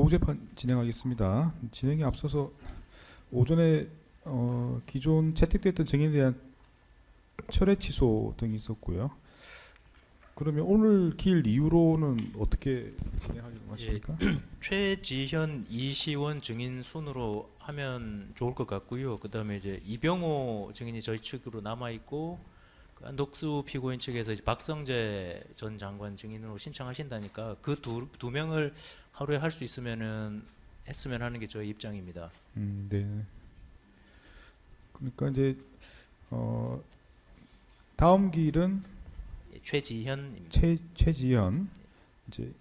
공무재판 진행하겠습니다. 진행에 앞서서 오전에 기존 채택됐던 증인에 대한 철회 취소 등이 있었고요. 그러면 오늘 기일 이후로는 어떻게 진행하려고 하십니까? 최지현, 이시원 증인 순으로 하면 좋을 것 같고요. 그다음에 이제 이병호 증인이 저희 측으로 남아 있고 그 안덕수 피고인 측에서 이제 박성재 전 장관 증인으로 신청하신다니까 그 두 명을 하루에 할 수 있으면은 했으면 하는 게 저희 입장입니다. 네. 그러니까 이제 다음 기일은 최지현입니다. 최지현 이제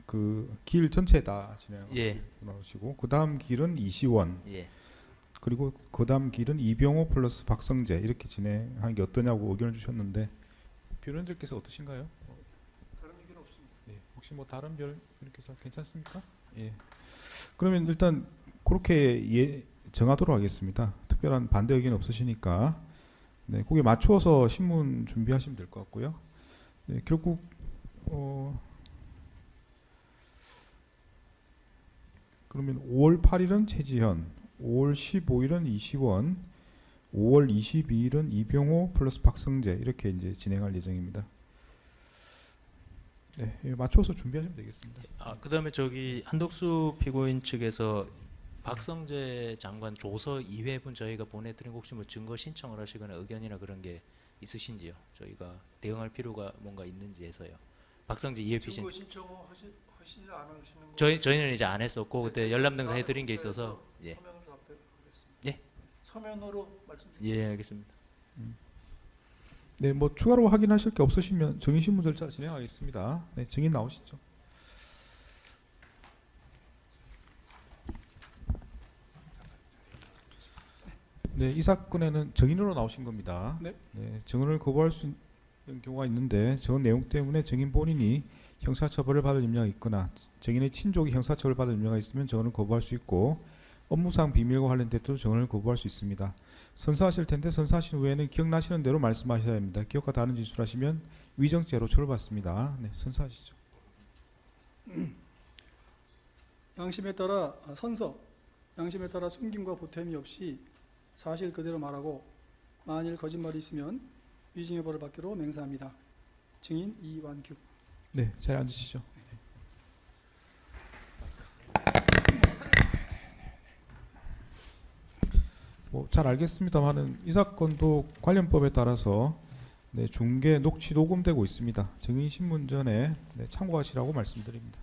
그 기일 전체 다 예. 진행하시고 그 다음 기일은 이시원 예. 그리고 그 다음 기일은 이병호 플러스 박성재 이렇게 진행하는 게 어떠냐고 의견을 주셨는데 변호인들께서 어떠신가요? 다른 의견 없습니다. 네, 혹시 뭐 다른 변호인께서 괜찮습니까? 예. 그러면 일단 그렇게 정하도록 하겠습니다. 특별한 반대 의견 없으시니까 네, 거기에 맞춰서 신문 준비하시면 될 것 같고요. 네, 결국 그러면 5월 8일은 최지현, 5월 15일은 이시원, 5월 22일은 이병호 플러스 박성재 이렇게 이제 진행할 예정입니다. 네, 맞춰서 준비하시면 되겠습니다. 그다음에 저기 한덕수 피고인 측에서 박성재 장관 조서 2회분 저희가 보내드린 혹시 뭐 증거 신청을 하시거나 의견이나 그런 게 있으신지요? 저희가 대응할 필요가 뭔가 있는지 해서요. 박성재 2회 피신 증거 신청하시지 않으시는 거? 저희는 이제 안 했었고 그때 열람등사 해드린 게 있어서 예. 서면으로 답변하겠습니다. 예. 서면으로 말씀드리겠습니다. 예, 알겠습니다. 네, 뭐 추가로 확인하실 게 없으시면 증인 신문 절차 진행하겠습니다. 네, 증인 나오시죠. 네, 이 사건에는 증인으로 나오신 겁니다. 네. 네, 증언을 거부할 수 있는 경우가 있는데 저 내용 때문에 증인 본인이 형사처벌을 받을 염려가 있거나 증인의 친족이 형사처벌을 받을 염려가 있으면 증언을 거부할 수 있고 업무상 비밀과 관련돼도 증언을 거부할 수 있습니다. 선서하실 텐데 선서하신 후에는 기억나시는 대로 말씀하셔야 합니다. 기억과 다른 진술하시면 위정죄로 처벌받습니다. 네, 선서하시죠. 양심에 따라 양심에 따라 숨김과 보탬이 없이 사실 그대로 말하고 만일 거짓말이 있으면 위증의 벌을 받기로 맹세합니다. 증인 이완규. 네, 잘 앉으시죠. 뭐 잘 알겠습니다만은 이 사건도 관련법에 따라서 네, 중계 녹취 녹음되고 있습니다. 증인 신문 전에 네, 참고하시라고 말씀드립니다.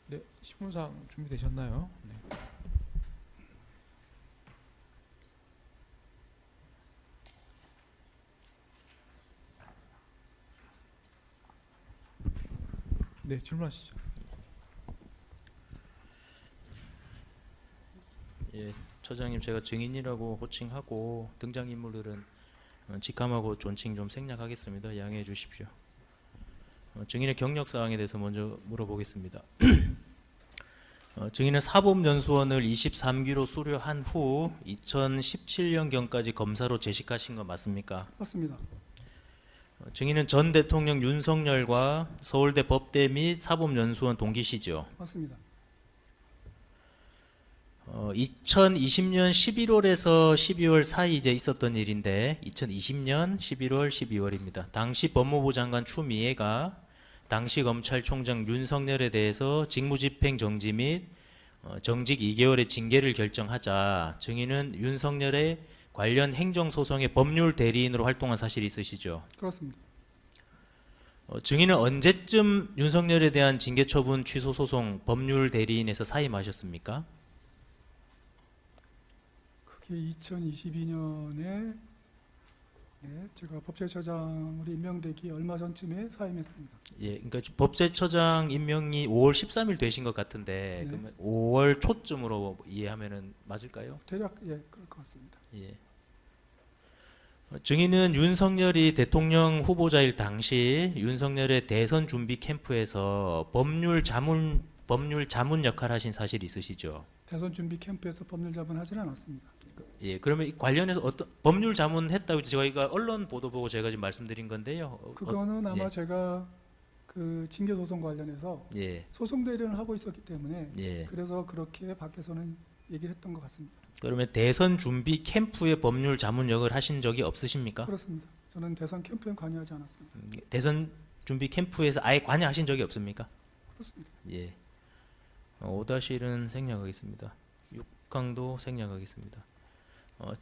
네, 신문상 준비되셨나요? 네. 네, 질문하시죠. 예, 처장님 제가 증인이라고 호칭하고 등장인물들은 직함하고 존칭 좀 생략하겠습니다. 양해해 주십시오. 증인의 경력 사항에 대해서 먼저 물어보겠습니다. 증인은 사법연수원을 23기로 수료한 후 2017년경까지 검사로 재직하신 거 맞습니까? 맞습니다. 증인은 전 대통령 윤석열과 서울대 법대 및 사법연수원 동기시죠? 맞습니다. 2020년 11월에서 12월 사이 이제 있었던 일인데 2020년 11월 12월입니다. 당시 법무부 장관 추미애가 당시 검찰총장 윤석열에 대해서 직무집행 정지 및 정직 2개월의 징계를 결정하자 증인은 윤석열의 관련 행정소송의 법률 대리인으로 활동한 사실이 있으시죠? 그렇습니다. 증인은 언제쯤 윤석열에 대한 징계 처분 취소 소송 법률 대리인에서 사임하셨습니까? 그게 2022년에 제가 법제처장으로 임명되기 얼마 전쯤에 사임했습니다. 예, 그러니까 법제처장 임명이 5월 13일 되신 것 같은데 네. 그러면 5월 초쯤으로 이해하면은 맞을까요? 대략 그럴 것 같습니다. 예. 증인은 윤석열이 대통령 후보자일 당시 윤석열의 대선 준비 캠프에서 법률 자문 역할을 하신 사실이 있으시죠? 대선 준비 캠프에서 법률 자문하지는 않았습니다. 예, 그러면 이 관련해서 어떤 법률 자문했다고 저희가 언론 보도 보고 제가 지금 말씀드린 건데요. 그거는 아마 예. 제가 그 징계 소송 관련해서 예, 소송 대리를 하고 있었기 때문에 예. 그래서 그렇게 밖에서는 얘기를 했던 것 같습니다. 그러면 대선 준비 캠프의 법률 자문역을 하신 적이 없으십니까? 그렇습니다. 저는 대선 캠프에 관여하지 않았습니다. 대선 준비 캠프에서 아예 관여하신 적이 없습니까? 그렇습니다. 예. 5-1은 생략하겠습니다. 6강도 생략하겠습니다.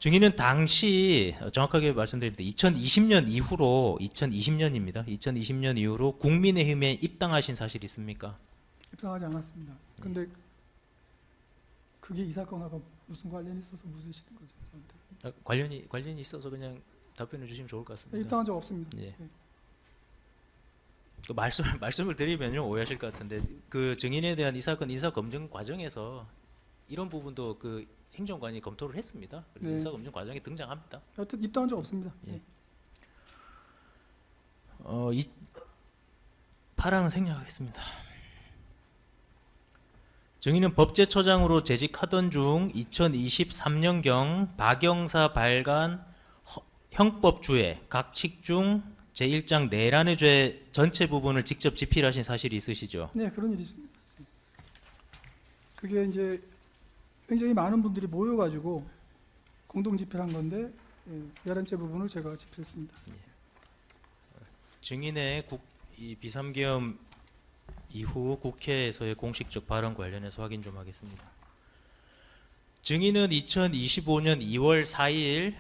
증인은 당시 정확하게 말씀드립니다. 2020년 이후로 2020년입니다. 2020년 이후로 국민의힘에 입당하신 사실 있습니까? 입당하지 않았습니다. 근데 그게 이 사건하고 무슨 관련이 있어서 묻으시는 거죠? 저한테. 관련이 있어서 그냥 답변해 주시면 좋을 것 같습니다. 입당한 적 없습니다. 예. 네. 그 말씀을 드리면요 오해하실 것 같은데 그 증인에 대한 이 사건 인사 검증 과정에서 이런 부분도 그 행정관이 검토를 했습니다. 그래서 네. 인사 검증 과정에 등장합니다. 여튼 입당한 적 없습니다. 예. 네. 이 파랑은 생략하겠습니다. 증인은 법제처장으로 재직하던 중 2023년경 박영사 발간 형법주의 각칙 중 제1장 내란의 죄 전체 부분을 직접 집필하신 사실이 있으시죠? 네, 그런 일이 있습니다. 그게 이제 굉장히 많은 분들이 모여가지고 공동 집필한 건데 내란죄 부분을 제가 집필했습니다. 증인의 이 비삼계엄 이후 국회에서의 공식적 발언 관련해서 확인 좀 하겠습니다. 증인은 2025년 2월 4일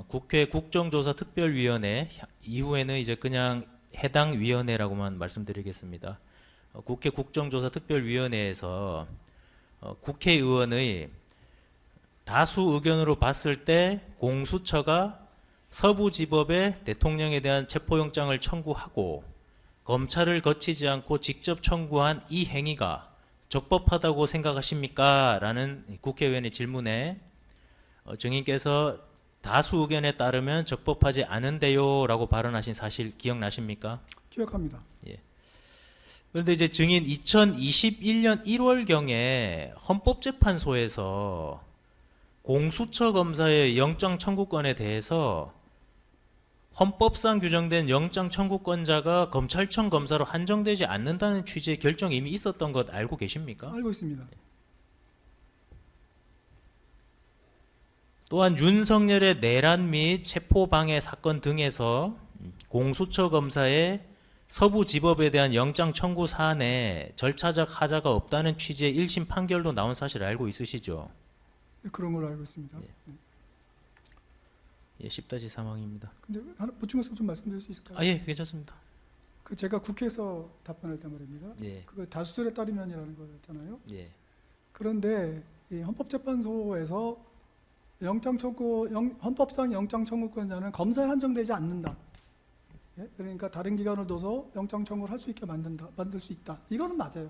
국회 국정조사 특별위원회 이후에는 이제 그냥 해당 위원회라고만 말씀드리겠습니다. 국회 국정조사 특별위원회에서 국회의원의 다수 의견으로 봤을 때 공수처가 서부지법에 대통령에 대한 체포영장을 청구하고 검찰을 거치지 않고 직접 청구한 이 행위가 적법하다고 생각하십니까? 라는 국회의원의 질문에 증인께서 다수 의견에 따르면 적법하지 않은데요 라고 발언하신 사실 기억나십니까? 기억합니다. 그런데 이제 증인 2021년 1월경에 헌법재판소에서 공수처 검사의 영장 청구권에 대해서 헌법상 규정된 영장 청구권자가 검찰청 검사로 한정되지 않는다는 취지의 결정이 이미 있었던 것 알고 계십니까? 알고 있습니다. 또한 윤석열의 내란 및 체포방해 사건 등에서 공수처 검사의 서부지법에 대한 영장 청구 사안에 절차적 하자가 없다는 취지의 1심 판결도 나온 사실 알고 있으시죠? 그런 걸로 알고 있습니다. 예, 10다시 사망입니다. 근데 하나 보충해서 좀 말씀드릴 수 있을까요? 아, 예, 괜찮습니다. 그 제가 국회에서 답변할 때 말입니다. 예, 그거 다수설에 따르면이라는 거였잖아요. 예, 그런데 이 헌법재판소에서 헌법상 영장 청구권자는 검사에 한정되지 않는다. 예? 그러니까 다른 기관을 둬서 영장 청구를 할 수 있게 만들 수 있다. 이거는 맞아요.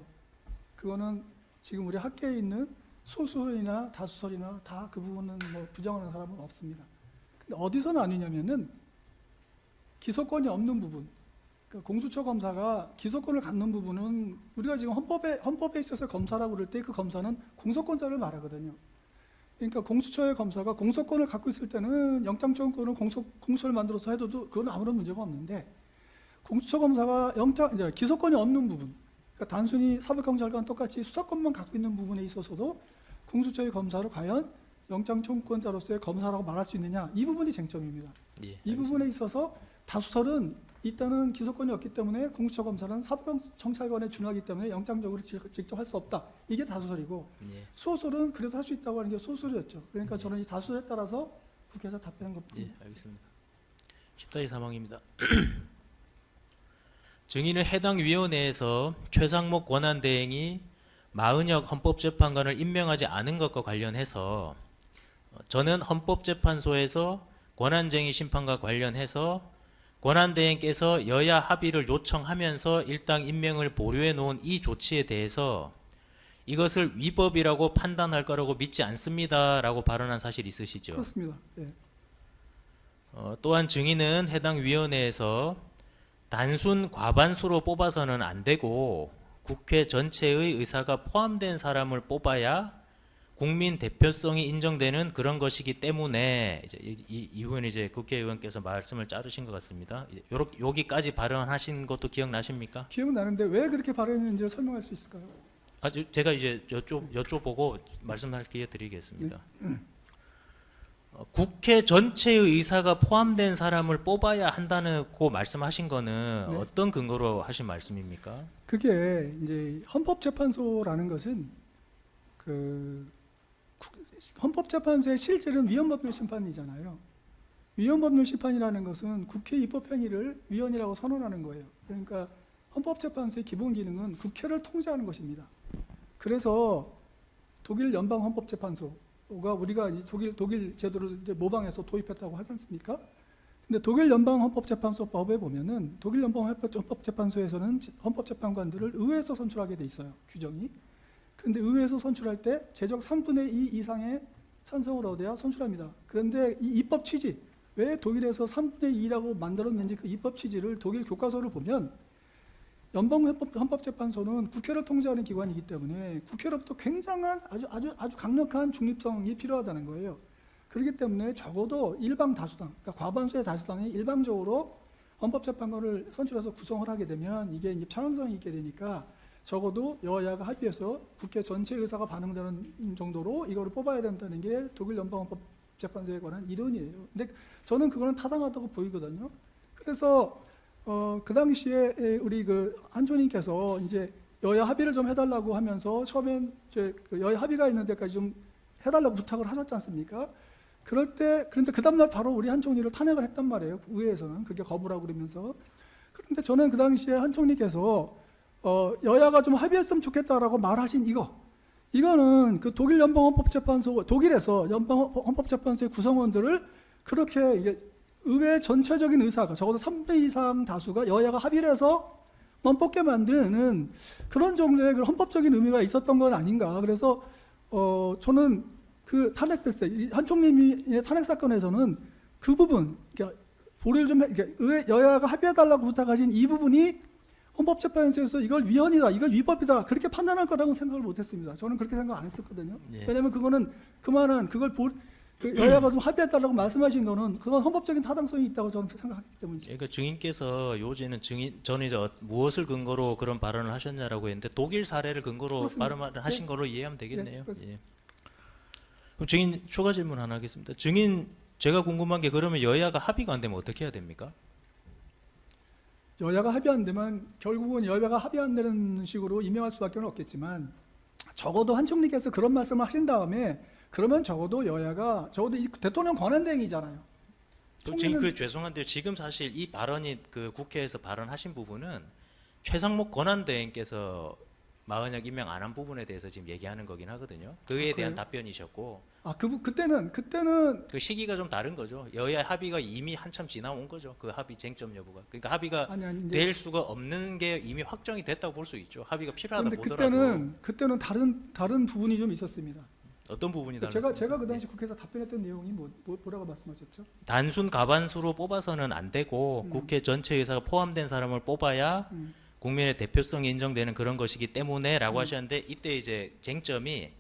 그거는 지금 우리 학계에 있는 소수설이나 다수설이나 다 그 부분은 뭐 부정하는 사람은 없습니다. 근데 어디서 나뉘냐면은 기소권이 없는 부분. 그러니까 공수처 검사가 기소권을 갖는 부분은 우리가 지금 헌법에 있어서 검사라고 그럴 때 그 검사는 공소권자를 말하거든요. 그러니까 공수처의 검사가 공소권을 갖고 있을 때는 영장 청구권을 공수처를 만들어서 해도 그건 아무런 문제가 없는데 공수처 검사가 이제 기소권이 없는 부분, 그러니까 단순히 사법경찰관 똑같이 수사권만 갖고 있는 부분에 있어서도 공수처의 검사를 과연 영장 청구권자로서의 검사라고 말할 수 있느냐, 이 부분이 쟁점입니다. 예, 이 부분에 있어서 다수설은 일단은 기소권이 없기 때문에 공수처 검사는 사법경찰관에 준하기 때문에 영장적으로 직접 할 수 없다. 이게 다수설이고 예, 소설은 그래도 할 수 있다고 하는 게 소설이었죠. 그러니까 저는 이 다수설에 따라서 국회에서 답변한 예, 것뿐입니다. 알겠습니다. 10다시 사망입니다. 증인은 해당 위원회에서 최상목 권한대행이 마은혁 헌법재판관을 임명하지 않은 것과 관련해서 저는 헌법재판소에서 권한쟁의 심판과 관련해서 권한대행께서 여야 합의를 요청하면서 일당 임명을 보류해 놓은 이 조치에 대해서 이것을 위법이라고 판단할 거라고 믿지 않습니다라고 발언한 사실 있으시죠? 그렇습니다. 예. 또한 증인은 해당 위원회에서 단순 과반수로 뽑아서는 안 되고 국회 전체의 의사가 포함된 사람을 뽑아야 국민 대표성이 인정되는 그런 것이기 때문에 이제 이 이후에는 이제 국회의원께서 말씀을 자르신 것 같습니다. 이제 여기까지 발언하신 것도 기억나십니까? 기억나는데 왜 그렇게 발언했는지 설명할 수 있을까요? 제가 이제 여쭤보고 말씀할 기회 드리겠습니다. 국회 전체의 의사가 포함된 사람을 뽑아야 한다고 말씀하신 거는 네. 어떤 근거로 하신 말씀입니까? 그게 이제 헌법재판소라는 것은 헌법재판소의 실질은 위헌법률 심판이잖아요. 위헌법률 심판이라는 것은 국회 입법행위를 위헌이라고 선언하는 거예요. 그러니까 헌법재판소의 기본 기능은 국회를 통제하는 것입니다. 그래서 독일 연방헌법재판소가 우리가 독일 제도를 이제 모방해서 도입했다고 하지 않습니까? 근데 독일 연방헌법재판소법에 보면은 독일 연방헌법재판소에서는 헌법재판관들을 의회에서 선출하게 돼 있어요. 규정이. 그런데 의회에서 선출할 때 제적 3분의 2 이상의 찬성을 얻어야 선출합니다. 그런데 이 입법 취지, 왜 독일에서 3분의 2라고 만들었는지 그 입법 취지를 독일 교과서를 보면 연방헌법재판소는 국회를 통제하는 기관이기 때문에 국회로부터 굉장한 아주 강력한 중립성이 필요하다는 거예요. 그렇기 때문에 적어도 일방 다수당, 그러니까 과반수의 다수당이 일방적으로 헌법재판관을 선출해서 구성을 하게 되면 이게 이제 편향성이 있게 되니까 적어도 여야가 합의해서 국회 전체 의사가 반영되는 정도로 이거를 뽑아야 된다는 게 독일 연방헌법재판소에 관한 이론이에요. 근데 저는 그거는 타당하다고 보이거든요. 그래서 그 당시에 우리 한초님께서 이제 여야 합의를 좀 해달라고 하면서 처음엔 이제 여야 합의가 있는 데까지 좀 해달라고 부탁을 하셨지 않습니까? 그런데 그 다음날 바로 우리 한 총리를 탄핵을 했단 말이에요. 의회에서는 그게 거부라고 그러면서. 그런데 저는 그 당시에 한 총리께서 여야가 좀 합의했으면 좋겠다라고 말하신 이거는 그 독일 연방헌법재판소, 독일에서 연방헌법재판소의 구성원들을 그렇게 이게 의회 전체적인 의사가 적어도 3배 이상 다수가 여야가 합의를 해서 뽑게 만드는 그런 정도의 그 헌법적인 의미가 있었던 건 아닌가. 그래서 저는 그 탄핵됐을 때 한 총리의 탄핵 사건에서는 그 부분, 그러니까 보류를 좀 여야가 합의해달라고 부탁하신 이 부분이 헌법재판소에서 이걸 위헌이다, 이걸 위법이다 그렇게 판단할 거라고 생각을 못했습니다. 저는 그렇게 생각 안 했었거든요. 예. 왜냐하면 그거는 그만한 여야가 좀 합의해달라고 말씀하신 거는 그건 헌법적인 타당성이 있다고 저는 생각하기 때문이죠. 그러니까 증인께서 요지는 저는 이제 무엇을 근거로 그런 발언을 하셨냐라고 했는데 독일 사례를 근거로 그렇습니다. 발언을 하신 네. 거로 이해하면 되겠네요. 네, 예. 그럼 증인 추가 질문 하나 하겠습니다. 증인 제가 궁금한 게 그러면 여야가 합의가 안 되면 어떻게 해야 됩니까? 여야가 합의 안 되면 결국은 여야가 합의 안 되는 식으로 임명할 수밖에 없겠지만 적어도 한 총리께서 그런 말씀을 하신 다음에 그러면 적어도 이 대통령 권한대행이잖아요. 지금 죄송한데요. 지금 사실 이 발언이 그 국회에서 발언하신 부분은 최상목 권한대행께서 마흔역 임명 안 한 부분에 대해서 지금 얘기하는 거긴 하거든요. 그에 대한 답변이셨고 그때는 그 시기가 좀 다른 거죠. 여야 합의가 이미 한참 지나온 거죠. 그 합의 쟁점 여부가. 그러니까 합의가 될 수가 없는 게 이미 확정이 됐다고 볼 수 있죠. 합의가 필요하다 그런데 보더라도. 그때는 다른 부분이 좀 있었습니다. 어떤 부분이 달랐습니까? 제가 그 당시 국회에서 답변했던 내용이 뭐라고 말씀하셨죠? 단순 가반수로 뽑아서는 안 되고 국회 전체 의사가 포함된 사람을 뽑아야 국민의 대표성이 인정되는 그런 것이기 때문에라고 하셨는데 이때 이제 쟁점이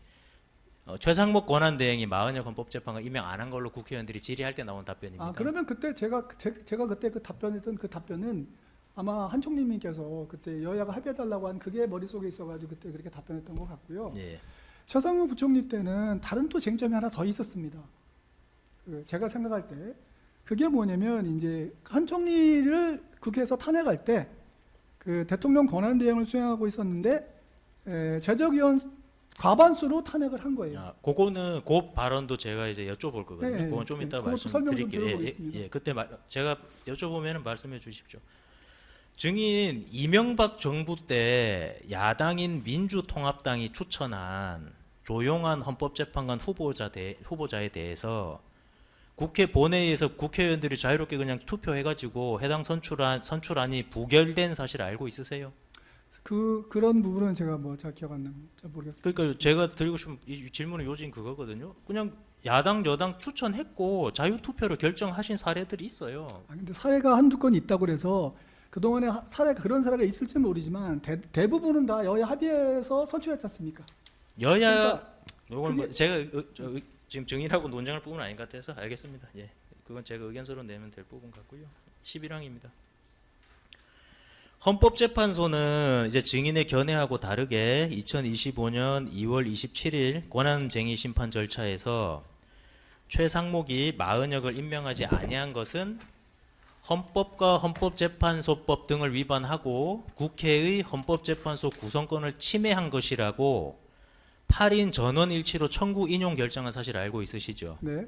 최상목 권한대행이 마흔역 헌법재판관 임명 안 한 걸로 국회의원들이 질의할 때 나온 답변입니다. 그러면 그때 제가 그때 그 답변했던 그 답변은 아마 한 총리님께서 그때 여야가 합의해달라고 한 그게 머릿속에 있어가지고 그때 그렇게 답변했던 것 같고요. 예. 최상무 부총리 때는 다른 또 쟁점이 하나 더 있었습니다. 제가 생각할 때 그게 뭐냐면 이제 한 총리를 국회에서 탄핵할 때 그 대통령 권한 대행을 수행하고 있었는데 제적위원 과반수로 탄핵을 한 거예요. 그거는 그 발언도 제가 이제 여쭤볼 거거든요. 네, 그건 좀 이따 그것도 설명 좀 말씀드릴게요. 들어보겠습니다. 그때 제가 여쭤보면 말씀해 주십시오. 증인 이명박 정부 때 야당인 민주통합당이 추천한 조용한 헌법재판관 후보자에 대해서 국회 본회의에서 국회의원들이 자유롭게 그냥 투표해가지고 해당 선출안이 부결된 사실 알고 있으세요? 그런 부분은 제가 잘 기억 안 납니다. 모르겠습니다. 그러니까 제가 드리고 싶은 이 질문의 요지는 그거거든요. 그냥 야당 여당 추천했고 자유투표로 결정하신 사례들이 있어요. 근데 사례가 한두 건 있다고 그래서 그동안에 그런 사례가 있을지 모르지만 대부분은 다 여야 합의해서 선출했지 않습니까? 요건 뭐 제가 지금 정의라고 논쟁할 부분은 아닌 것 같아서 알겠습니다. 예, 그건 제가 의견서로 내면 될 부분 같고요. 11항입니다. 헌법재판소는 이제 증인의 견해하고 다르게 2025년 2월 27일 권한쟁의 심판 절차에서 최상목이 마은혁을 임명하지 아니한 것은 헌법과 헌법재판소법 등을 위반하고 국회의 헌법재판소 구성권을 침해한 것이라고 8인 전원 일치로 청구 인용 결정한 사실 알고 있으시죠? 네.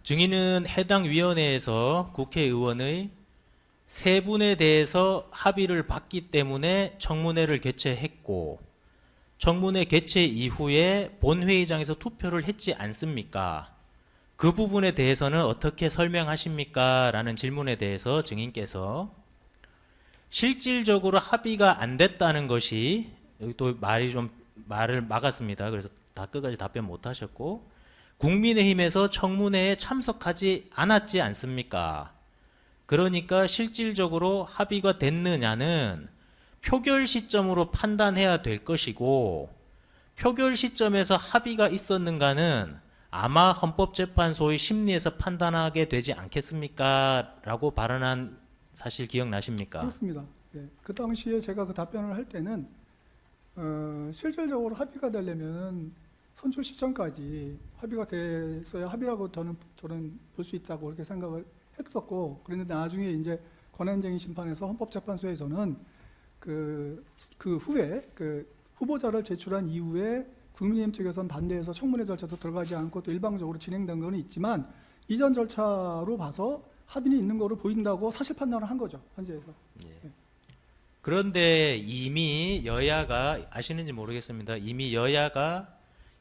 증인은 해당 위원회에서 국회의원의 세 분에 대해서 합의를 받기 때문에 청문회를 개최했고 청문회 개최 이후에 본회의장에서 투표를 했지 않습니까? 그 부분에 대해서는 어떻게 설명하십니까? 라는 질문에 대해서 증인께서 실질적으로 합의가 안 됐다는 것이 여기 또 말을 막았습니다. 그래서 다 끝까지 답변 못 하셨고 국민의힘에서 청문회에 참석하지 않았지 않습니까? 그러니까 실질적으로 합의가 됐느냐는 표결 시점으로 판단해야 될 것이고 표결 시점에서 합의가 있었는가는 아마 헌법재판소의 심리에서 판단하게 되지 않겠습니까? 라고 발언한 사실 기억나십니까? 그렇습니다. 네. 그 당시에 제가 그 답변을 할 때는 실질적으로 합의가 되려면 선출 시점까지 합의가 됐어야 합의라고 저는 볼 수 있다고 그렇게 생각을 했었고 그랬는데 나중에 이제 권한쟁의 심판에서 헌법재판소에서는 그 후에 그 후보자를 제출한 이후에 국민의힘 측에서는 반대해서 청문회 절차도 들어가지 않고 또 일방적으로 진행된 건 있지만 이전 절차로 봐서 합의는 있는 거로 보인다고 사실 판단을 한 거죠. 헌재에서. 예. 그런데 이미 여야가 아시는지 모르겠습니다. 이미 여야가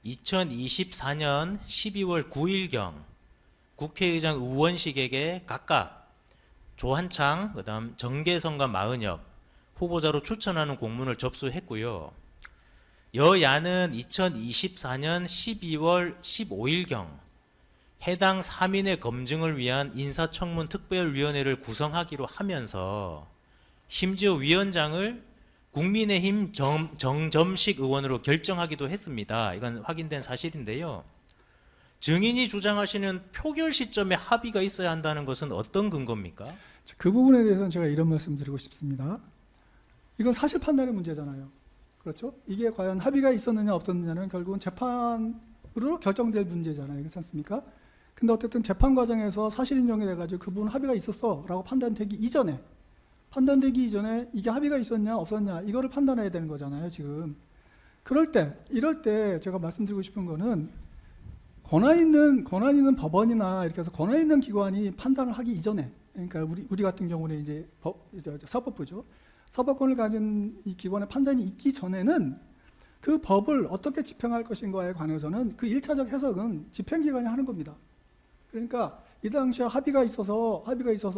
2024년 12월 9일경 국회의장 의원식에게 각각 조한창, 그다음 정계성과 마은혁 후보자로 추천하는 공문을 접수했고요. 여야는 2024년 12월 15일경 해당 3인의 검증을 위한 인사청문 특별위원회를 구성하기로 하면서 심지어 위원장을 국민의힘 정점식 의원으로 결정하기도 했습니다. 이건 확인된 사실인데요. 증인이 주장하시는 표결 시점에 합의가 있어야 한다는 것은 어떤 근거입니까? 그 부분에 대해서는 제가 이런 말씀 드리고 싶습니다. 이건 사실 판단의 문제잖아요. 그렇죠? 이게 과연 합의가 있었느냐 없었느냐는 결국은 재판으로 결정될 문제잖아요. 그렇지 않습니까? 근데 어쨌든 재판 과정에서 사실 인정이 돼가지고 그 부분 합의가 있었어 라고 판단되기 이전에 이게 합의가 있었냐 없었냐 이거를 판단해야 되는 거잖아요. 지금 이럴 때 제가 말씀드리고 싶은 거는 권한 있는 법원이나 이렇게 해서 권한 있는 기관이 판단을 하기 이전에 그러니까 우리 같은 경우는 이제 사법부죠. 사법권을 가진 이 기관의 판단이 있기 전에는 그 법을 어떻게 집행할 것인가에 관해서는 그 1차적 해석은 집행기관이 하는 겁니다. 그러니까 이 당시에 합의가 있어서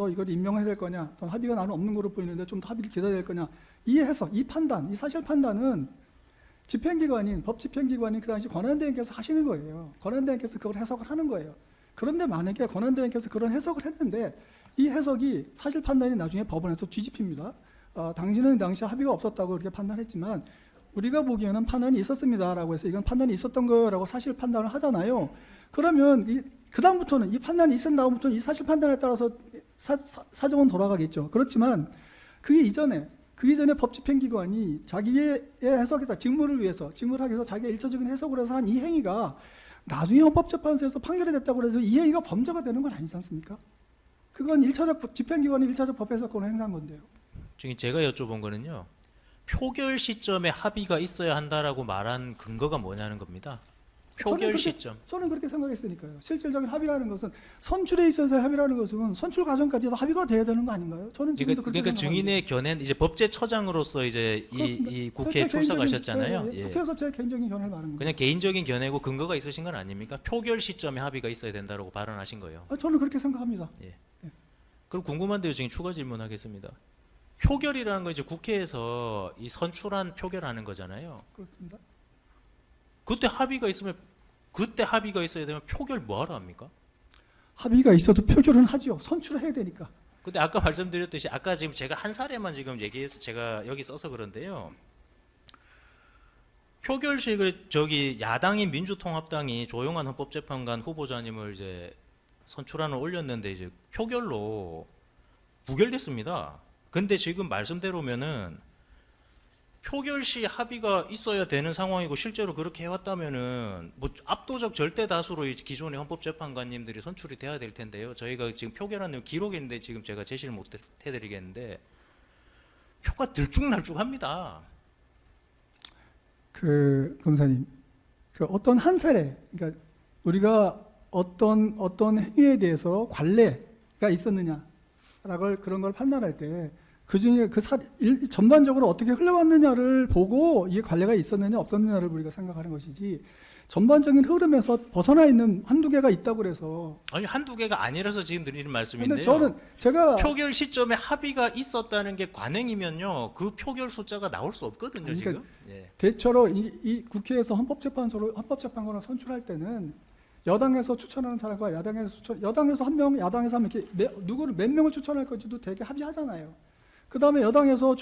이걸 임명해야 될 거냐, 또 합의가 나는 없는 거로 보이는데 좀 더 합의를 기다려야 될 거냐, 이 해석, 이 판단, 이 사실 판단은 집행기관인 법 집행기관인 그 당시 권한대행께서 하시는 거예요. 권한대행께서 그걸 해석을 하는 거예요. 그런데 만약에 권한대행께서 그런 해석을 했는데 이 해석이 사실 판단이 나중에 법원에서 뒤집힙니다. 당신은 당시 합의가 없었다고 그렇게 판단했지만 우리가 보기에는 판단이 있었습니다라고 해서 이건 판단이 있었던 거라고 사실 판단을 하잖아요. 그러면 그 다음부터는 이 판단이 있은 다음부터는 이 사실 판단에 따라서 사정은 돌아가겠죠. 그렇지만 그 이전에 법 집행기관이 자기의 해석이다 직무를 하기 위해서 자기의 일차적인 해석을 해서 한 이 행위가 나중에 헌법재판소에서 판결이 됐다고 해서 이 행위가 범죄가 되는 건 아니지 않습니까? 그건 1차적 집행기관이 1차적 법 해석권을 행사한 건데요. 지금 제가 여쭤본 거는요. 표결 시점에 합의가 있어야 한다라고 말한 근거가 뭐냐는 겁니다. 표결 시점. 저는 그렇게 생각했으니까요. 실질적인 합의라는 것은 선출에 있어서의 합의라는 것은 선출 과정까지도 합의가 돼야 되는 거 아닌가요? 저는 지금도 그렇게 그러니까 증인의 견해는 이제 법제처장으로서 이제 이 국회에 출석하셨잖아요. 예. 국회에서 제 개인적인 견해를 말하는 거예요. 그냥 개인적인 견해고 근거가 있으신 건 아닙니까? 표결 시점에 합의가 있어야 된다라고 발언하신 거예요. 저는 그렇게 생각합니다. 예. 그럼 궁금한데요. 지금 추가 질문하겠습니다. 표결이라는 건 이제 국회에서 이 선출한 표결하는 거잖아요. 그렇습니다. 그때 합의가 있어야 되면 표결 뭐하러 합니까? 합의가 있어도 표결은 하죠. 선출을 해야 되니까. 근데 아까 말씀드렸듯이 아까 지금 제가 한 사례만 지금 얘기해서 제가 여기 써서 그런데요. 표결식을 저기 야당인 민주통합당이 조용한 헌법재판관 후보자님을 이제 선출안을 올렸는데 이제 표결로 부결됐습니다. 근데 지금 말씀대로면은 표결 시 합의가 있어야 되는 상황이고 실제로 그렇게 해왔다면은 뭐 압도적 절대 다수로 이 기존의 헌법재판관님들이 선출이 돼야 될 텐데요. 저희가 지금 표결하는 기록이 있는데 지금 제가 제시를 못 해드리겠는데 표가 들쭉날쭉합니다. 그 검사님, 그 어떤 한 사례, 그러니까 우리가 어떤 행위에 대해서 관례가 있었느냐라고 그런 걸 판단할 때 그 중에 전반적으로 어떻게 흘러왔느냐를 보고 이게 관례가 있었느냐 없었느냐를 우리가 생각하는 것이지 전반적인 흐름에서 벗어나 있는 한두 개가 있다고 그래서. 아니 한두 개가 아니라서 지금 드리는 근데 말씀인데요. 저는 제가 표결 시점에 합의가 있었다는 게 관행이면요, 그 표결 숫자가 나올 수 없거든요. 아니, 지금. 예. 대체로 이 국회에서 헌법재판관을 선출할 때는 여당에서 추천하는 사람과 여당에서 한 명, 야당에서 한 명 이렇게 누구를 몇 명을 추천할 건지도 되게 합의하잖아요. 그 다음에 여당에서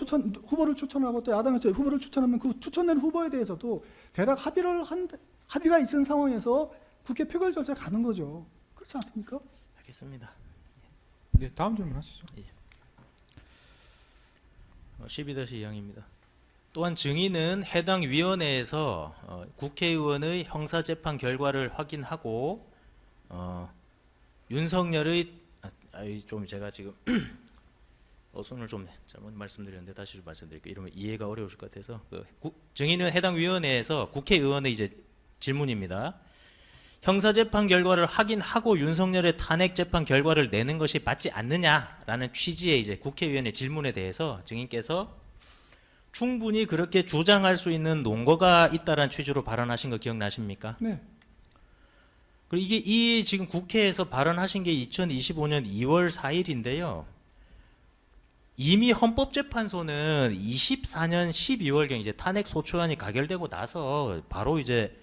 후보를 추천하고 또 야당에서 후보를 추천하면 그 추천된 후보에 대해서도 대략 합의가 있은 상황에서 국회 표결 절차에 가는 거죠. 그렇지 않습니까? 알겠습니다. 네, 다음 질문 하시죠. 12-2항입니다. 또한 증인은 해당 위원회에서 국회의원의 형사재판 결과를 확인하고 윤석열의 좀 제가 지금 어순을 좀 잘못 말씀드렸는데 다시 좀 말씀드릴게요. 이러면 이해가 어려우실 것 같아서 증인은 해당 위원회에서 국회의원의 이제 질문입니다. 형사재판 결과를 확인하고 윤석열의 탄핵 재판 결과를 내는 것이 맞지 않느냐라는 취지의 이제 국회의원의 질문에 대해서 증인께서 충분히 그렇게 주장할 수 있는 논거가 있다라는 취지로 발언하신 거 기억나십니까? 네. 그리고 이 지금 국회에서 발언하신 게 2025년 2월 4일인데요. 이미 헌법재판소는 24년 12월경 이제 탄핵 소추안이 가결되고 나서 바로 이제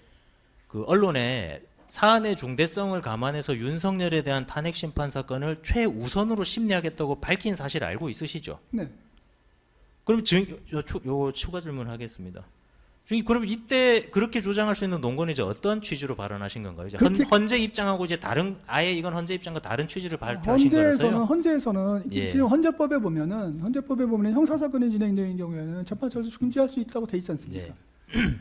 그 언론에 사안의 중대성을 감안해서 윤석열에 대한 탄핵 심판 사건을 최우선으로 심리하겠다고 밝힌 사실 알고 있으시죠? 네. 그럼 요 추가 질문하겠습니다. 그럼 이때 그렇게 주장할 수 있는 논거는 이제 어떤 취지로 발언하신 건가요? 이제 헌재 입장하고 이제 다른 아예 이건 헌재 입장과 다른 취지를 발표하신 거라서요. 헌재에서는 예. 지금 헌재법에 보면 형사 사건이 진행되는 경우에는 재판 절차를 중지할 수 있다고 돼 있지 않습니까? 예.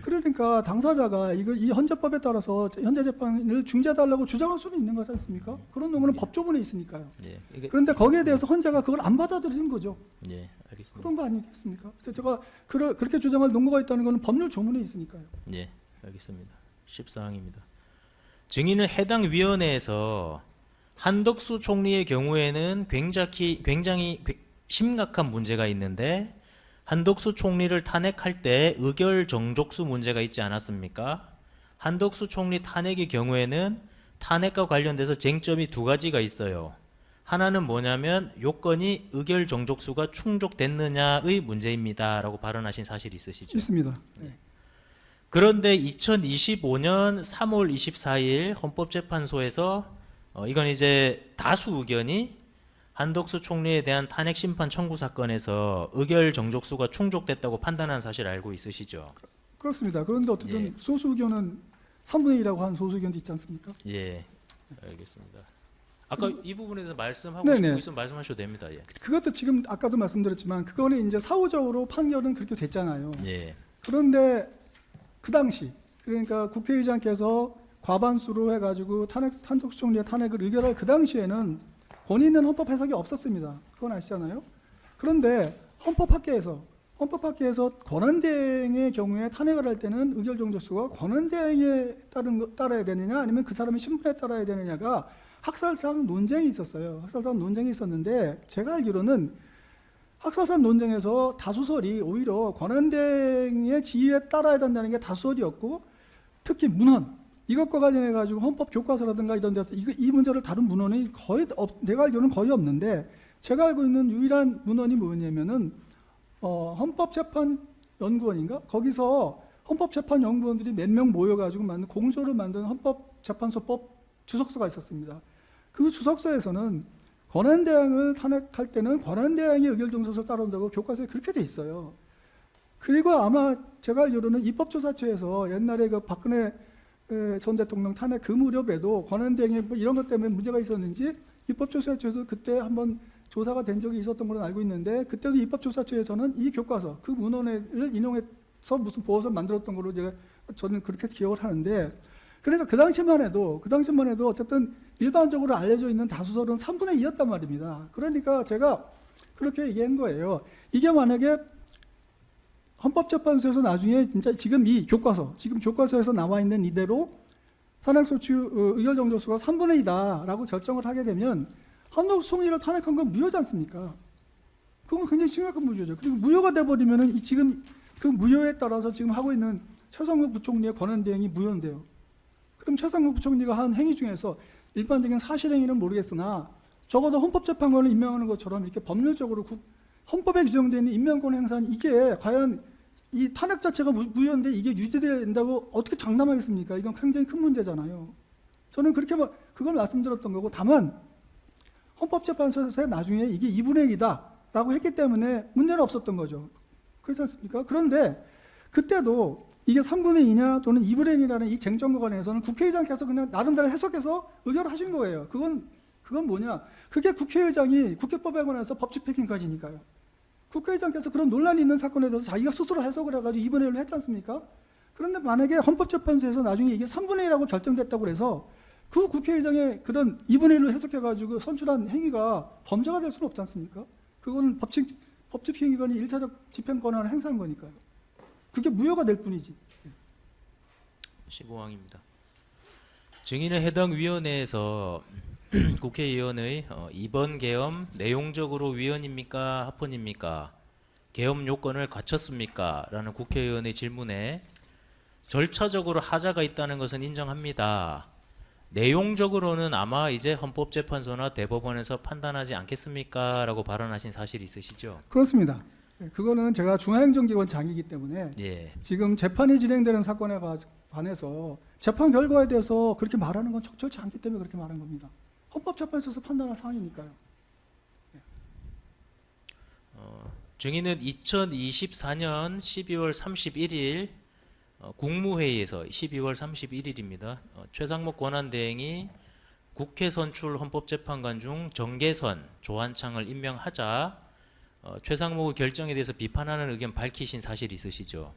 그러니까 당사자가 이 헌재법에 따라서 현재 재판을 중지해달라고 주장할 수는 있는 거지 않습니까? 그런 논문은 법조문에 있으니까요. 예. 그런데 거기에 대해서 헌재가 그걸 안 받아들인 거죠. 예, 알겠습니다. 그런 거 아니겠습니까? 그래서 제가 그렇게 주장할 논거가 있다는 것은 법률 조문에 있으니까요. 예, 알겠습니다. 14항입니다. 증인은 해당 위원회에서 한덕수 총리의 경우에는 굉장히 심각한 문제가 있는데 한덕수 총리를 탄핵할 때 의결 정족수 문제가 있지 않았습니까? 한덕수 총리 탄핵의 경우에는 탄핵과 관련돼서 쟁점이 두 가지가 있어요. 하나는 뭐냐면 요건이 의결 정족수가 충족됐느냐의 문제입니다. 라고 발언하신 사실이 있으시죠? 있습니다. 네. 그런데 2025년 3월 24일 헌법재판소에서 이건 이제 다수 의견이 한덕수 총리에 대한 탄핵 심판 청구 사건에서 의결 정족수가 충족됐다고 판단한 사실 알고 있으시죠? 그렇습니다. 그런데 어쨌든 예. 소수 의견은 3분의 1이라고 한 소수 의견도 있지 않습니까? 예, 알겠습니다. 아까 이 부분에서 말씀하고 네네. 싶고 있으면 말씀하셔도 됩니다. 예. 그것도 지금 아까도 말씀드렸지만 그거는 이제 사후적으로 판결은 그렇게 됐잖아요. 예. 그런데 그 당시 그러니까 국회의장께서 과반수로 해가지고 한덕수 총리의 탄핵을 의결할 그 당시에는 권위 있는 헌법 해석이 없었습니다. 그건 아시잖아요. 그런데 헌법학계에서 권한대행의 경우에 탄핵을 할 때는 의결 정족수가 권한대행에 따라야 되느냐 아니면 그 사람의 신분에 따라야 되느냐가 학설상 논쟁이 있었어요. 학설상 논쟁이 있었는데 제가 알기로는 학설상 논쟁에서 다수설이 오히려 권한대행의 지휘에 따라야 된다는 게 다수설이었고 특히 문헌 이것과 관련해 가지고 헌법 교과서라든가 이런 데서 이 문제를 다룬 문헌이 내가 알기로는 거의 없는데 제가 알고 있는 유일한 문헌이 뭐냐면은 헌법재판연구원인가 거기서 헌법재판연구원들이 몇 명 모여가지고 공조를 만든 헌법재판소법 주석서가 있었습니다. 그 주석서에서는 권한대행을 탄핵할 때는 권한대행의 의결 정족수를 따른다고 교과서에 그렇게 돼 있어요. 그리고 아마 제가 알기로는 입법조사처에서 옛날에 그 박근혜 전 대통령 탄핵 그 무렵에도 권한대행이 뭐 이런 것 때문에 문제가 있었는지 입법조사처에도 그때 한번 조사가 된 적이 있었던 걸로 알고 있는데, 그때도 입법조사처에서는 이 교과서 그 문헌을 인용해서 무슨 보고서 만들었던 걸로 저는 그렇게 기억을 하는데, 그러니까 그 당시만 해도 어쨌든 일반적으로 알려져 있는 다수설은 3분의 2였단 말입니다. 그러니까 제가 그렇게 얘기한 거예요. 이게 만약에 헌법재판소에서 나중에 진짜 지금 교과서에서 나와 있는 이대로 탄핵소추 의결 정도수가 3분의 2다라고 결정을 하게 되면 한덕수 를 탄핵한 건 무효지 않습니까? 그건 굉장히 심각한 무효죠. 그리고 무효가 돼버리면은 지금 그 무효에 따라서 지금 하고 있는 최상목 부총리의 권한대행이 무효인데요. 그럼 최상목 부총리가 한 행위 중에서 일반적인 사실행위는 모르겠으나 적어도 헌법재판관을 임명하는 것처럼 이렇게 법률적으로 헌법에 규정되어 있는 임명권 행사는 이게 과연 이 탄핵 자체가 무효인데 이게 유지된다고 어떻게 장담하겠습니까? 이건 굉장히 큰 문제잖아요. 저는 그렇게 그걸 말씀드렸던 거고, 다만 헌법재판소에서 나중에 이게 2분의 1이다라고 했기 때문에 문제는 없었던 거죠. 그렇지 않습니까? 그런데 그때도 이게 3분의 2냐 또는 2분의 1이라는 이 쟁점과 관해서는 국회의장께서 그냥 나름대로 해석해서 의결하신 거예요. 그건 뭐냐? 그게 국회의장이 국회법에 관해서 법칙 패킹까지니까요. 국회의장께서 그런 논란이 있는 사건에 대해서 자기가 스스로 해석을 해가지고 2분의 1로 했지 않습니까? 그런데 만약에 헌법재판소에서 나중에 이게 3분의 1이라고 결정됐다고 해서 그 국회의장의 그런 2분의 1로 해석해가지고 선출한 행위가 범죄가 될 수는 없지 않습니까? 그거는 법집행위관이 1차적 집행 권한을 행사한 거니까요. 그게 무효가 될 뿐이지. 15항입니다. 증인은 해당 위원회에서 국회의원의 이번 계엄 내용적으로 위헌입니까? 합헌입니까? 계엄 요건을 갖췄습니까? 라는 국회의원의 질문에 절차적으로 하자가 있다는 것은 인정합니다. 내용적으로는 아마 이제 헌법재판소나 대법원에서 판단하지 않겠습니까? 라고 발언하신 사실이 있으시죠? 그렇습니다. 그거는 제가 중앙행정기관장이기 때문에 예. 지금 재판이 진행되는 사건에 관해서 재판 결과에 대해서 그렇게 말하는 건 적절치 않기 때문에 그렇게 말한 겁니다. 헌법재판소에서 판단할 사안이니까요. 증인은 2024년 12월 31일 국무회의에서 12월 31일입니다. 최상목 권한대행이 국회 선출 헌법재판관 중 정계선, 조한창을 임명하자 최상목의 결정에 대해서 비판하는 의견 밝히신 사실이 있으시죠?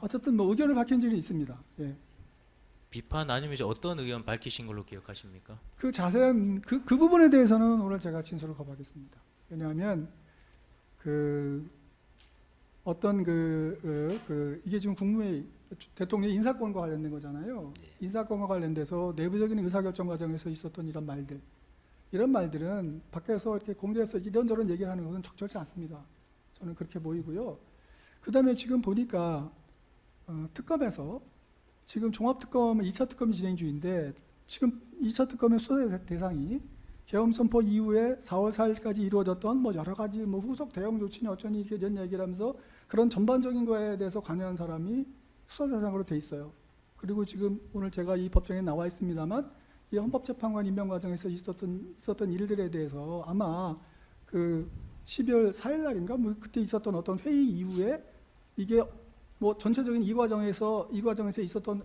어쨌든 뭐 의견을 밝힌 적이 있습니다. 예. 비판 아니면 이제 어떤 의견 밝히신 걸로 기억하십니까? 그 자세한 그 부분에 대해서는 오늘 제가 진술을 거부하겠습니다. 왜냐하면 이게 지금 국무회의 대통령 인사권과 관련된 거잖아요. 인사권과 관련돼서 내부적인 의사결정 과정에서 있었던 이런 말들은 밖에서 이렇게 공개해서 이런저런 얘기를 하는 것은 적절치 않습니다. 저는 그렇게 보이고요. 그다음에 지금 보니까 특검에서 지금 종합특검 2차 특검이 진행 중인데, 지금 2차 특검의 수사 대상이 계엄 선포 이후에 4월 4일까지 이루어졌던 뭐 여러 가지 뭐 후속 대응 조치니 어쩌니 이렇게 된 얘기를 하면서 그런 전반적인 거에 대해서 관여한 사람이 수사 대상으로 돼 있어요. 그리고 지금 오늘 제가 이 법정에 나와 있습니다만 이 헌법재판관 임명 과정에서 있었던 일들에 대해서 아마 그 12월 4일 날인가 뭐 그때 있었던 어떤 회의 이후에 이게 뭐 전체적인 이 과정에서 있었던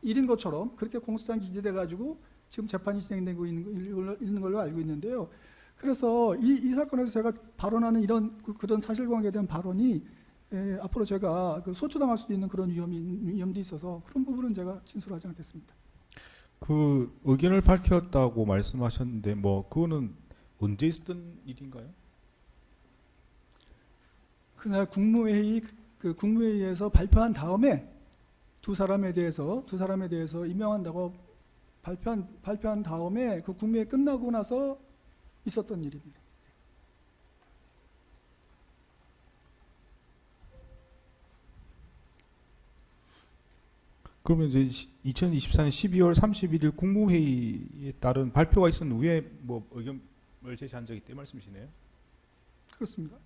일인 것처럼 그렇게 공소장 기재돼 가지고 지금 재판이 진행되고 있는 걸로 알고 있는데요. 그래서 이 사건에서 제가 발언하는 이런 그런 사실관계에 대한 발언이 앞으로 제가 소추당할 수도 있는 그런 위험도 있어서 그런 부분은 제가 진술하지 않겠습니다. 그 의견을 밝혔다고 말씀하셨는데 뭐 그거는 언제 있었던 일인가요? 그날 국무회의에서 발표한 다음에 두 사람에 대해서 임명한다고 발표한 다음에 그 국무회의 끝나고 나서 있었던 일입니다. 그러면 이제 2024년 12월 31일 국무회의에 따른 발표가 있은 후에 뭐 의견을 제시한 적이 있대 말씀이시네요. 그렇습니다.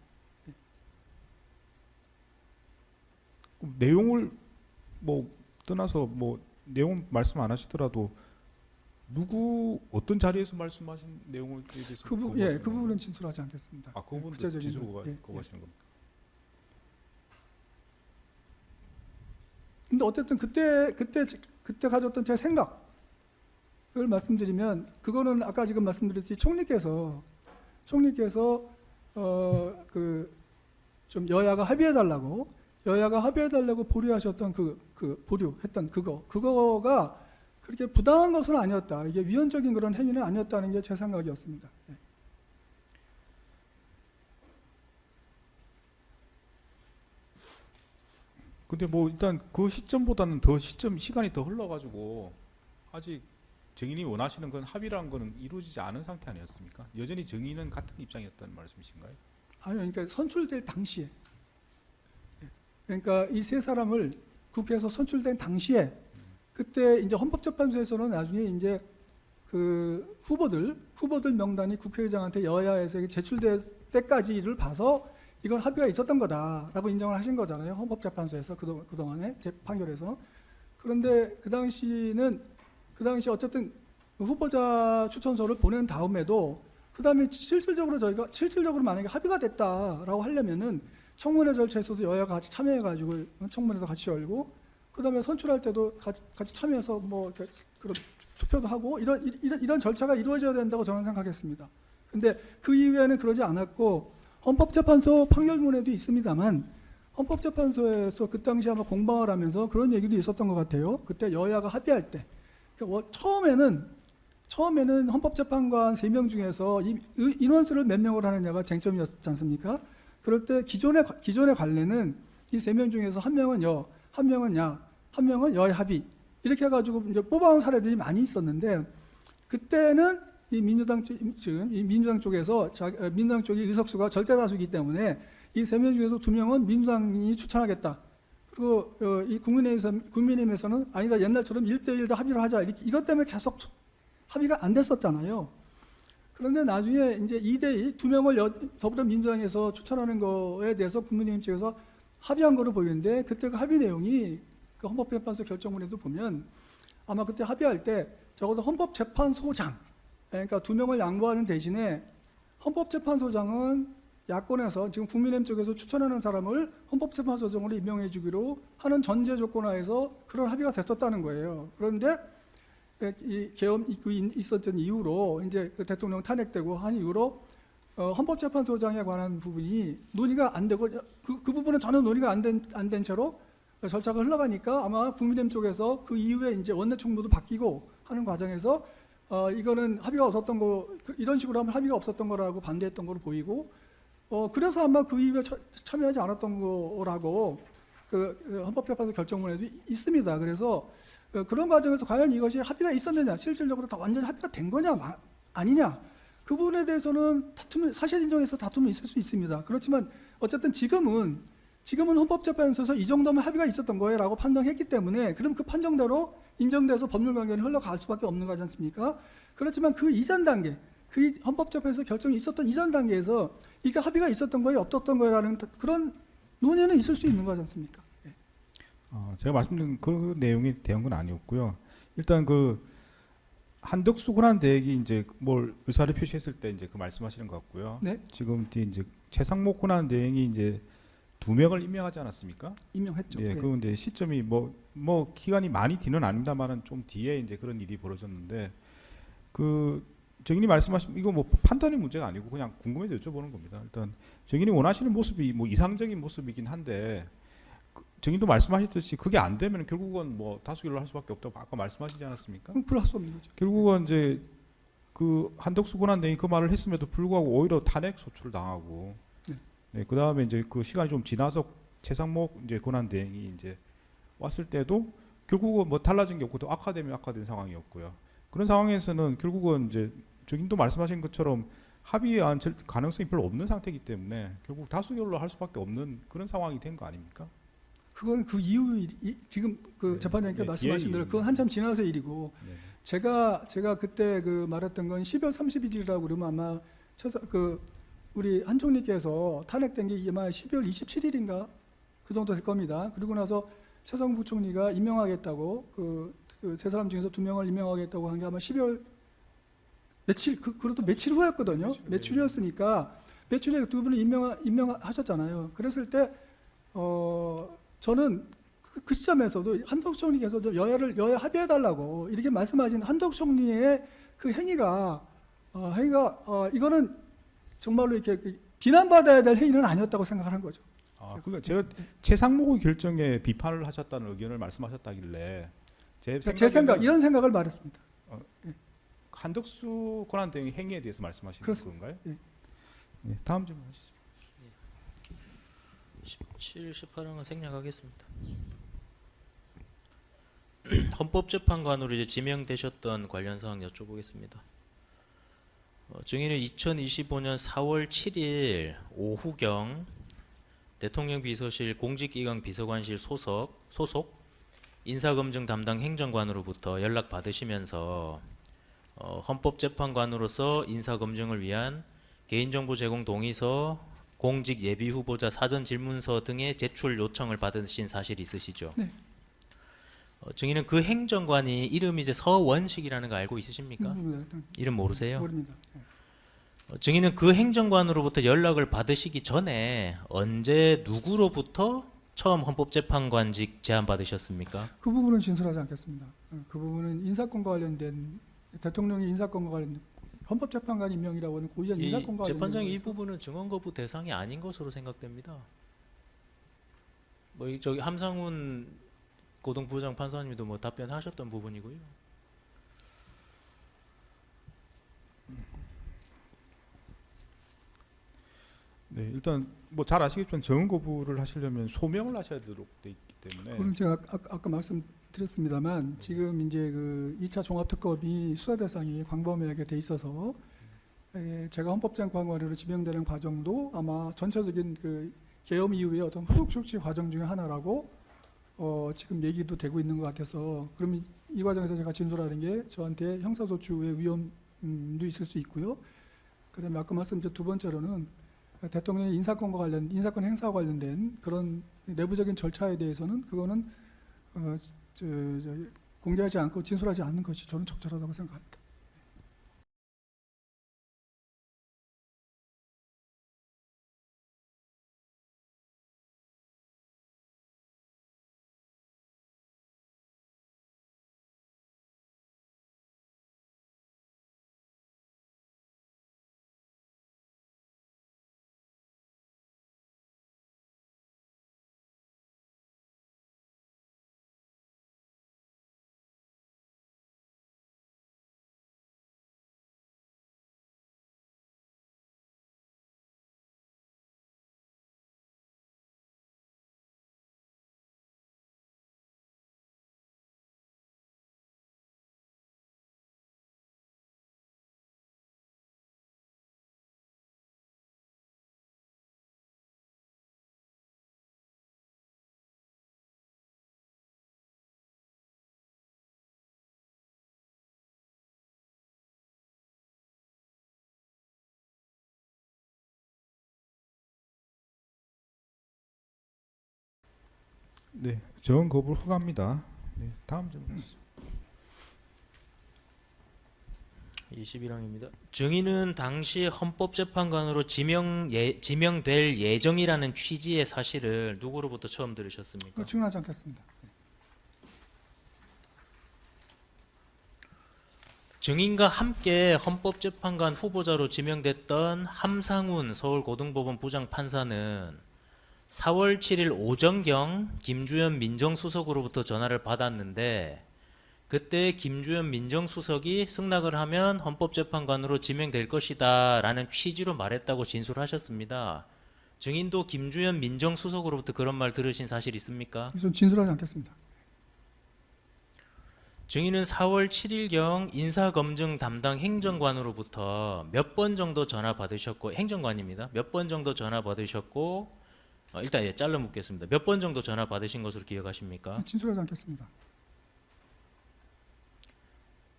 내용을 뭐 떠나서 뭐 내용 말씀 안 하시더라도 누구 어떤 자리에서 말씀하신 내용을 대해서 그 부분은 진술하지 않겠습니다. 아, 그 부분도 구체적인 진술로 건, 예, 거부하시는 겁니까? 근데 어쨌든 그때 가졌던 제 생각을 말씀드리면, 그거는 아까 지금 말씀드렸듯이 총리께서 좀 여야가 합의해달라고 보류하셨던 보류했던 그거가 그렇게 부당한 것은 아니었다. 이게 위헌적인 그런 행위는 아니었다는 게 제 생각이었습니다. 예. 근데 뭐 일단 그 시점보다는 시간이 더 흘러가지고 아직 증인이 원하시는 건 합의라는 거는 이루어지지 않은 상태 아니었습니까? 여전히 증인은 같은 입장이었다는 말씀이신가요? 아니요, 그러니까 선출될 당시에, 예. 그러니까 이 세 사람을 국회에서 선출된 당시에, 그때 이제 헌법재판소에서는 나중에 이제 그 후보들 명단이 국회의장한테 여야에서 제출될 때까지를 봐서 이건 합의가 있었던 거다라고 인정을 하신 거잖아요. 헌법재판소에서 그동안에 판결에서. 그런데 그 당시 어쨌든 후보자 추천서를 보낸 다음에도 그 다음에 실질적으로 만약에 합의가 됐다라고 하려면은 청문회 절차에서도 여야가 같이 참여해가지고 청문회도 같이 열고, 그 다음에 선출할 때도 같이 참여해서 뭐 그런 투표도 하고 이런 절차가 이루어져야 된다고 저는 생각했습니다. 근데 그 이후에는 그러지 않았고, 헌법재판소 판결문에도 있습니다만 헌법재판소에서 그 당시 아마 공방을 하면서 그런 얘기도 있었던 것 같아요. 그때 여야가 합의할 때, 그러니까 처음에는 헌법재판관 3명 중에서 이 인원수를 몇 명을 하느냐가 쟁점이었지 않습니까? 그럴 때 기존의 관례는 이 3명 중에서 한 명은 한 명은 한 명은 여야 합의, 이렇게 해가지고 이제 뽑아온 사례들이 많이 있었는데, 그때는 이 민주당 쪽에서 민주당 쪽이 의석수가 절대다수이기 때문에 이 3명 중에서 2명은 민주당이 추천하겠다. 그리고 이 국민의힘에서는 아니다, 옛날처럼 1대1 다 합의를 하자. 이것 때문에 계속 합의가 안 됐었잖아요. 그런데 나중에 이제 2대2 2명을 더불어민주당에서 추천하는 거에 대해서 국민의힘 쪽에서 합의한 거로 보이는데, 그때 그 합의 내용이 그 헌법재판소 결정문에도 보면 아마 그때 합의할 때 적어도 헌법재판소장, 그러니까 2명을 양보하는 대신에 헌법재판소장은 야권에서 지금 국민의힘 쪽에서 추천하는 사람을 헌법재판소장으로 임명해 주기로 하는 전제 조건하에서 그런 합의가 됐었다는 거예요. 그런데 이 계엄 있었던 이후로 이제 그 대통령 탄핵되고 한 이후로 헌법재판소장에 관한 부분이 논의가 안 되고, 그 부분은 전혀 논의가 안 된 채로 절차가 흘러가니까 아마 국민의힘 쪽에서 그 이후에 이제 원내총무도 바뀌고 하는 과정에서 이거는 합의가 없었던 거, 이런 식으로 하면 합의가 없었던 거라고 반대했던 거로 보이고, 그래서 아마 그 이후에 참여하지 않았던 거라고 그 헌법재판소 결정문에도 있습니다. 그래서 그런 과정에서 과연 이것이 합의가 있었느냐, 실질적으로 다 완전히 합의가 된 거냐 아니냐, 그 부분에 대해서는 사실 인정해서 다툼이 있을 수 있습니다. 그렇지만 어쨌든 지금은 헌법재판소에서 이 정도면 합의가 있었던 거예요라고 판정했기 때문에, 그럼 그 판정대로 인정돼서 법률 강변이 흘러갈 수밖에 없는 거지 않습니까? 그렇지만 그 이전 단계, 그 헌법재판소 결정이 있었던 이전 단계에서 이게 합의가 있었던 거예요, 없었던 거예요라는 그런 논의는 있을 수 있는 거지 않습니까? 예. 제가 말씀드린 그 내용에 대한 건 아니었고요. 일단 그 한덕수 권한대행이 이제 뭘 의사를 표시했을 때 이제 그 말씀하시는 것 같고요. 네. 지금 이제 최상목 권한대행이 이제 2명을 임명하지 않았습니까? 임명했죠. 예, 네. 그 이제 시점이 뭐 기간이 많이 뒤는 아닙니다만은 좀 뒤에 이제 그런 일이 벌어졌는데, 그 정인이 말씀하신 이거 뭐 판단의 문제가 아니고 그냥 궁금해서 여쭤보는 겁니다. 일단 정인이 원하시는 모습이 뭐 이상적인 모습이긴 한데, 정인도 말씀하셨듯이 그게 안 되면 결국은 뭐 다수결로 할 수밖에 없다고 아까 말씀하시지 않았습니까? 플러스 없는 거죠. 결국은 이제 그 한덕수 권한대행이 그 말을 했음에도 불구하고 오히려 탄핵 소추를 당하고, 네, 그 다음에 이제 그 시간이 좀 지나서 최상목 이제 권한대행이 이제 왔을 때도 결국은 뭐 달라진 게 없고 더 악화되면 악화된 상황이었고요. 그런 상황에서는 결국은 이제 저긴도 말씀하신 것처럼 합의한 가능성이 별로 없는 상태이기 때문에 결국 다수결로 할 수밖에 없는 그런 상황이 된 거 아닙니까? 그건 그 이후 지금 그 네, 재판장님께 네, 말씀하신 대로 그건 한참 지나서 일이고, 네. 제가 그때 그 말했던 건 12월 30일이라고 그러면 아마 우리 한 총리께서 탄핵된 게 아마 12월 27일인가 그 정도 될 겁니다. 그리고 나서 최성 부총리가 임명하겠다고 그 세 사람 중에서 2명을 임명하겠다고 한 게 아마 12월 며칠 그것도 며칠 후였거든요. 며칠 후였으니까 며칠 후에 두 분을 임명하셨잖아요. 그랬을 때 저는 그 시점에서도 한덕수 총리께서 좀 여야 합의해달라고 이렇게 말씀하신 한덕수 총리의 그 행위가 이거는 정말로 이렇게 비난받아야 될 행위는 아니었다고 생각을 한 거죠. 그러니까 제가 최상목의 결정에 비판을 하셨다는 의견을 말씀하셨다길래 제 이런 생각을 말했습니다. 한덕수 권한대행의 행위에 대해서 말씀하시는 그렇습니다. 건가요? 예. 네, 다음 질문 하시죠. 17, 18항은 생략하겠습니다. 헌법재판관으로 이제 지명되셨던 관련 사항 여쭤보겠습니다. 증인은 2025년 4월 7일 오후경 대통령 비서실 공직기강 비서관실 소속 인사검증 담당 행정관으로부터 연락 받으시면서 헌법재판관으로서 인사검증을 위한 개인정보 제공 동의서, 공직 예비 후보자 사전 질문서 등의 제출 요청을 받으신 사실이 있으시죠? 네. 증인은 그 행정관이 이름이 이제 서원식이라는 거 알고 있으십니까? 이름 모르세요? 모릅니다. 증인은 그 행정관으로부터 연락을 받으시기 전에 언제 누구로부터 처음 헌법재판관직 제안 받으셨습니까? 그 부분은 진술하지 않겠습니다. 그 부분은 인사권과 관련된 대통령의 인사권과 관련된 헌법재판관 임명이라고 하는 고유한 이 인사권과 재판장 이 관련된 부분은 증언 거부 대상이 아닌 것으로 생각됩니다. 저기 함상훈 고등부장 판사님도 답변하셨던 부분이고요. 네, 일단 잘 아시겠지만 정언 거부를 하시려면 소명을 하셔야 되도록 돼 있기 때문에. 그럼 제가 아까 말씀드렸습니다만 지금 이제 그 2차 종합특검이 수사 대상이 광범위하게 돼 있어서 제가 헌법재판관으로 지명되는 과정도 아마 전체적인 그 계엄 이후의 어떤 후속 조치 과정 중에 하나라고 지금 얘기도 되고 있는 것 같아서 그러면 이 과정에서 제가 진술하는 게 저한테 형사소추의 위험도 있을 수 있고요. 그다음에 아까 말씀드린 두 번째로는 대통령의 인사권 행사와 관련된 그런 내부적인 절차에 대해서는 그거는 공개하지 않고 진술하지 않는 것이 저는 적절하다고 생각합니다. 네, 정언 거부를 허가합니다. 네, 다음 질문 하시죠. 21항입니다. 증인은 당시 헌법재판관으로 지명될 예정이라는 취지의 사실을 누구로부터 처음 들으셨습니까? 증언하지 않겠습니다. 증인과 함께 헌법재판관 후보자로 지명됐던 함상훈 서울고등법원 부장판사는 4월 7일 오전경 김주현 민정수석으로부터 전화를 받았는데 그때 김주현 민정수석이 승낙을 하면 헌법재판관으로 지명될 것이다 라는 취지로 말했다고 진술하셨습니다. 증인도 김주현 민정수석으로부터 그런 말 들으신 사실 있습니까? 저는 진술하지 않겠습니다. 증인은 4월 7일경 인사검증 담당 행정관으로부터 몇 번 정도 전화 받으셨고, 행정관입니다. 몇 번 정도 전화 받으셨고, 일단 잘라 묻겠습니다. 몇 번 정도 전화 받으신 것으로 기억하십니까? 진술하지 않겠습니다.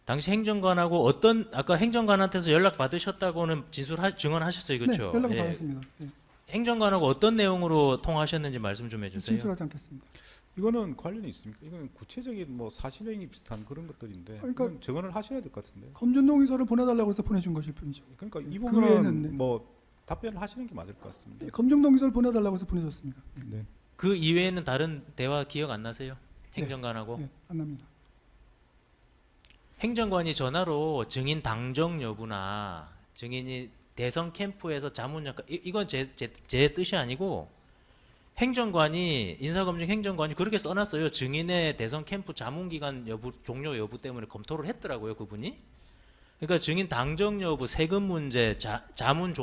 당시 행정관하고 아까 행정관한테서 연락 받으셨다고는 증언하셨어요, 그렇죠? 네, 연락 받았습니다. 네. 행정관하고 어떤 내용으로 통화하셨는지 말씀 좀 해주세요. 진술하지 않겠습니다. 이거는 관련이 있습니까? 이거는 구체적인 뭐 사실행위 비슷한 그런 것들인데 그러니까 이건 증언을 하셔야 될 것 같은데. 검증동의서를 보내달라고 해서 보내준 것일 뿐이죠. 그러니까 이 그 부분은 외에는 네. 뭐 답변을 하시는 게 맞을 것 같습니다. 네, 검증동의서를 보내달라고 해서 보내줬습니다. 네. 그 이외에는 다른 대화 기억 안 나세요? 행정관하고? 네, 안 납니다. 행정관이 전화로 증인 당정 여부나 증인이 대선 캠프에서 자문 역할 이건 제 뜻이 아니고 행정관이 인사검증 행정관이 그렇게 써놨어요. 증인의 대선 캠프 자문 기간 여부 종료 여부 때문에 검토를 했더라고요, 그분이. 그러니까 증인 당정 여부, 세금 문제, 자문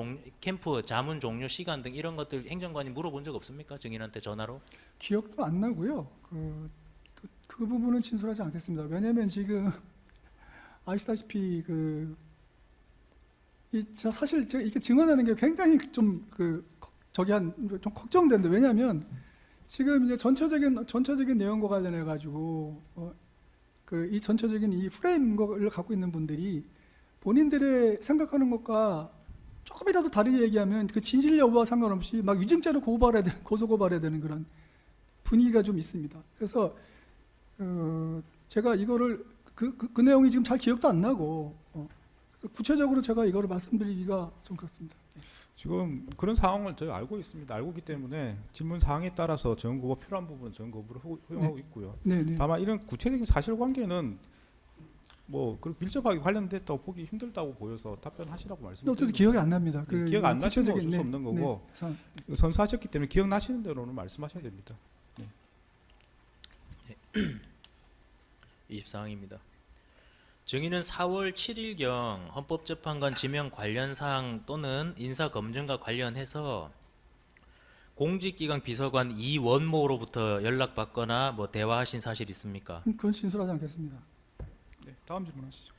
캠프 자문 종료 시간 등 이런 것들 행정관이 물어본 적 없습니까? 증인한테 전화로? 기억도 안 나고요. 그 부분은 진술하지 않겠습니다. 왜냐하면 지금 아시다시피 저 사실 제가 이렇게 증언하는 게 굉장히 좀 좀 걱정되는데 왜냐하면 지금 이제 전체적인 내용과 관련해 가지고 이 전체적인 이 프레임을 갖고 있는 분들이 본인들의 생각하는 것과 조금이라도 다르게 얘기하면 그 진실 여부와 상관없이 막 유증죄로 고소 고발해야 되는 그런 분위기가 좀 있습니다. 그래서 제가 이거를 그 내용이 지금 잘 기억도 안 나고 구체적으로 제가 이거를 말씀드리기가 좀 그렇습니다. 지금 그런 상황을 저희 알고 있습니다. 알고 있기 때문에 질문 사항에 따라서 정거가 필요한 부분은 정거부를 허용하고 있고요. 네. 다만 이런 구체적인 사실관계는 뭐 밀접하게 관련됐다고 보기 힘들다고 보여서 답변하시라고 말씀드립니다. 어쨌든 기억이 안 납니다. 기억 안 나시는 건 어쩔 수 없는 네, 거고 네. 이거 선사하셨기 때문에 기억나시는 대로는 말씀하셔야 됩니다. 24항입니다. 증인은 4월 7일경 헌법재판관 지명 관련 사항 또는 인사검증과 관련해서 공직기강 비서관 이원모로부터 연락받거나 뭐 대화하신 사실 있습니까? 그건 진술하지 않겠습니다. 네, 다음 질문하시죠.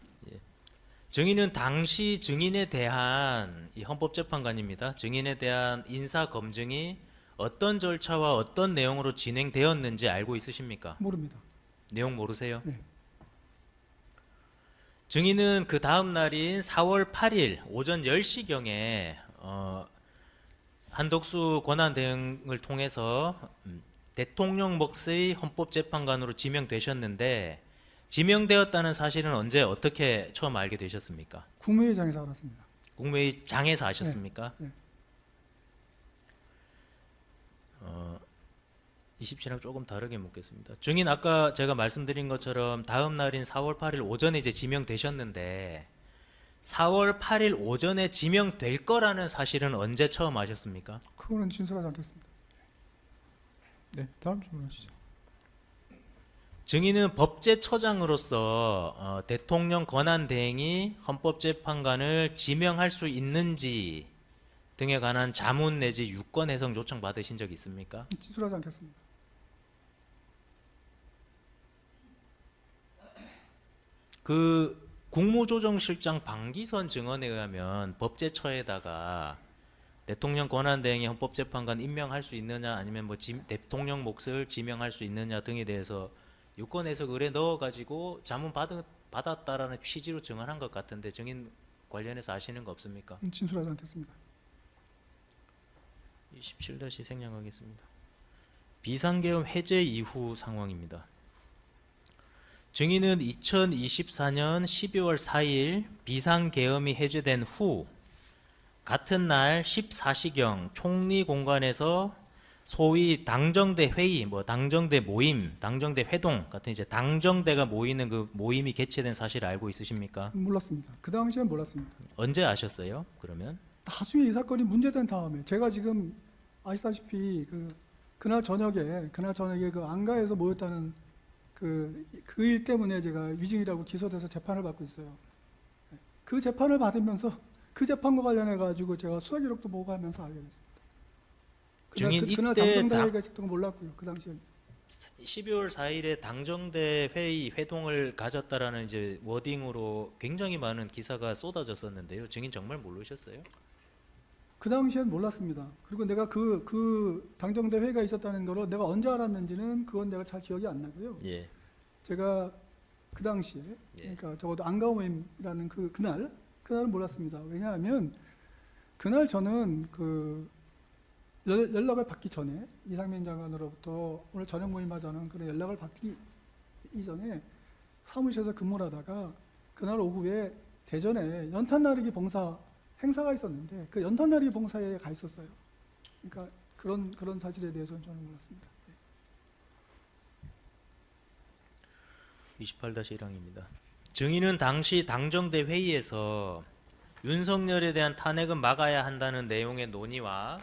증인은 당시 증인에 대한 이 헌법재판관입니다. 증인에 대한 인사검증이 어떤 절차와 어떤 내용으로 진행되었는지 알고 있으십니까? 모릅니다. 내용 모르세요? 네. 증인은 그 다음 날인 4월 8일 오전 10시경에 한덕수 권한대행을 통해서 대통령 몫의 헌법재판관으로 지명되셨는데 지명되었다는 사실은 언제 어떻게 처음 알게 되셨습니까? 국무회의장에서 알았습니다. 국무회의장에서 아셨습니까? 네. 27랑 조금 다르게 묻겠습니다. 증인 아까 제가 말씀드린 것처럼 다음 날인 4월 8일 오전에 이제 지명되셨는데 4월 8일 오전에 지명될 거라는 사실은 언제 처음 아셨습니까? 그거는 진술하지 않겠습니다. 네, 다음 질문하시죠. 증인은 법제처장으로서 대통령 권한대행이 헌법재판관을 지명할 수 있는지 등에 관한 자문 내지 유권 해석 요청 받으신 적 있습니까? 진술하지 않겠습니다. 그 국무조정실장 방기선 증언에 의하면 법제처에다가 대통령 권한대행이 헌법재판관 임명할 수 있느냐 아니면 뭐 대통령 몫을 지명할 수 있느냐 등에 대해서 유권 해석 의뢰 넣어가지고 자문 받았다라는 취지로 증언한 것 같은데 증인 관련해서 아시는 거 없습니까? 진술하지 않겠습니다. 27다시 생략하겠습니다. 비상계엄 해제 이후 상황입니다. 증인은 2024년 12월 4일 비상계엄이 해제된 후 같은 날 14시경 총리 공간에서 소위 당정대 회의, 뭐 당정대 모임, 당정대 회동 같은 이제 당정대가 모이는 그 모임이 개최된 사실 알고 있으십니까? 몰랐습니다. 그 당시엔 몰랐습니다. 언제 아셨어요? 그러면? 나중에 이 사건이 문제된 다음에 제가 지금 아시다시피 그날 저녁에 그 안가에서 모였다는 그 일 때문에 제가 위증이라고 기소돼서 재판을 받고 있어요. 그 재판을 받으면서 그 재판과 관련해 가지고 제가 수사 기록도 보고하면서 알게 됐습니다. 증인 그날 이때 당정대 회의가 있었던 건 몰랐고요. 그 당시에 12월 4일에 당정대 회의 회동을 가졌다라는 이제 워딩으로 굉장히 많은 기사가 쏟아졌었는데요. 증인 정말 모르셨어요? 그 당시엔 몰랐습니다. 그리고 내가 그 당정대 회의가 있었다는 거를 내가 언제 알았는지는 그건 내가 잘 기억이 안 나고요. 예. 제가 그 당시에 그러니까 적어도 안가 모임이라는 그날은 몰랐습니다. 왜냐하면 그날 저는 연락을 받기 전에 이상민 장관으로부터 오늘 저녁 모임하자는 그런 연락을 받기 이전에 사무실에서 근무를 하다가 그날 오후에 대전에 연탄나르기 봉사 행사가 있었는데 그 연탄나르기 봉사에 가 있었어요. 그러니까 그런 사실에 대해서는 저는 몰랐습니다. 28-1항입니다. 증인은 당시 당정대 회의에서 윤석열에 대한 탄핵은 막아야 한다는 내용의 논의와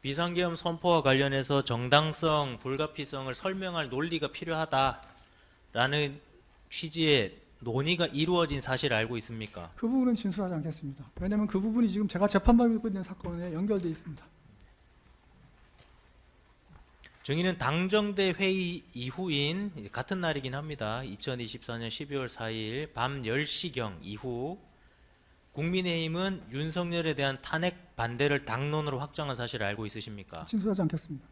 비상계엄 선포와 관련해서 정당성, 불가피성을 설명할 논리가 필요하다라는 취지의 논의가 이루어진 사실을 알고 있습니까? 그 부분은 진술하지 않겠습니다. 왜냐하면 그 부분이 지금 제가 재판받고 있는 사건에 연결되어 있습니다. 증인은 당정대 회의 이후인 같은 날이긴 합니다. 2024년 12월 4일 밤 10시경 이후 국민의힘은 윤석열에 대한 탄핵 반대를 당론으로 확정한 사실을 알고 있으십니까? 진술하지 않겠습니다.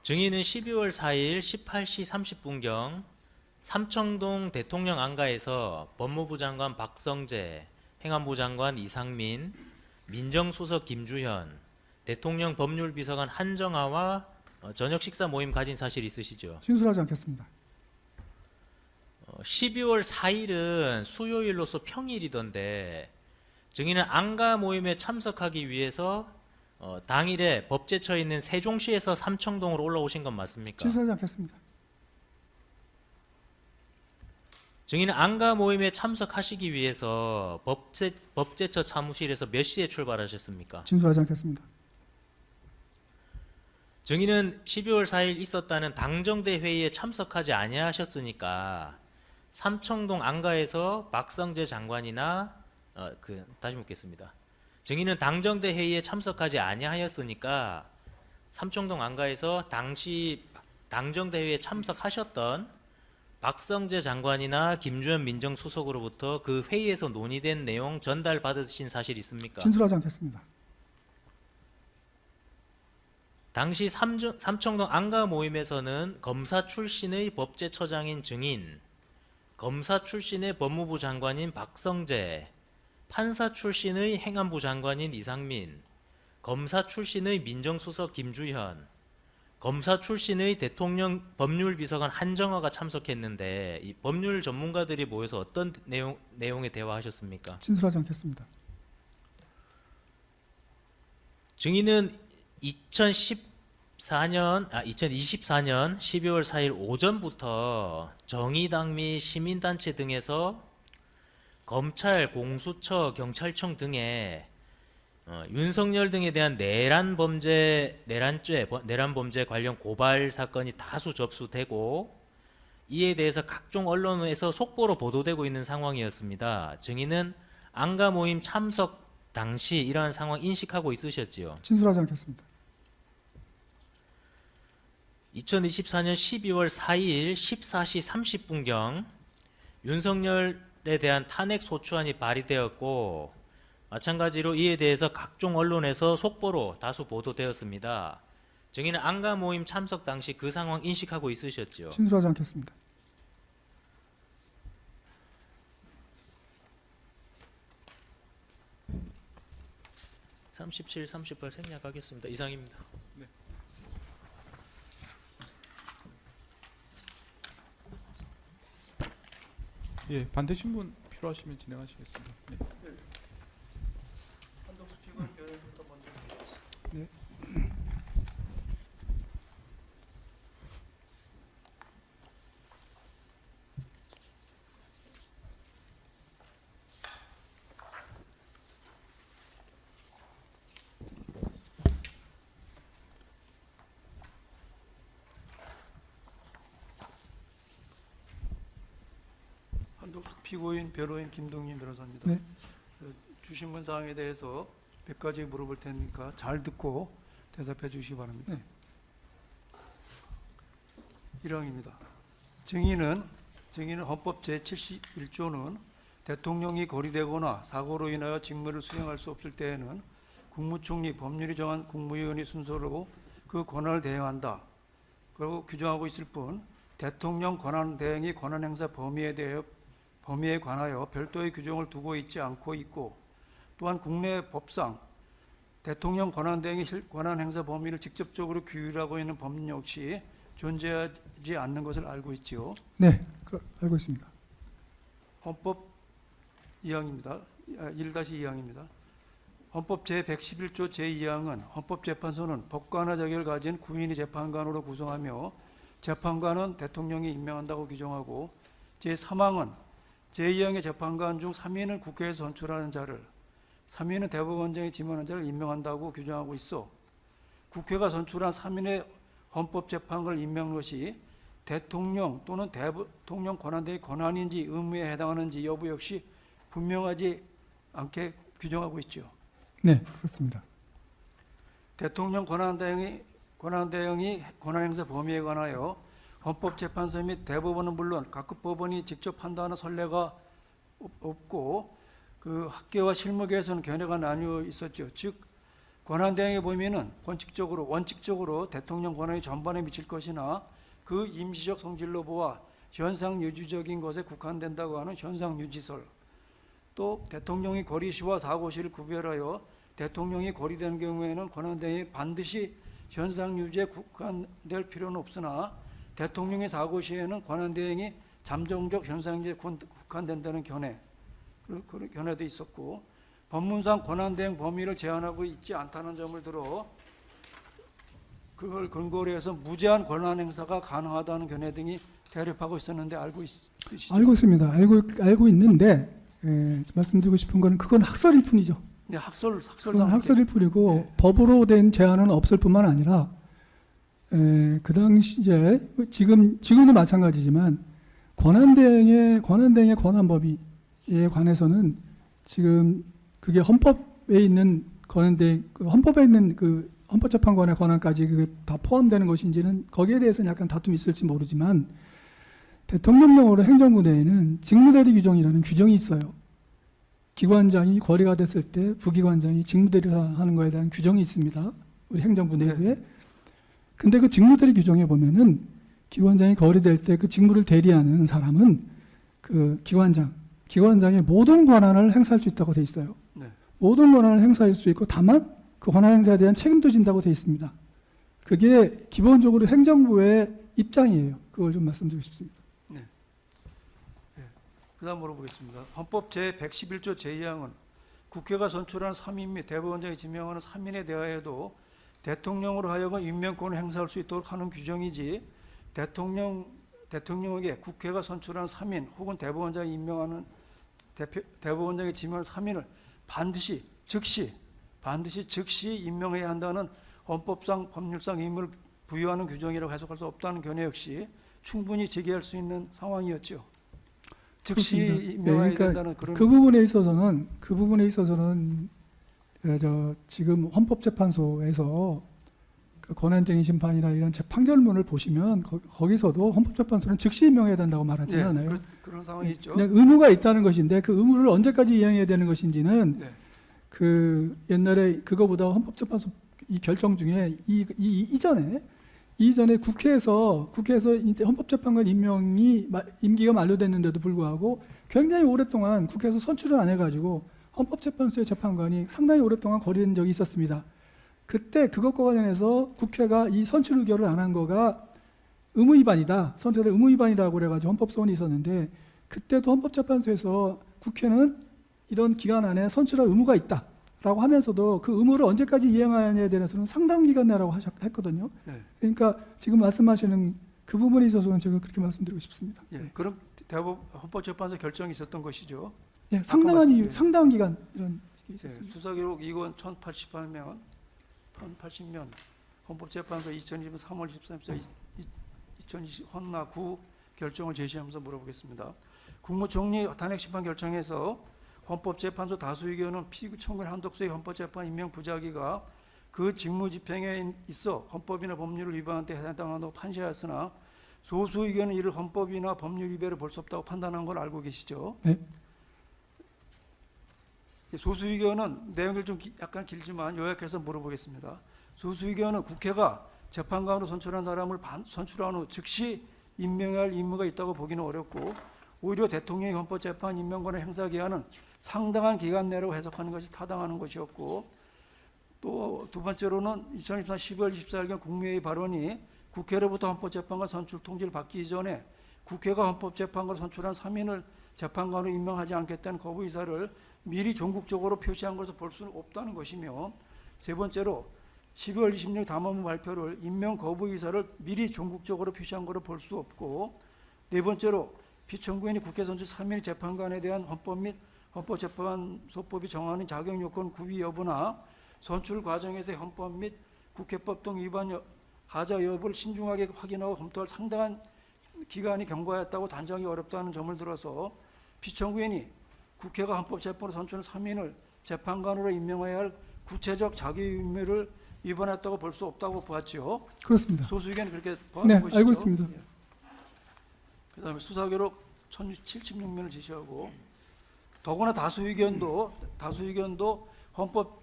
증인은 12월 4일 18시 30분경 삼청동 대통령 안가에서 법무부 장관 박성재, 행안부 장관 이상민, 민정수석 김주현, 대통령 법률비서관 한정아와 저녁 식사 모임 가진 사실 있으시죠? 진술하지 않겠습니다. 12월 4일은 수요일로서 평일이던데 증인은 안가 모임에 참석하기 위해서 당일에 법제처에 있는 세종시에서 삼청동으로 올라오신 건 맞습니까? 진술하지 않겠습니다. 증인은 안가 모임에 참석하시기 위해서 법제처 사무실에서 몇 시에 출발하셨습니까? 진술하지 않겠습니다. 증인은 12월 4일 있었다는 당정대 회의에 참석하지 아니하셨으니까 삼청동 안가에서 박성재 장관이나 다시 묻겠습니다. 증인은 당정대 회의에 참석하지 아니하였으니까 삼청동 안가에서 당시 당정대 회의에 참석하셨던 박성재 장관이나 김주현 민정수석으로부터 그 회의에서 논의된 내용 전달 받으신 사실 있습니까? 진술하지 않겠습니다. 당시 삼청동 안가 모임에서는 검사 출신의 법제처장인 증인, 검사 출신의 법무부 장관인 박성재, 판사 출신의 행안부 장관인 이상민, 검사 출신의 민정수석 김주현, 검사 출신의 대통령 법률비서관 한정화가 참석했는데 이 법률 전문가들이 모여서 어떤 내용의 대화하셨습니까? 진술하지 않겠습니다. 증인은 2024년 12월 4일 오전부터 정의당 및 시민단체 등에서 검찰, 공수처, 경찰청 등에 윤석열 등에 대한 내란 범죄 관련 고발 사건이 다수 접수되고 이에 대해서 각종 언론에서 속보로 보도되고 있는 상황이었습니다. 증인은 안가 모임 참석 당시 이러한 상황 인식하고 있으셨지요? 진술하지 않겠습니다. 2024년 12월 4일 14시 30분경 윤석열에 대한 탄핵 소추안이 발의되었고 마찬가지로 이에 대해서 각종 언론에서 속보로 다수 보도되었습니다. 증인은 안가 모임 참석 당시 그 상황 인식하고 있으셨죠? 진술하지 않겠습니다. (37, 38) 생략하겠습니다. 이상입니다. 예, 반대 신문 필요하시면 진행하시겠습니다. 네. 한덕수 피고인 변호인부터 먼저. 네. 한덕수 피고인 변호인 김동인 변호사입니다. 네. 주신 문 사항에 대해서 몇 가지 물어볼 테니까 잘 듣고 대답해 주시기 바랍니다. 네. 1항입니다. 증인은 헌법 제71조는 대통령이 거리되거나 사고로 인하여 직무를 수행할 수 없을 때에는 국무총리 법률이 정한 국무위원이 순서로 그 권한을 대행한다. 그리고 규정하고 있을 뿐 대통령 권한 대행이 권한 행사 범위에 관하여 별도의 규정을 두고 있지 않고 있고 또한 국내 법상 대통령 권한대행의 권한 행사 범위를 직접적으로 규율하고 있는 법률 역시 존재하지 않는 것을 알고 있지요. 네, 알고 있습니다. 헌법 2항입니다. 1-2항입니다. 헌법 제111조 제2항은 헌법재판소는 법관의 자격을 가진 구인이 재판관으로 구성하며 재판관은 대통령이 임명한다고 규정하고, 제3항은 제2항의 재판관 중 3인을 국회에서 선출하는 자를, 3인은 대법원장이 지명한 자를 임명한다고 규정하고 있어 국회가 선출한 3인의 헌법재판관을 임명한 것이 대통령 또는 대통령 권한대의 권한인지 의무에 해당하는지 여부 역시 분명하지 않게 규정하고 있죠. 네, 그렇습니다. 대통령 권한대행이 권한행사 범위에 관하여 헌법재판소 및 대법원은 물론 각급 법원이 직접 판단하는 선례가 없고, 그 학계와 실무계에서는 견해가 나뉘어 있었죠. 즉 권한대행의 범위는 원칙적으로 대통령 권한이 전반에 미칠 것이나 그 임시적 성질 여부와 현상 유지적인 것에 국한된다고 하는 현상 유지설, 또 대통령이 거리시와 사고시를 구별하여 대통령이 거리되는 경우에는 권한대행이 반드시 현상 유지에 국한될 필요는 없으나 대통령의 사고시에는 권한대행이 잠정적 현상 유지에 국한된다는 견해, 그런 견해도 있었고, 법문상 권한대행 범위를 제한하고 있지 않다는 점을 들어 그걸 근거로 해서 무제한 권한 행사가 가능하다는 견해 등이 대립하고 있었는데 알고 있으시죠? 알고 있습니다. 알고 있는데 말씀드리고 싶은 거는 그건 학설일 뿐이죠. 네, 그건 학설상 학설일 뿐이고, 네. 법으로 된 제한은 없을 뿐만 아니라 그 당시에 지금도 마찬가지지만 권한대행의 권한 범위에 관해서는 지금 그게 헌법에 있는 권한대행, 헌법에 있는 그 헌법재판관의 권한까지 그게 다 포함되는 것인지는 거기에 대해서는 약간 다툼이 있을지 모르지만, 대통령령으로 행정부 내에는 직무대리 규정이라는 규정이 있어요. 기관장이 거리가 됐을 때 부기관장이 직무대리를 하는 것에 대한 규정이 있습니다. 우리 행정부 내부에. 근데 그 직무대리 규정에 보면은 기관장이 거리될 때 그 직무를 대리하는 사람은 그 기관장의 모든 권한을 행사할 수 있다고 돼 있어요. 네. 모든 권한을 행사할 수 있고, 다만 그 권한 행사에 대한 책임도 진다고 돼 있습니다. 그게 기본적으로 행정부의 입장이에요. 그걸 좀 말씀드리고 싶습니다. 그다음 물어보겠습니다. 헌법 제111조 제2항은 국회가 선출한 3인 및 대법원장이 지명하는 3인에 대하여도 대통령으로 하여금 임명권을 행사할 수 있도록 하는 규정이지, 대통령에게 국회가 선출한 3인 혹은 대법원장이 임명하는 대법원장이 지명한 3인을 반드시 즉시 임명해야 한다는 헌법상 법률상 의무를 부여하는 규정이라고 해석할 수 없다는 견해 역시 충분히 제기할 수 있는 상황이었죠. 즉시 그렇습니다. 임명해야 그러니까 된다는 그런 그 부분에 있어서는 지금 헌법재판소에서 그 권한쟁의 심판이나 이런 판결문을 보시면 거기서도 헌법재판소는 즉시 임명해야 된다고 말하지는 않아요. 그런 상황이 있죠. 그냥 의무가 있다는 것인데 그 의무를 언제까지 이행해야 되는 것인지는 네. 그 옛날에 그거보다 헌법재판소 이 결정 중에 이전에 국회에서 이제 헌법재판관 임기가 만료됐는데도 불구하고 굉장히 오랫동안 국회에서 선출을 안 해가지고 헌법재판소의 재판관이 상당히 오랫동안 거리된 적이 있었습니다. 그때 그것과 관련해서 국회가 이 선출 의결을 안 한 거가 의무위반이다, 선택을 의무위반이라고 그래가지고 헌법소원이 있었는데, 그때도 헌법재판소에서 국회는 이런 기간 안에 선출할 의무가 있다라고 하면서도 그 의무를 언제까지 이행하느냐에 대해서는 상당 기간 내라고 했거든요. 네. 그러니까 지금 말씀하시는 그 부분에 있어서는 제가 그렇게 말씀드리고 싶습니다. 예, 그럼 헌법재판소 결정이 있었던 것이죠. 예, 상당한 말씀- 예. 상당한 기간 이런 게 예, 있었습니다. 수사기록 2권 1080면 헌법재판소 2020년 3월 13일 2020 헌나 9 결정을 제시하면서 물어보겠습니다. 국무총리 탄핵심판 결정에서 헌법재판소 다수 의견은 피고 청구인 한덕수의 헌법재판 임명 부작위가 그 직무 집행에 있어 헌법이나 법률을 위반한 데 해당한다고 판시하였으나, 소수 의견은 이를 헌법이나 법률 위배로 볼 수 없다고 판단한 걸 알고 계시죠? 네. 소수 의견은 내용을 좀 약간 길지만 요약해서 물어보겠습니다. 소수 의견은 국회가 재판관으로 선출한 사람을 선출한 후 즉시 임명할 의무가 있다고 보기는 어렵고, 오히려 대통령이 헌법재판 임명권을 행사하게 하는 상당한 기간 내로 해석하는 것이 타당하는 것이었고, 또 두 번째로는 2024년 12월 24일경 국무회의 발언이 국회로부터 헌법재판관 선출 통지를 받기 이전에 국회가 헌법재판관을 선출한 3인을 재판관으로 임명하지 않겠다는 거부 의사를 미리 전국적으로 표시한 것으로 볼 수는 없다는 것이며, 세 번째로 12월 26일 담화문 발표를 임명 거부 의사를 미리 전국적으로 표시한 것으로 볼 수 없고, 네 번째로 피청구인이 국회 선출 3인 재판관에 대한 헌법 및 헌법재판소법이 정하는 자격 요건 구비 여부나 선출 과정에서의 헌법 및 국회법 등 위반 하자 여부를 신중하게 확인하고 검토할 상당한 기간이 경과했다고 단정이 어렵다는 점을 들어서 피청구인이 국회가 헌법재판으로 선출한 3인을 재판관으로 임명해야 할 구체적 자기 의무를 위반했다고 볼 수 없다고 보았지요. 그렇습니다. 소수 의견은 그렇게 네, 보는 것이죠. 알고 있습니다. 예. 그다음에 수사기록 1076면을 제시하고, 더구나 다수 의견도 헌법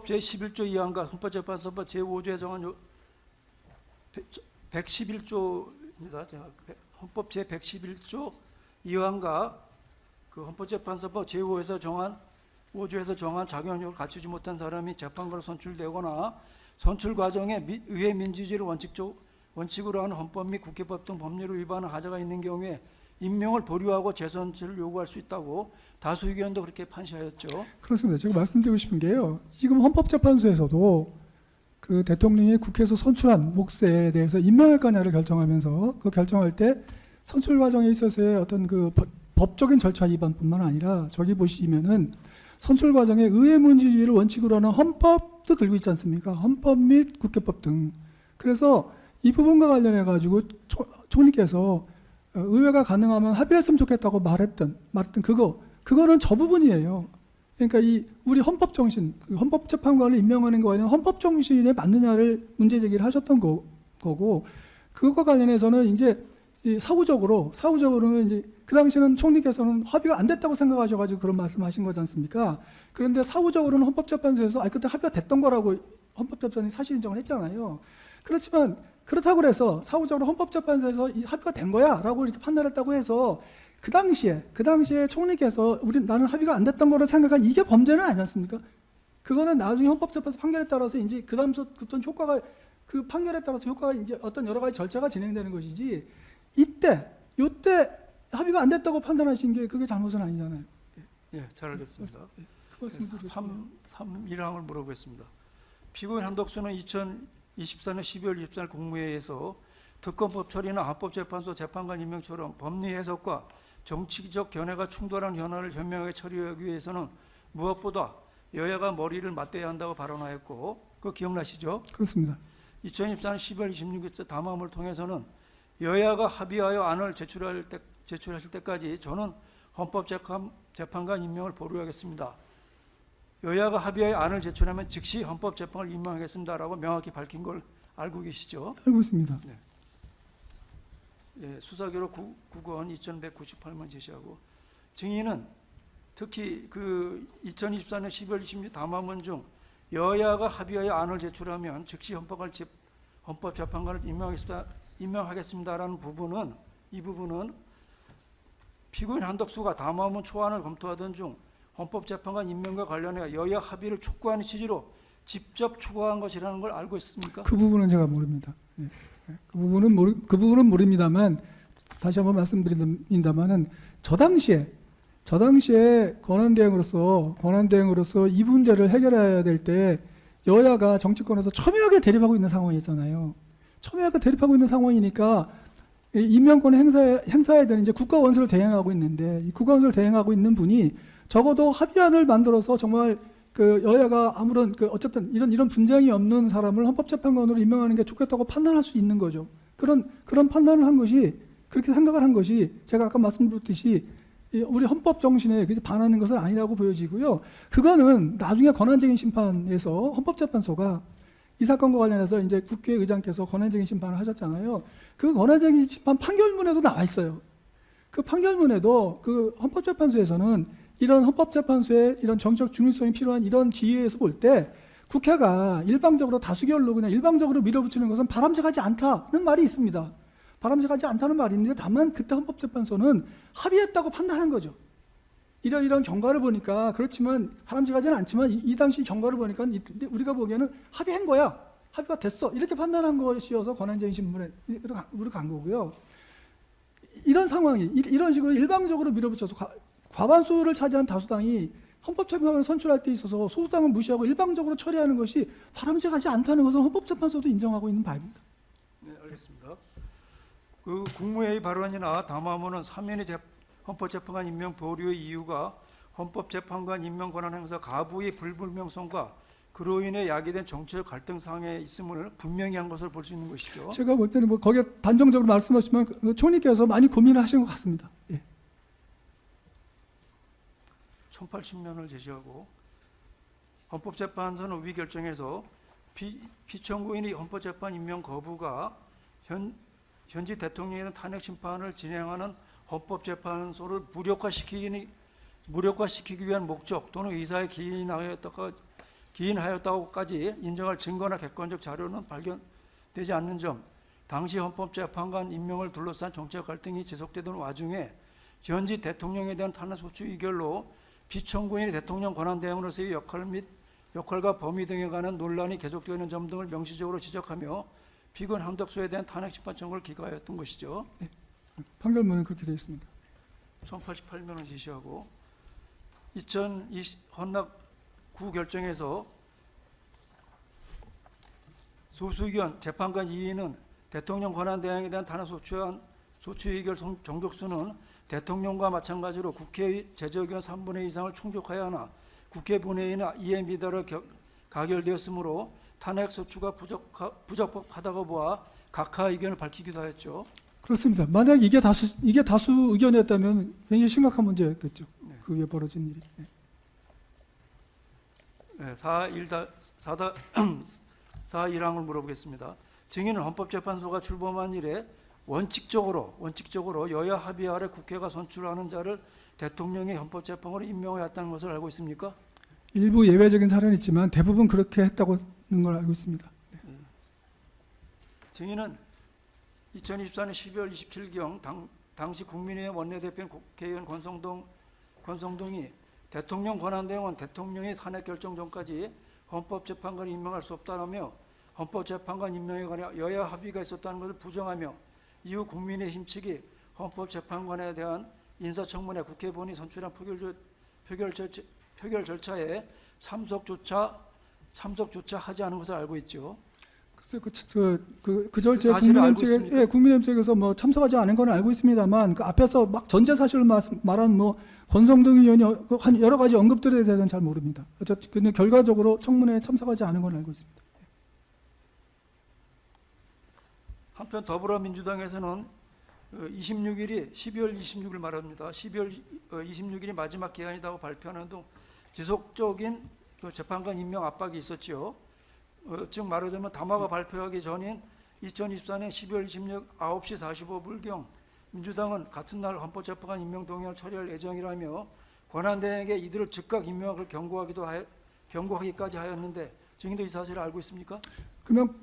제11조 2항과 헌법재판소법 제5조에 정한 111조입니다. 헌법 제111조 2항과 그 헌법재판소법 제5조에서 정한 자격력을 갖추지 못한 사람이 재판관으로 선출되거나 선출 과정에 의회 민주주의를 원칙으로 하는 헌법 및 국회법 등 법률을 위반한 하자가 있는 경우에 임명을 보류하고 재선출을 요구할 수 있다고 다수 의견도 그렇게 판시하였죠. 그렇습니다. 제가 말씀드리고 싶은 게요. 지금 헌법재판소에서도 그 대통령이 국회에서 선출한 몫에 대해서 임명할 거냐를 결정하면서 그 결정할 때 선출 과정에 있어서의 어떤 그 법적인 절차 위반뿐만 아니라 저기 보시면은 선출 과정에 의회 민주주의를 원칙으로 하는 헌법도 들고 있지 않습니까? 헌법 및 국회법 등. 그래서 이 부분과 관련해 가지고 총리께서 의회가 가능하면 합의를 했으면 좋겠다고 말했던 그거는 저 부분이에요. 그러니까 이 우리 헌법 정신, 헌법재판관을 임명하는 거에는 헌법 정신에 맞느냐를 문제 제기를 하셨던 거고, 그것과 관련해서는 이제 사후적으로는 이제 그 당시에는 총리께서는 합의가 안 됐다고 생각하셔가지고 그런 말씀하신 거지 않습니까? 그런데 사후적으로는 헌법재판소에서 그때 합의가 됐던 거라고 헌법재판이 사실 인정을 했잖아요. 그렇지만 그렇다고 해서 사후적으로 헌법재판소에서 이 합의가 된 거야라고 이렇게 판단했다고 해서 그 당시에 총리께서 나는 합의가 안 됐던 거를 생각한 이게 범죄는 아니지 않습니까? 그거는 나중에 헌법재판소 판결에 따라서 이제 그다음부터 효과가 그 판결에 따라서 효과가 이제 어떤 여러 가지 절차가 진행되는 것이지, 요때 합의가 안 됐다고 판단하신 게 그게 잘못은 아니잖아요. 예, 잘 알겠습니다. 그 말씀드리겠습니다. 1항을 물어보겠습니다. 피고인 한덕수는 2024년 12월 24일 국무회의에서 특검법 처리나 헌법재판소 재판관 임명처럼 법리 해석과 정치적 견해가 충돌한 현안을 현명하게 처리하기 위해서는 무엇보다 여야가 머리를 맞대야 한다고 발언하였고, 그거 기억나시죠? 그렇습니다. 2024년 12월 26일 담화문을 통해서는 여야가 합의하여 안을 제출하실 때까지 저는 헌법재판관 임명을 보류하겠습니다. 여야가 합의하여 안을 제출하면 즉시 헌법재판관을 임명하겠습니다라고 명확히 밝힌 걸 알고 계시죠? 알고 있습니다. 예, 수사기록 9권 2198만 제시하고, 증인은 특히 그 2024년 12월 26일 담화문 중 여야가 합의하여 안을 제출하면 즉시 헌법재판관을 임명하겠습니다라는 이 부분은 피고인 한덕수가 담화문 초안을 검토하던 중 헌법재판관 임명과 관련해 여야 합의를 촉구하는 취지로 직접 추구한 것이라는 걸 알고 있습니까? 그 부분은 제가 모릅니다. 예. 그 부분은 모릅니다만, 다시 한번 말씀드린다면은 저 당시에 권한대행으로서 이 문제를 해결해야 될 때 여야가 정치권에서 첨예하게 대립하고 있는 상황이었잖아요. 첨예하게 대립하고 있는 상황이니까 임명권을 행사해야 되는 이제 국가원수를 대행하고 있는데, 이 국가원수를 대행하고 있는 분이 적어도 합의안을 만들어서 정말 그 여야가 아무런 어쨌든 이런 분쟁이 없는 사람을 헌법재판관으로 임명하는 게 좋겠다고 판단할 수 있는 거죠. 그런 판단을 한 것이, 그렇게 생각을 한 것이 제가 아까 말씀드렸듯이 우리 헌법 정신에 반하는 것은 아니라고 보여지고요. 그거는 나중에 권한쟁의 심판에서 헌법재판소가 이 사건과 관련해서 이제 국회의장께서 권한쟁의 심판을 하셨잖아요. 그 권한쟁의 심판 판결문에도 나와 있어요. 그 판결문에도 그 헌법재판소에서는 이런 헌법재판소의 이런 정치적 중립성이 필요한 이런 지위에서 볼 때 국회가 일방적으로 다수결로 그냥 일방적으로 밀어붙이는 것은 바람직하지 않다는 말이 있습니다. 바람직하지 않다는 말이 있는데, 다만 그때 헌법재판소는 합의했다고 판단한 거죠. 이런 경과를 보니까 그렇지만 바람직하지는 않지만 이 당시 경과를 보니까 우리가 보기에는 합의한 거야. 합의가 됐어. 이렇게 판단한 것이어서 권한쟁의 신문에 우리가 간 거고요. 이런 상황이 이런 식으로 일방적으로 밀어붙여서 과반수를 차지한 다수당이 헌법재판관을 선출할 때 있어서 소수당을 무시하고 일방적으로 처리하는 것이 바람직하지 않다는 것은 헌법재판소도 인정하고 있는 바입니다. 네, 알겠습니다. 그 국무회의 발언이나 담화문은 3인의 헌법재판관 임명 보류의 이유가 헌법재판관 임명 권한 행사 가부의 불분명성과 그로 인해 야기된 정치적 갈등 상황에 있음을 분명히 한 것을 볼 수 있는 것이죠. 제가 볼 때는 뭐 거기에 단정적으로 말씀하시면 총리께서 많이 고민을 하신 것 같습니다. 예. 1080면을 제시하고 헌법재판소는 위 결정에서 피청구인의 헌법재판 임명 거부가 현지 대통령에 대한 탄핵 심판을 진행하는 헌법재판소를 무력화시키기 위한 목적 또는 의사에 기인하였다고까지 인정할 증거나 객관적 자료는 발견되지 않는 점, 당시 헌법재판관 임명을 둘러싼 정치적 갈등이 지속되던 와중에 현지 대통령에 대한 탄핵소추 의결로 피청구인의 대통령 권한대행으로서의 역할과 범위 등에 관한 논란이 계속되는 점 등을 명시적으로 지적하며 피고인 한덕수에 대한 탄핵 심판 청구를 기각하였던 것이죠. 판결문은 그렇게 되어 있습니다. 1088면을 제시하고 2020 헌납 구 결정에서 소수 의견 재판관 2인은 대통령 권한대행에 대한 탄핵 소추 의결 정족수는 대통령과 마찬가지로 국회의 제적 의견 3분의 2 이상을 충족하여야 하나 국회 본회의나 이에 미달아 가결되었으므로 탄핵 소추가 부적합하다고 보아 각하 의견을 밝히기도 하였죠. 그렇습니다. 만약 이게 다수 의견이었다면 굉장히 심각한 문제였겠죠. 네. 그 위에 벌어진 일이. 네. 네, 4.1항을 물어보겠습니다. 증인은 헌법재판소가 출범한 이래 원칙적으로 여야 합의 아래 국회가 선출하는 자를 대통령이 헌법재판관으로 임명하였다는 것을 알고 있습니까? 일부 예외적인 사례는 있지만 대부분 그렇게 했다는 걸 알고 있습니다. 네. 증인은 2024년 12월 27경 당시 국민의힘 원내대표인 국회의원 권성동이 대통령 권한대행은 대통령이 탄핵 결정 전까지 헌법재판관을 임명할 수 없다라며 헌법재판관 임명에 관해 여야 합의가 있었다는 것을 부정하며 이후 국민의힘 측이 헌법재판관에 대한 인사청문회 국회 본회의 선출한 표결 절차에 참석조차 하지 않은 것을 알고 있죠. 글쎄 그 절차에 사실을 알고 있습니까? 국민의힘 측에서 뭐 참석하지 않은 건 알고 있습니다만 그 앞에서 막 전제 사실을 말한 뭐 권성동 의원이 한 여러 가지 언급들에 대해서는 잘 모릅니다. 근데 결과적으로 청문회에 참석하지 않은 건 알고 있습니다. 한편 더불어민주당에서는 12월 26일 말합니다. 12월 26일이 마지막 기한이라고 발표하는 등 지속적인 재판관 임명 압박이 있었지요. 즉 말하자면 담화가 발표하기 전인 2024년 12월 26일 9시 45분경 민주당은 같은 날 헌법재판관 임명 동의안을 처리할 예정이라며 권한대행에게 이들을 즉각 임명하기를 경고하기까지 하였는데 증인도 이 사실을 알고 있습니까? 그러면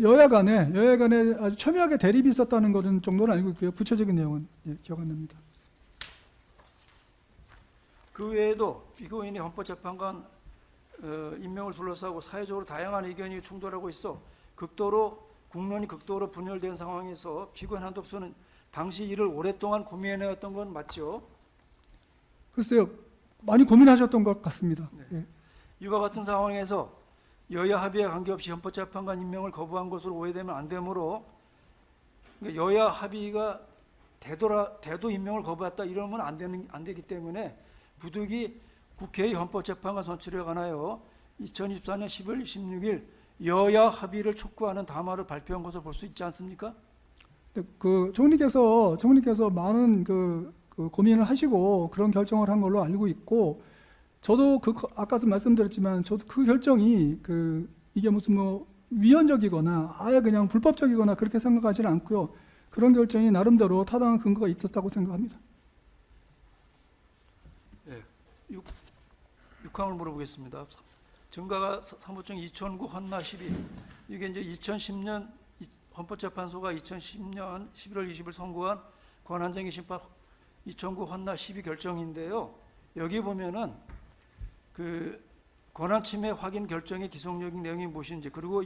여야 간에 아주 첨예하게 대립이 있었다는 것은 정도는 알고 있고요. 구체적인 내용은 기억 안 납니다. 그 외에도 피고인이 헌법재판관 임명을 둘러싸고 사회적으로 다양한 의견이 충돌하고 있어 국론이 극도로 분열된 상황에서 피고인 한덕수는 당시 이를 오랫동안 고민해왔던 건 맞죠? 글쎄요. 많이 고민하셨던 것 같습니다. 네. 예. 이와 같은 상황에서 여야 합의에 관계없이 헌법재판관 임명을 거부한 것으로 오해되면 안 되므로 여야 합의가 되도 임명을 거부했다 이러면 안 되기 때문에 부득이 국회의 헌법재판관 선출에 관하여 2024년 10월 26일 여야 합의를 촉구하는 담화를 발표한 것을 볼 수 있지 않습니까? 그 총리께서 많은 고민을 하시고 그런 결정을 한 걸로 알고 있고, 저도 아까도 말씀드렸지만 저도 그 결정이 이게 무슨 뭐 위헌적이거나 아예 그냥 불법적이거나 그렇게 생각하지는 않고요. 그런 결정이 나름대로 타당한 근거가 있었다고 생각합니다. 6항을 물어보겠습니다. 증가가 사무청 2009 헌나 12 이게 이제 2010년 헌법재판소가 2010년 11월 20일 선고한 권한쟁의 심판 2009 헌나 12 결정인데요. 여기 보면은 그 권한 침해 확인 결정의 기속적인 내용이 무엇인지, 그리고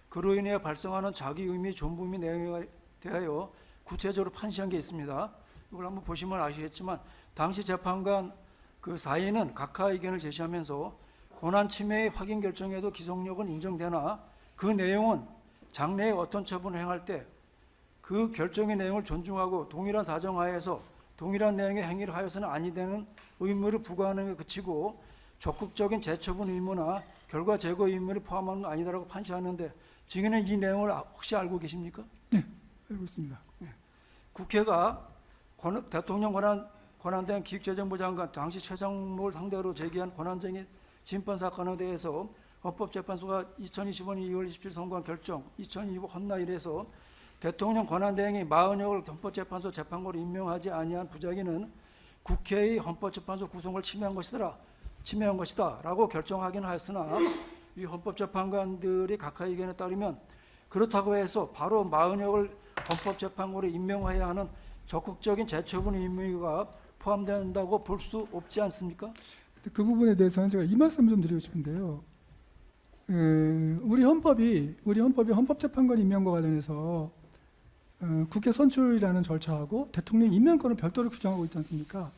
그로 인해 발생하는 자기 의미 존중의 내용에 대하여 구체적으로 판시한 게 있습니다. 이걸 한번 보시면 아시겠지만 당시 재판관 그 사인은 각하 의견을 제시하면서 권한 침해의 확인 결정에도 기속력은 인정되나 그 내용은 장래에 어떤 처분을 행할 때 그 결정의 내용을 존중하고 동일한 사정하에서 동일한 내용의 행위를 하여서는 아니 되는 의무를 부과하는 게 그치고 적극적인 재처분 의무나 결과 제거 의무를 포함하는 거 아니다라고 판시하는데, 증인은 이 내용을 혹시 알고 계십니까? 알고 있습니다. 국회가 대통령 권한대행 기획재정부 장관 당시 최상목을 상대로 제기한 권한쟁의 심판 사건에 대해서 헌법재판소가 2025년 2월 27일 선고한 결정 2025 헌나 1에서 대통령 권한대행이 마은혁을 헌법재판소 재판관으로 임명하지 아니한 부작위는 국회의 헌법재판소 구성을 침해한 것이다라고 결정하긴 하였으나 이 헌법재판관들이 각하 의견에 따르면 그렇다고 해서 바로 마은혁을 헌법재판관으로 임명해야 하는 적극적인 재처분 의무가 포함된다고 볼 수 없지 않습니까? 그 부분에 대해서는 제가 이 말씀 좀 드리고 싶은데요. 우리 헌법이 헌법재판관 임명과 관련해서 국회 선출이라는 절차하고 대통령 임명권을 별도로 규정하고 있지 않습니까?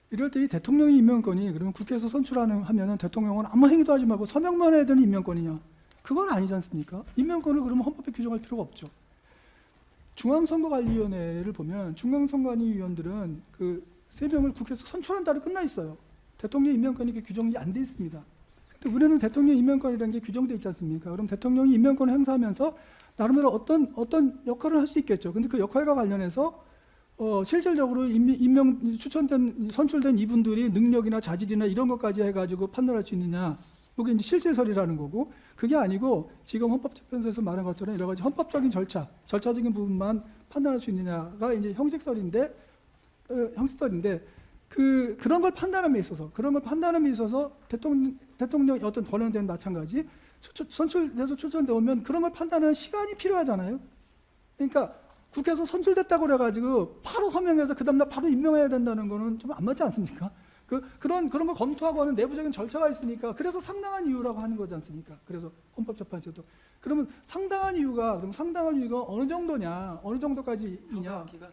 이럴 때 이 대통령의 임명권이 그러면 국회에서 하면은 대통령은 아무 행위도 하지 말고 서명만 해야 되는 임명권이냐? 그건 아니지 않습니까? 임명권을 그러면 헌법에 규정할 필요가 없죠. 중앙선거관리위원회를 보면 중앙선거관리위원들은 그 3명을 국회에서 선출한다로 끝나 있어요. 대통령 임명권이 규정이 안 돼 있습니다. 근데 우리는 대통령 임명권이라는 게 규정돼 있지 않습니까? 그럼 대통령이 임명권을 행사하면서 나름대로 어떤 역할을 할 수 있겠죠. 근데 그 역할과 관련해서 실질적으로 선출된 이분들이 능력이나 자질이나 이런 것까지 해가지고 판단할 수 있느냐? 이게 이제 실질설이라는 거고, 그게 아니고 지금 헌법재판소에서 말한 것처럼 여러 가지 헌법적인 절차적인 부분만 판단할 수 있느냐가 이제 형식설인데 그런 걸 판단함에 있어서 대통령 어떤 권한대행 마찬가지 선출돼서 출전돼 오면 그런 걸 판단하는 시간이 필요하잖아요. 그러니까 국회에서 선출됐다고 그래가지고 바로 서명해서 그 다음날 바로 임명해야 된다는 거는 좀 안 맞지 않습니까? 그런 걸 검토하고 하는 내부적인 절차가 있으니까 그래서 상당한 이유라고 하는 거지 않습니까? 그래서 헌법재판소도 그러면 상당한 이유가 어느 정도냐, 어느 정도까지이냐? 기간?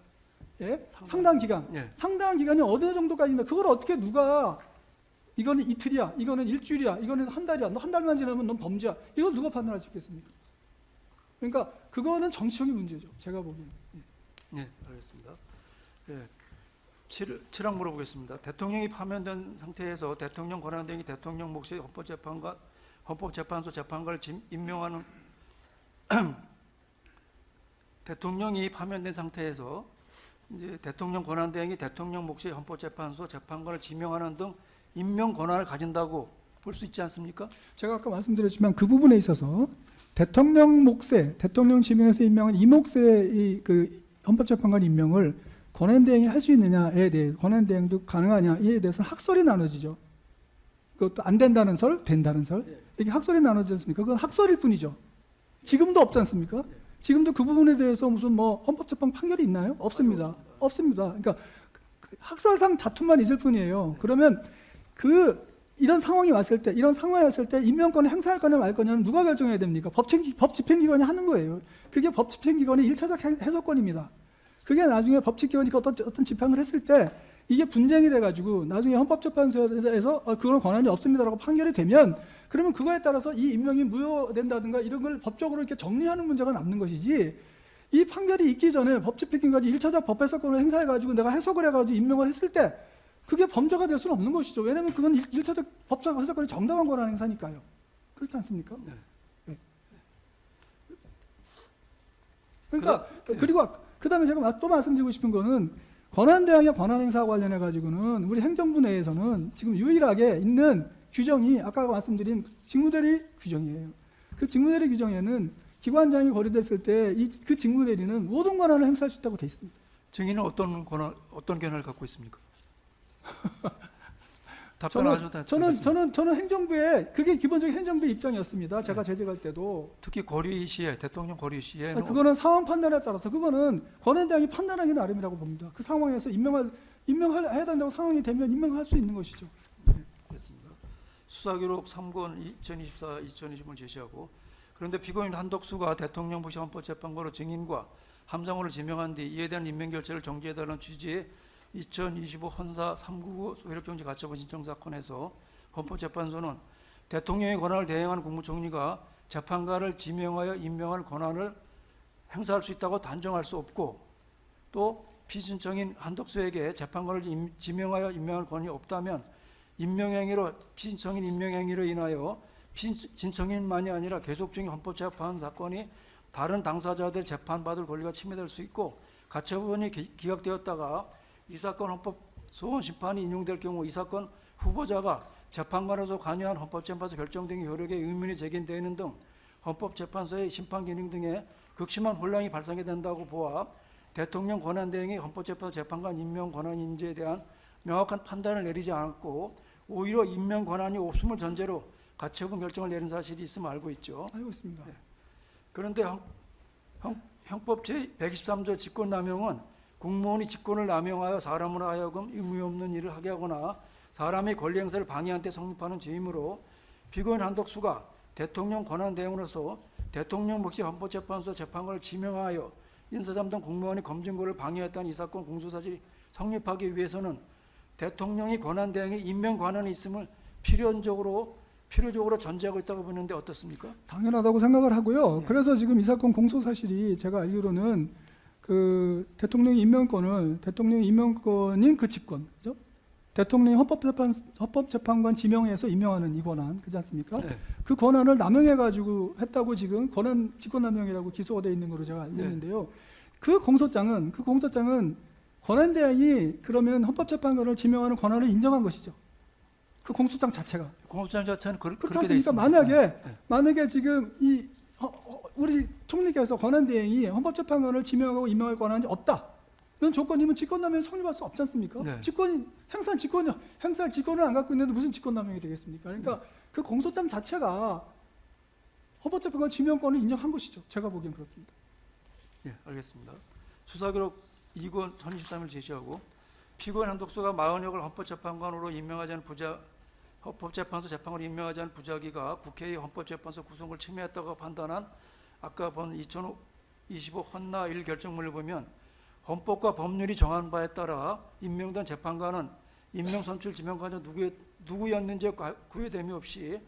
예? 상당 기간. 예. 상당한 기간이 어느 정도까지냐? 그걸 어떻게 누가 이거는 이틀이야, 이거는 일주일이야, 이거는 한 달이야. 너 한 달만 지나면 넌 범죄야. 이거 누가 판단할 수 있겠습니까? 그러니까 그거는 정치적인 문제죠. 제가 보기에는. 네, 알겠습니다. 예. 7항 물어보겠습니다. 대통령이 파면된 상태에서 대통령 권한대행이 대통령 몫의 헌법재판소 재판관을 임명하는 대통령이 파면된 상태에서 이제 대통령 권한대행이 대통령 몫의 헌법재판소 재판관을 지명하는 등 임명 권한을 가진다고 볼 수 있지 않습니까? 제가 아까 말씀드렸지만 그 부분에 있어서 대통령 지명해서 임명한 이 몫의 그 헌법재판관 임명을 권한대행이 할 수 있느냐에 대해 권한대행도 가능하냐에 대해서 학설이 나눠지죠. 그것도 안 된다는 설, 된다는 설 이게 학설이 나눠지지 않습니까? 그건 학설일 뿐이죠. 지금도 없지 않습니까? 지금도 그 부분에 대해서 무슨 헌법재판 판결이 있나요? 없습니다. 그러니까 학설상 다툼만 있을 뿐이에요. 그러면 이런 상황이 왔을 때, 임명권을 행사할 거냐 말 거냐는 누가 결정해야 됩니까? 법 집행기관이 하는 거예요. 그게 법 집행기관의 1차적 해석권입니다. 그게 나중에 법칙기관이 어떤 집행을 했을 때 이게 분쟁이 돼가지고 나중에 헌법재판소에서 그런 권한이 없습니다라고 판결이 되면 그러면 그거에 따라서 이 임명이 무효된다든가 이런 걸 법적으로 이렇게 정리하는 문제가 남는 것이지, 이 판결이 있기 전에 법집행기관이 1차적 법 해석권을 행사해가지고 내가 해석을 해가지고 임명을 했을 때 그게 범죄가 될 수는 없는 것이죠. 왜냐하면 그건 1차적 법적 해석권이 정당한 권한 행사니까요. 그렇지 않습니까? 네. 그러니까 그리고 그다음에 제가 또 말씀드리고 싶은 거는 권한대행의 권한행사와 관련해 가지고는 우리 행정부 내에서는 지금 유일하게 있는 규정이 아까 말씀드린 직무대리 규정이에요. 그 직무대리 규정에는 기관장이 거리됐을 때 그 직무대리는 모든 권한을 행사할 수 있다고 돼 있습니다. 증인은 어떤 견해를 갖고 있습니까? 답변하셔도 저는 행정부의 그게 기본적인 행정부의 입장이었습니다. 제가 재직할 때도 특히 거리 시에 대통령 거리 시에는 그거는 상황 판단에 따라서 그거는 권한대행이 판단하기 나름이라고 봅니다. 그 상황에서 임명해야 된다고 상황이 되면 임명할 수 있는 것이죠. 됐습니다. 수사기록 3권 2024-2025을 제시하고 그런데 피고인 한덕수가 대통령 부시 헌법재판관으로 증인과 함정호를 지명한 뒤 이에 대한 임명 결재를 정지해달라는 취지의 2025 헌사 399 소위력정지 가처분 신청 사건에서 헌법재판소는 대통령의 권한을 대행하는 국무총리가 재판관을 지명하여 임명할 권한을 행사할 수 있다고 단정할 수 없고 또 피신청인 한덕수에게 재판관을 지명하여 임명할 권한이 없다면 임명행위로 피신청인 임명행위로 인하여 피신청인만이 아니라 계속적인 헌법재판 사건이 다른 당사자들 재판받을 권리가 침해될 수 있고 가처분이 기각되었다가 이 사건 헌법소원 심판이 인용될 경우 이 사건 후보자가 재판관으로서 관여한 헌법재판소 결정 등의 효력에 의문이 제기되는 등 헌법재판소의 심판 기능 등에 극심한 혼란이 발생이 된다고 보아 대통령 권한 대행이 헌법재판소 재판관 임명 권한 인지에 대한 명확한 판단을 내리지 않았고 오히려 임명 권한이 없음을 전제로 가처분 결정을 내린 사실이 있음을 알고 있죠. 알고 있습니다. 그런데 형법 제123조 직권남용은 공무원이 직권을 남용하여 사람으로 하여금 의무 없는 일을 하게 하거나 사람의 권리 행사를 방해한 데 성립하는 죄이므로 피고인 한덕수가 대통령 권한 대행으로서 대통령 몫이 헌법재판소 재판관을 지명하여 인사장 등 공무원의 검증권을 방해했다는 이 사건 공소사실이 성립하기 위해서는 대통령이 권한 대행에 임명 권한이 있음을 필요적으로 전제하고 있다고 보는데 어떻습니까? 당연하다고 생각을 하고요. 네. 그래서 지금 이 사건 공소 사실이 제가 알기로는 그 대통령의 임명권인 그 직권, 그죠? 대통령이 헌법재판관 지명해서 임명하는 이 권한, 그렇지 않습니까? 네. 그 권한을 남용해가지고 했다고 지금 직권남용이라고 기소가 되어 있는 걸로 제가 알고 있는데요. 그 공소장은 권한 대행이 그러면 헌법재판관을 지명하는 권한을 인정한 것이죠. 그 공소장 자체가. 공소장 자체는 그렇지 그렇게 돼 않습니까? 있습니다. 만약에 지금 우리 총리께서 권한 대행이 헌법재판관을 지명하고 임명할 권한이 없다. 그런 조건이면 직권남용이 성립할 수 없지 않습니까? 네. 행사할 직권을 안 갖고 있는데 무슨 직권남용이 되겠습니까? 그러니까 그 공소장 자체가 헌법재판관 지명권을 인정한 것이죠. 제가 보기엔 그렇습니다. 예, 알겠습니다. 수사기록 2권 1023을 제시하고 피고인 한덕수가 마흔역을 헌법재판관으로 임명하지 않은 헌법재판소 재판관으로 임명하지 않은 부작위가 국회의 헌법재판소 구성을 침해했다고 판단한 아까 본 2025 헌나 1 결정문을 보면 헌법과 법률이 정한 바에 따라 임명된 재판관은 임명 선출 지명관자 누구였는지에 구애됨이 없이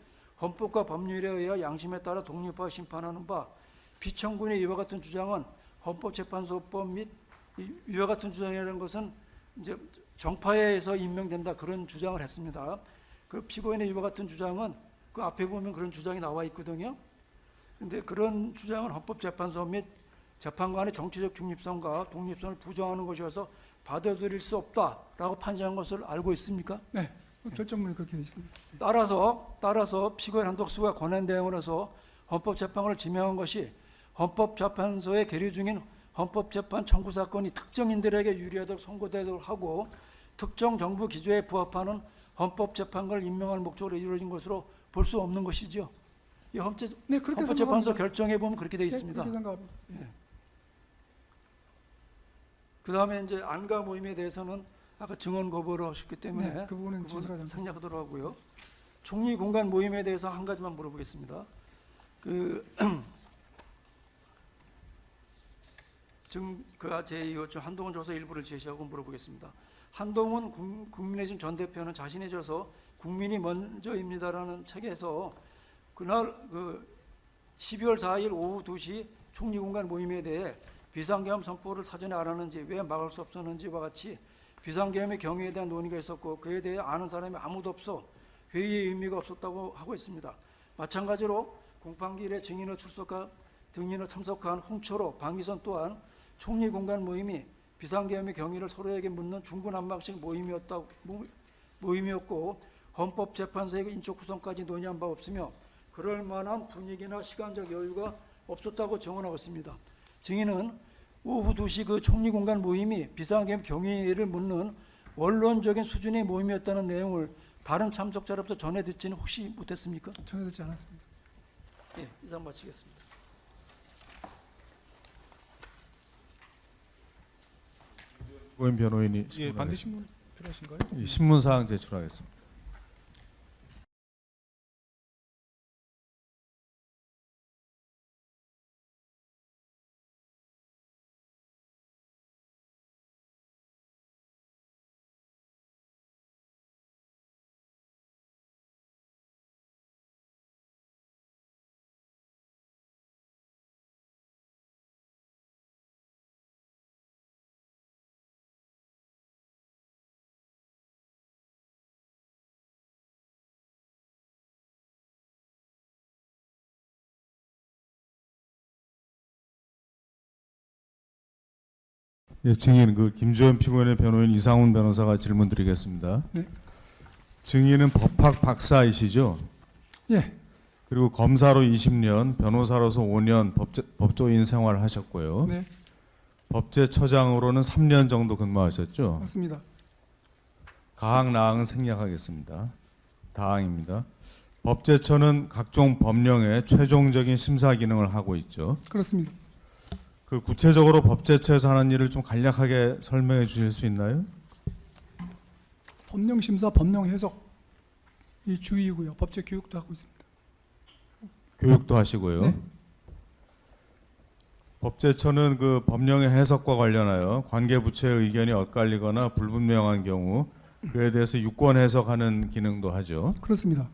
헌법과 법률에 의해 양심에 따라 독립하여 심판하는 바 피청구인의 이와 같은 주장은 헌법재판소법 및 이와 같은 주장이라는 것은 이제 정파에 의해서 임명된다 그런 주장을 했습니다. 그 피고인의 이와 같은 주장은 그 앞에 보면 그런 주장이 나와 있거든요. 그런데 그런 주장은 헌법재판소 및 재판관의 정치적 중립성과 독립성을 부정하는 것이어서 받아들일 수 없다라고 판시한 것을 알고 있습니까? 네, 결정문이 그렇게 되어 있습니다. 따라서 피고인 한덕수가 권한 대행으로서 헌법재판관을 지명한 것이 헌법재판소에 계류 중인 헌법재판 청구 사건이 특정인들에게 유리하도록 선고되도록 하고 특정 정부 기조에 부합하는 헌법재판관을 임명할 목적으로 이루어진 것으로 볼 수 없는 것이죠. 이 그렇게 헌법재판소 결정에 보면 그렇게 되어 있습니다. 그렇게 생각합니다. 그 다음에 이제 안가 모임에 대해서는 아까 증언 거부를 하셨기 때문에 그 부분은 진술하지 않겠습니다. 생략하도록 하고요. 총리 공간 모임에 대해서 한 가지만 물어보겠습니다. 제2호 한동훈 조사 일부를 제시하고 물어보겠습니다. 한동훈 국민의힘 전 대표는 자신의 저서 국민이 먼저입니다라는 책에서 그날 12월 4일 오후 2시 총리 공간 모임에 대해 비상계엄 선포를 사전에 알았는지 왜 막을 수 없었는지와 같이 비상계엄의 경위에 대한 논의가 있었고 그에 대해 아는 사람이 아무도 없어 회의의 의미가 없었다고 하고 있습니다. 마찬가지로 공판기일에 증인으로 참석한 홍철호, 방기선 또한 총리 공간 모임이 비상계엄의 경위를 서로에게 묻는 중구난방식 모임이었고 헌법재판소의 인적 구성까지 논의한 바 없으며 그럴 만한 분위기나 시간적 여유가 없었다고 증언하고 있습니다. 증인은 오후 2시 그 총리 공간 모임이 비상계엄 경위를 묻는 원론적인 수준의 모임이었다는 내용을 다른 참석자로부터 전해 듣지는 혹시 못했습니까? 전혀 듣지 않았습니다. 예, 이상 마치겠습니다. 고인 변호인이 예, 신문하겠습니다. 반대 신문 필요하신가요? 이 신문 사항 제출하겠습니다. 예, 증인 그 김주현 피고인의 변호인 이상훈 변호사가 질문드리겠습니다. 네. 증인은 법학 박사이시죠? 예, 그리고 검사로 20년, 변호사로서 5년 법조인 생활하셨고요. 네, 법제처장으로는 3년 정도 근무하셨죠? 맞습니다. 가항 나항은 생략하겠습니다. 다항입니다. 법제처는 각종 법령의 최종적인 심사 기능을 하고 있죠. 그렇습니다. 그 구체적으로 법제처에서 하는 일을 좀 간략하게 설명해 주실 수 있나요? 법령 심사, 법령 해석 이 주의고요. 법제 교육도 하고 있습니다. 교육도 하시고요. 네. 법제처는 그 법령의 해석과 관련하여 관계 부처의 의견이 엇갈리거나 불분명한 경우 그에 대해서 유권 해석하는 기능도 하죠. 그렇습니다.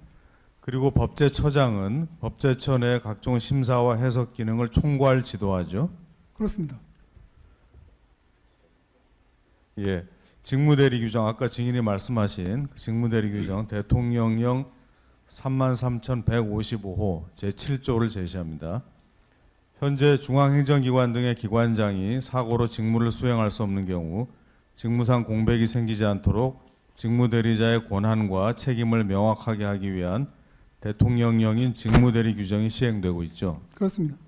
그리고 법제처장은 법제처 내 각종 심사와 해석 기능을 총괄 지도하죠. 그렇습니다. 예. 직무대리 규정 아까 증인이 말씀하신 그 직무대리 규정 대통령령 33,155호 제7조를 제시합니다. 현재 중앙행정기관 등의 기관장이 사고로 직무를 수행할 수 없는 경우 직무상 공백이 생기지 않도록 직무대리자의 권한과 책임을 명확하게 하기 위한 대통령령인 직무대리 규정이 시행되고 있죠. 그렇습니다.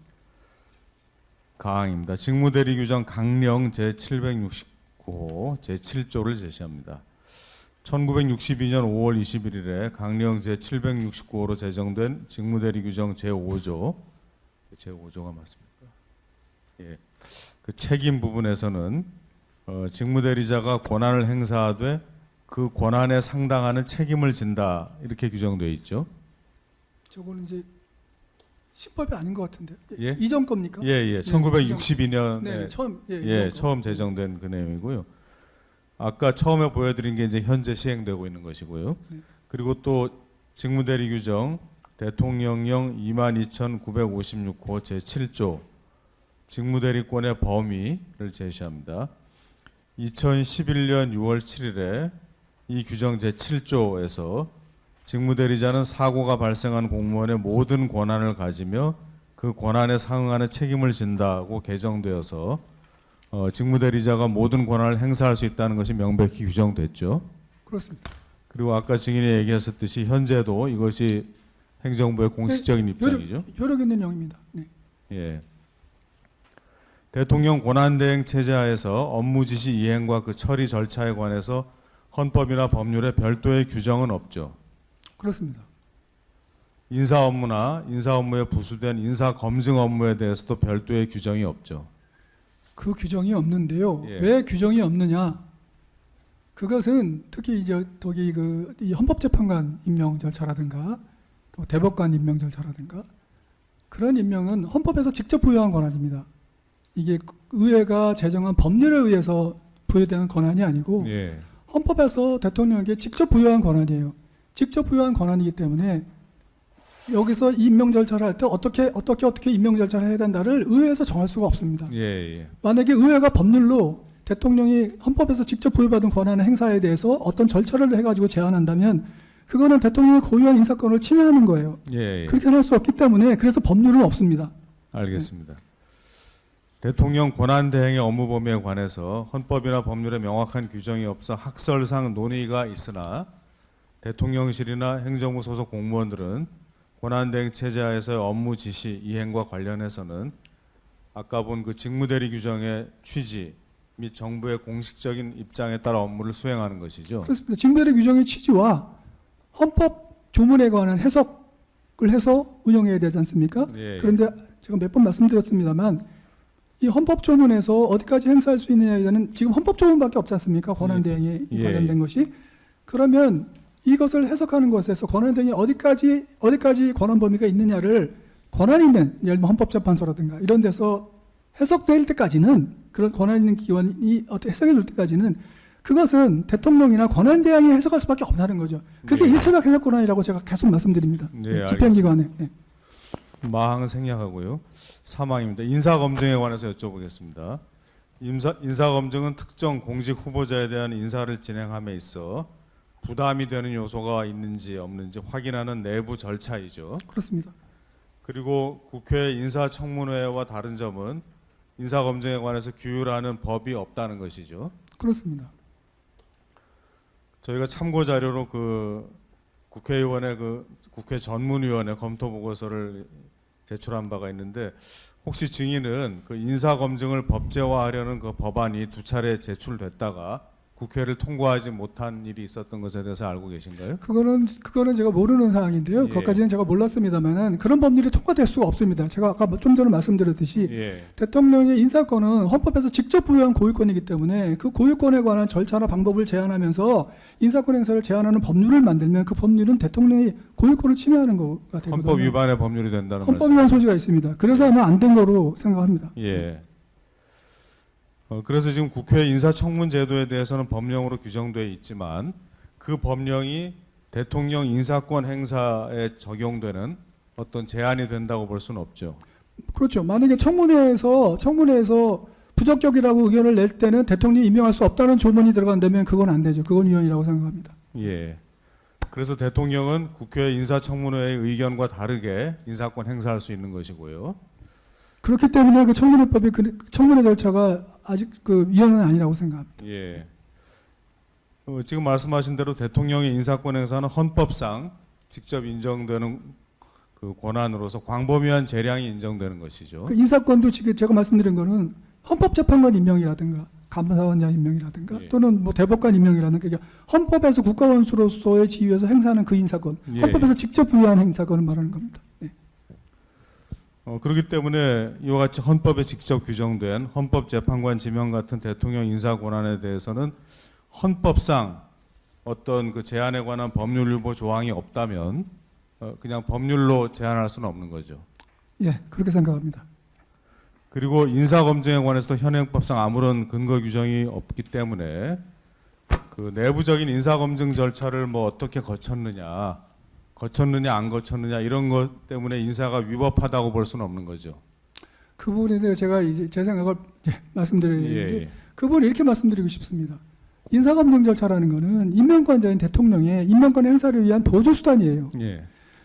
가항입니다. 직무대리 규정 강령 제769호 제7조를 제시합니다. 1962년 5월 21일에 강령 제769호로 제정된 직무대리 규정 제5조 제5조가 맞습니까? 예. 그 책임 부분에서는 직무대리자가 권한을 행사하되 그 권한에 상당하는 책임을 진다 이렇게 규정되어 있죠. 저거는 이제 시법이 아닌 것 같은데. 예? 이전 겁니까? 예. 1962년에 네, 처음 예, 이전 거. 처음 제정된 그 내용이고요. 아까 처음에 보여드린 게 이제 현재 시행되고 있는 것이고요. 네. 그리고 또 직무대리 규정 대통령령 22,956호 제7조 직무대리권의 범위를 제시합니다. 2011년 6월 7일에 이 규정 제7조에서 직무대리자는 사고가 발생한 공무원의 모든 권한을 가지며 그 권한에 상응하는 책임을 진다고 개정되어서 직무대리자가 모든 권한을 행사할 수 있다는 것이 명백히 규정됐죠. 그렇습니다. 그리고 아까 증인이 얘기하셨듯이 현재도 이것이 행정부의 공식적인 입장이죠. 효력 있는 영입니다. 네. 예. 대통령 권한대행 체제 하에서 업무 지시 이행과 그 처리 절차에 관해서 헌법이나 법률에 별도의 규정은 없죠. 그렇습니다. 인사 업무나 인사 업무에 부수된 인사 검증 업무에 대해서도 별도의 규정이 없죠. 그 규정이 없는데요. 예. 왜 규정이 없느냐? 그것은 특히 이제 이 헌법재판관 임명 절차라든가 또 대법관 임명 절차라든가 그런 임명은 헌법에서 직접 부여한 권한입니다. 이게 의회가 제정한 법률에 의해서 부여되는 권한이 아니고 예. 헌법에서 대통령에게 직접 부여한 권한이에요. 직접 부여한 권한이기 때문에 여기서 임명 절차를 할 때 어떻게 임명 절차를 해야 된다를 의회에서 정할 수가 없습니다. 예. 만약에 의회가 법률로 대통령이 헌법에서 직접 부여받은 권한의 행사에 대해서 어떤 절차를 해가지고 제안한다면 그거는 대통령의 고유한 인사권을 침해하는 거예요. 예. 그렇게 할 수 없기 때문에 그래서 법률은 없습니다. 알겠습니다. 대통령 권한대행의 업무 범위에 관해서 헌법이나 법률에 명확한 규정이 없어 학설상 논의가 있으나 대통령실이나 행정부 소속 공무원들은 권한대행 체제 하에서의 업무 지시 이행과 관련해서는 아까 본 그 직무대리 규정의 취지 및 정부의 공식적인 입장에 따라 업무를 수행하는 것이죠. 그렇습니다. 직무대리 규정의 취지와 헌법 조문에 관한 해석을 해서 운영해야 되지 않습니까? 예. 그런데 제가 몇 번 말씀드렸습니다만 이 헌법 조문에서 어디까지 행사할 수 있느냐에 대한 지금 헌법 조문밖에 없지 않습니까? 권한 예. 대행에 예. 관련된 것이. 그러면 이것을 해석하는 것에서 권한 대행이 어디까지 권한 범위가 있느냐를 권한 있는 예를 들면 헌법재판소라든가 이런 데서 해석될 때까지는 그런 권한 있는 기관이 어떻게 해석해 줄 때까지는 그것은 대통령이나 권한 대행이 해석할 수밖에 없다는 거죠. 그게 네. 일체적 해석 권한이라고 제가 계속 말씀드립니다. 네, 집행기관에. 네. 마항은 생략하고요. 3항입니다. 인사검증에 관해서 여쭤보겠습니다. 인사검증은 특정 공직 후보자에 대한 인사를 진행함에 있어 부담이 되는 요소가 있는지 없는지 확인하는 내부 절차이죠. 그렇습니다. 그리고 국회 인사청문회와 다른 점은 인사검증에 관해서 규율하는 법이 없다는 것이죠. 그렇습니다. 저희가 참고 자료로 그 국회의원의 그 국회 전문위원회 검토 보고서를 제출한 바가 있는데 혹시 증인은 그 인사검증을 법제화하려는 그 법안이 2차례 제출됐다가 국회를 통과하지 못한 일이 있었던 것에 대해서 알고 계신가요? 그거는 제가 모르는 사항인데요. 예. 그것까지는 제가 몰랐습니다만은 그런 법률이 통과될 수가 없습니다. 제가 아까 좀 전에 말씀드렸듯이 예. 대통령의 인사권은 헌법에서 직접 부여한 고유권이기 때문에 그 고유권에 관한 절차나 방법을 제한하면서 인사권 행사를 제한하는 법률을 만들면 그 법률은 대통령이 고유권을 침해하는 거가 되거든요. 헌법 위반의 법률이 된다는 헌법 말씀. 위반 소지가 있습니다. 그래서 아마 안 된 거로 생각합니다. 예. 그래서 지금 국회 인사청문 제도에 대해서는 법령으로 규정되어 있지만 그 법령이 대통령 인사권 행사에 적용되는 어떤 제한이 된다고 볼 수는 없죠. 그렇죠. 만약에 청문회에서 부적격이라고 의견을 낼 때는 대통령이 임명할 수 없다는 조문이 들어간다면 그건 안 되죠. 그건 위헌이라고 생각합니다. 예. 그래서 대통령은 국회 인사청문회의 의견과 다르게 인사권 행사할 수 있는 것이고요. 그렇기 때문에 그 청문회법이 청문회 절차가 아직 그 위헌은 아니라고 생각합니다. 예. 지금 말씀하신 대로 대통령의 인사권 행사는 헌법상 직접 인정되는 그 권한으로서 광범위한 재량이 인정되는 것이죠. 그 인사권도 지금 제가 말씀드린 거는 헌법재판관 임명이라든가 감사원장 임명이라든가 예. 또는 뭐 대법관 임명이라든가 그러니까 헌법에서 국가원수로서의 지위에서 행사하는 그 인사권, 예. 헌법에서 직접 부여한 행사권을 말하는 겁니다. 네. 그렇기 때문에 이와 같이 헌법에 직접 규정된 헌법재판관 지명 같은 대통령 인사 권한에 대해서는 헌법상 어떤 그 제한에 관한 법률일보 조항이 없다면 그냥 법률로 제한할 수는 없는 거죠. 예, 그렇게 생각합니다. 그리고 인사검증에 관해서도 현행법상 아무런 근거 규정이 없기 때문에 그 내부적인 인사검증 절차를 뭐 어떻게 거쳤느냐 안 거쳤느냐 이런 것 때문에 인사가 위법하다고 볼 수는 없는 거죠. 그 부분에 대해 제가 이제 제 생각을 말씀드려야 되는데 예. 그 부분을 이렇게 말씀드리고 싶습니다. 인사검증 절차라는 것은 임명권자인 대통령의 임명권 행사를 위한 보조 수단이에요. 예.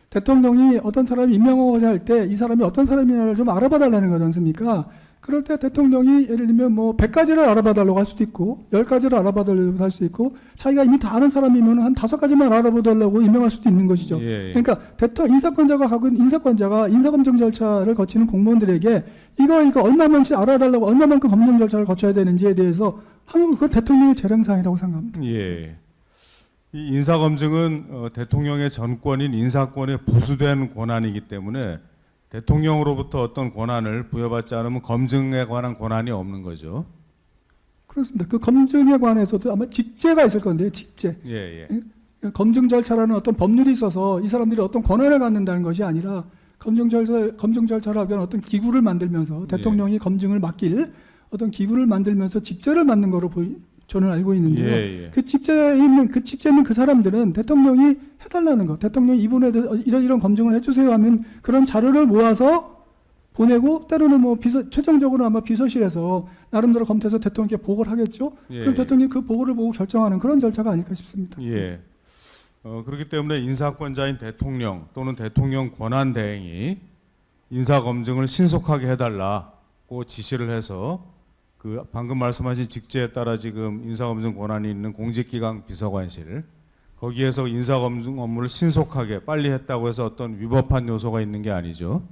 대통령이 어떤 사람이 임명하고자 할 때 이 사람이 어떤 사람이냐를 좀 알아봐 달라는 거지 않습니까? 그럴 때 대통령이 예를 들면 뭐 100가지를 알아봐 달라고 할 수도 있고 10가지를 알아봐 달라고 할 수도 있고 자기가 이미 다 아는 사람이면 한 5가지만 알아봐 달라고 임명할 수도 있는 것이죠. 예. 그러니까 인사권자가 인사검증 절차를 거치는 공무원들에게 이거 얼마만치 알아달라고 얼마만큼 검증 절차를 거쳐야 되는지에 대해서 하면 그건 대통령의 재량사항이라고 생각합니다. 예. 이 인사검증은 대통령의 전권인 인사권에 부수된 권한이기 때문에 대통령으로부터 어떤 권한을 부여받지 않으면 검증에 관한 권한이 없는 거죠. 그렇습니다. 그 검증에 관해서도 아마 직제가 있을 건데요. 직제. 예, 검증 절차라는 어떤 법률이 있어서 이 사람들이 어떤 권한을 갖는다는 것이 아니라 검증 절차를 하기 위한 어떤 기구를 만들면서 대통령이 검증을 맡길 어떤 기구를 만들면서 직제를 맡는 거로 저는 알고 있는데요. 예. 그 직제에 있는 그 사람들은 대통령이 해달라는 거, 대통령이 이분에 대해서 이런 검증을 해주세요 하면 그런 자료를 모아서 보내고 때로는 뭐 최종적으로 아마 비서실에서 나름대로 검토해서 대통령께 보고를 하겠죠. 예. 그럼 대통령이 그 보고를 보고 결정하는 그런 절차가 아닐까 싶습니다. 예. 그렇기 때문에 인사권자인 대통령 또는 대통령 권한 대행이 인사검증을 신속하게 해달라고 지시를 해서 그 방금 말씀하신 직제에 따라 지금 인사검증 권한이 있는 공직기강 비서관실 거기에서 인사검증 업무를 신속하게 빨리 했다고 해서 어떤 위법한 요소가 있는 게 아니죠.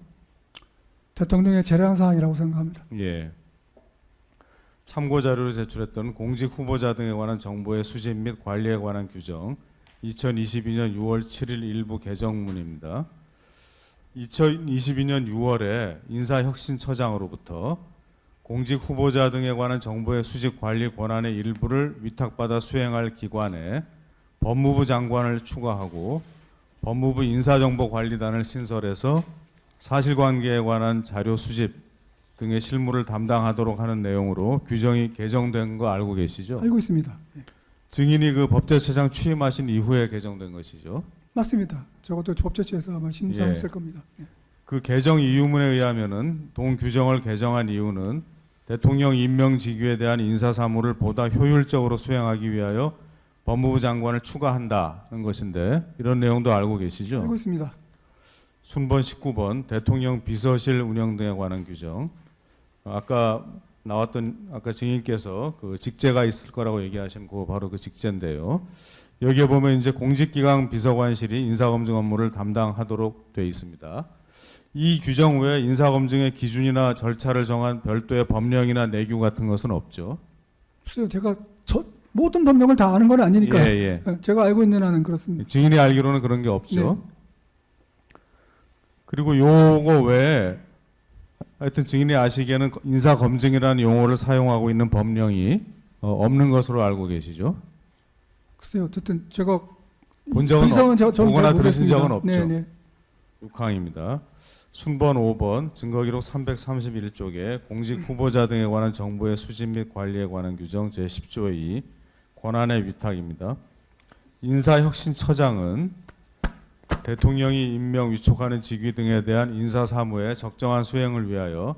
대통령의 재량사항이라고 생각합니다. 예. 참고 자료를 제출했던 공직 후보자 등에 관한 정보의 수집 및 관리에 관한 규정 2022년 6월 7일 일부 개정문입니다. 2022년 6월에 인사혁신처장으로부터 공직 후보자 등에 관한 정보의 수집 관리 권한의 일부를 위탁받아 수행할 기관에 법무부 장관을 추가하고 법무부 인사정보관리단을 신설해서 사실관계에 관한 자료 수집 등의 실무를 담당하도록 하는 내용으로 규정이 개정된 거 알고 계시죠? 알고 있습니다. 예. 증인이 그 법제처장 취임하신 이후에 개정된 것이죠. 맞습니다. 저것도 법제처에서 아마 심사했을 겁니다. 예. 그 개정 이유문에 의하면은 동 규정을 개정한 이유는 대통령 임명 직위에 대한 인사 사무를 보다 효율적으로 수행하기 위하여 법무부 장관을 추가한다는 것인데 이런 내용도 알고 계시죠? 알고 있습니다. 순번 19번 대통령 비서실 운영 등에 관한 규정. 아까 증인께서 그 직제가 있을 거라고 얘기하신 거 바로 그 직제인데요. 여기에 보면 이제 공직기강 비서관실이 인사검증 업무를 담당하도록 되어 있습니다. 이 규정 외에 인사검증의 기준이나 절차를 정한 별도의 법령이나 내규 같은 것은 없죠. 글쎄요, 제가 모든 법령을 다 아는 건 아니니까 예. 제가 알고 있는 한은 그렇습니다. 증인이 알기로는 그런 게 없죠. 그리고 요거 외에 하여튼 증인이 아시기에는 인사검증이라는 용어를 사용하고 있는 법령이 없는 것으로 알고 계시죠? 글쎄요, 어쨌든 제가 본 적은 그 이상은 제가 보거나 잘 들으신 모르겠습니다. 적은 없죠. 네. 6항입니다. 순번 5번 증거기록 331쪽에 공직 후보자 등에 관한 정보의 수집 및 관리에 관한 규정 제10조의 2 권한의 위탁입니다. 인사혁신처장은 대통령이 임명, 위촉하는 직위 등에 대한 인사 사무의 적정한 수행을 위하여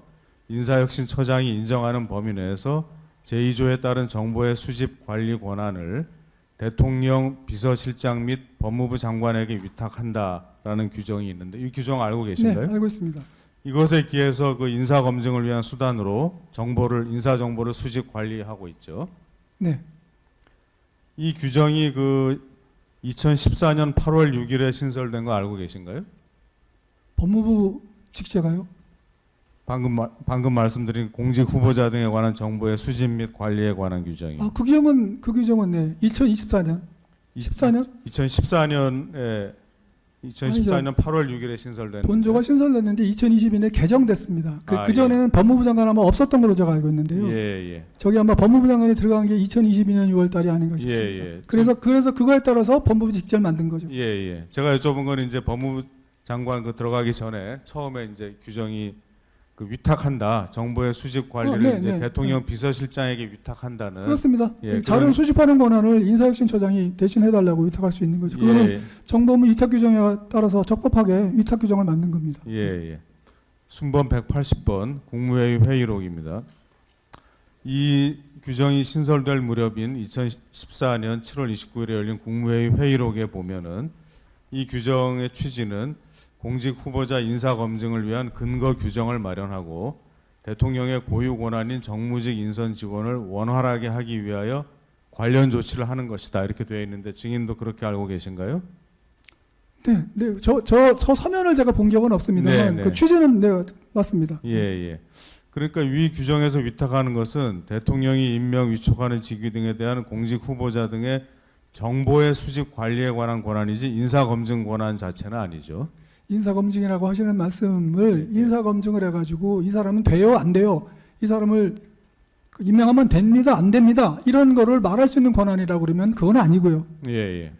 인사혁신처장이 인정하는 범위 내에서 제2조에 따른 정보의 수집 관리 권한을 대통령 비서실장 및 법무부 장관에게 위탁한다라는 규정이 있는데 이 규정 알고 계신가요? 네, 알고 있습니다. 이것에 기해서 그 인사 검증을 위한 수단으로 인사 정보를 수집 관리하고 있죠. 네, 이 규정이 그 2014년 8월 6일에 신설된 거 알고 계신가요? 법무부 직제가요? 방금 말씀드린 공직 후보자 등에 관한 정보의 수집 및 관리에 관한 규정이요. 그 규정은 네, 2024년 2014년 8월 6일에 신설된 본조가 신설됐는데 2022년에 개정됐습니다. 아, 그 전에는 법무부 장관 아마 없었던 걸로 제가 알고 있는데요. 예. 저기 아마 법무부 장관이 들어간 게 2022년 6월달이 아닌가 싶습니다. 예. 그래서 그거에 따라서 법무부 직제를 만든 거죠. 예. 제가 여쭤본 건 이제 법무부 장관 그 들어가기 전에 처음에 이제 규정이 그 위탁한다. 정보의 수집 관리를 이제 대통령 비서실장에게 위탁한다는. 그렇습니다. 예, 자료 수집하는 권한을 인사혁신처장이 대신 해달라고 위탁할 수 있는 거죠. 그거는 정보무 위탁 규정에 따라서 적법하게 위탁 규정을 만든 겁니다. 예. 순번 180번 국무회의 회의록입니다. 이 규정이 신설될 무렵인 2014년 7월 29일에 열린 국무회의 회의록에 보면은 이 규정의 취지는 공직 후보자 인사 검증을 위한 근거 규정을 마련하고 대통령의 고유 권한인 정무직 인선 지원을 원활하게 하기 위하여 관련 조치를 하는 것이다. 이렇게 되어 있는데 증인도 그렇게 알고 계신가요? 네. 저 서면을 제가 본 적은 없습니다만 그 취지는 맞습니다. 예. 그러니까 위 규정에서 위탁하는 것은 대통령이 임명, 위촉하는 직위 등에 대한 공직 후보자 등의 정보의 수집 관리에 관한 권한이지 인사 검증 권한 자체는 아니죠. 인사검증이라고 하시는 말씀을 인사검증을 해가지고 이 사람은 돼요 안 돼요 이 사람을 임명하면 됩니다 안 됩니다 이런 거를 말할 수 있는 권한이라고 그러면 그건 아니고요. 예.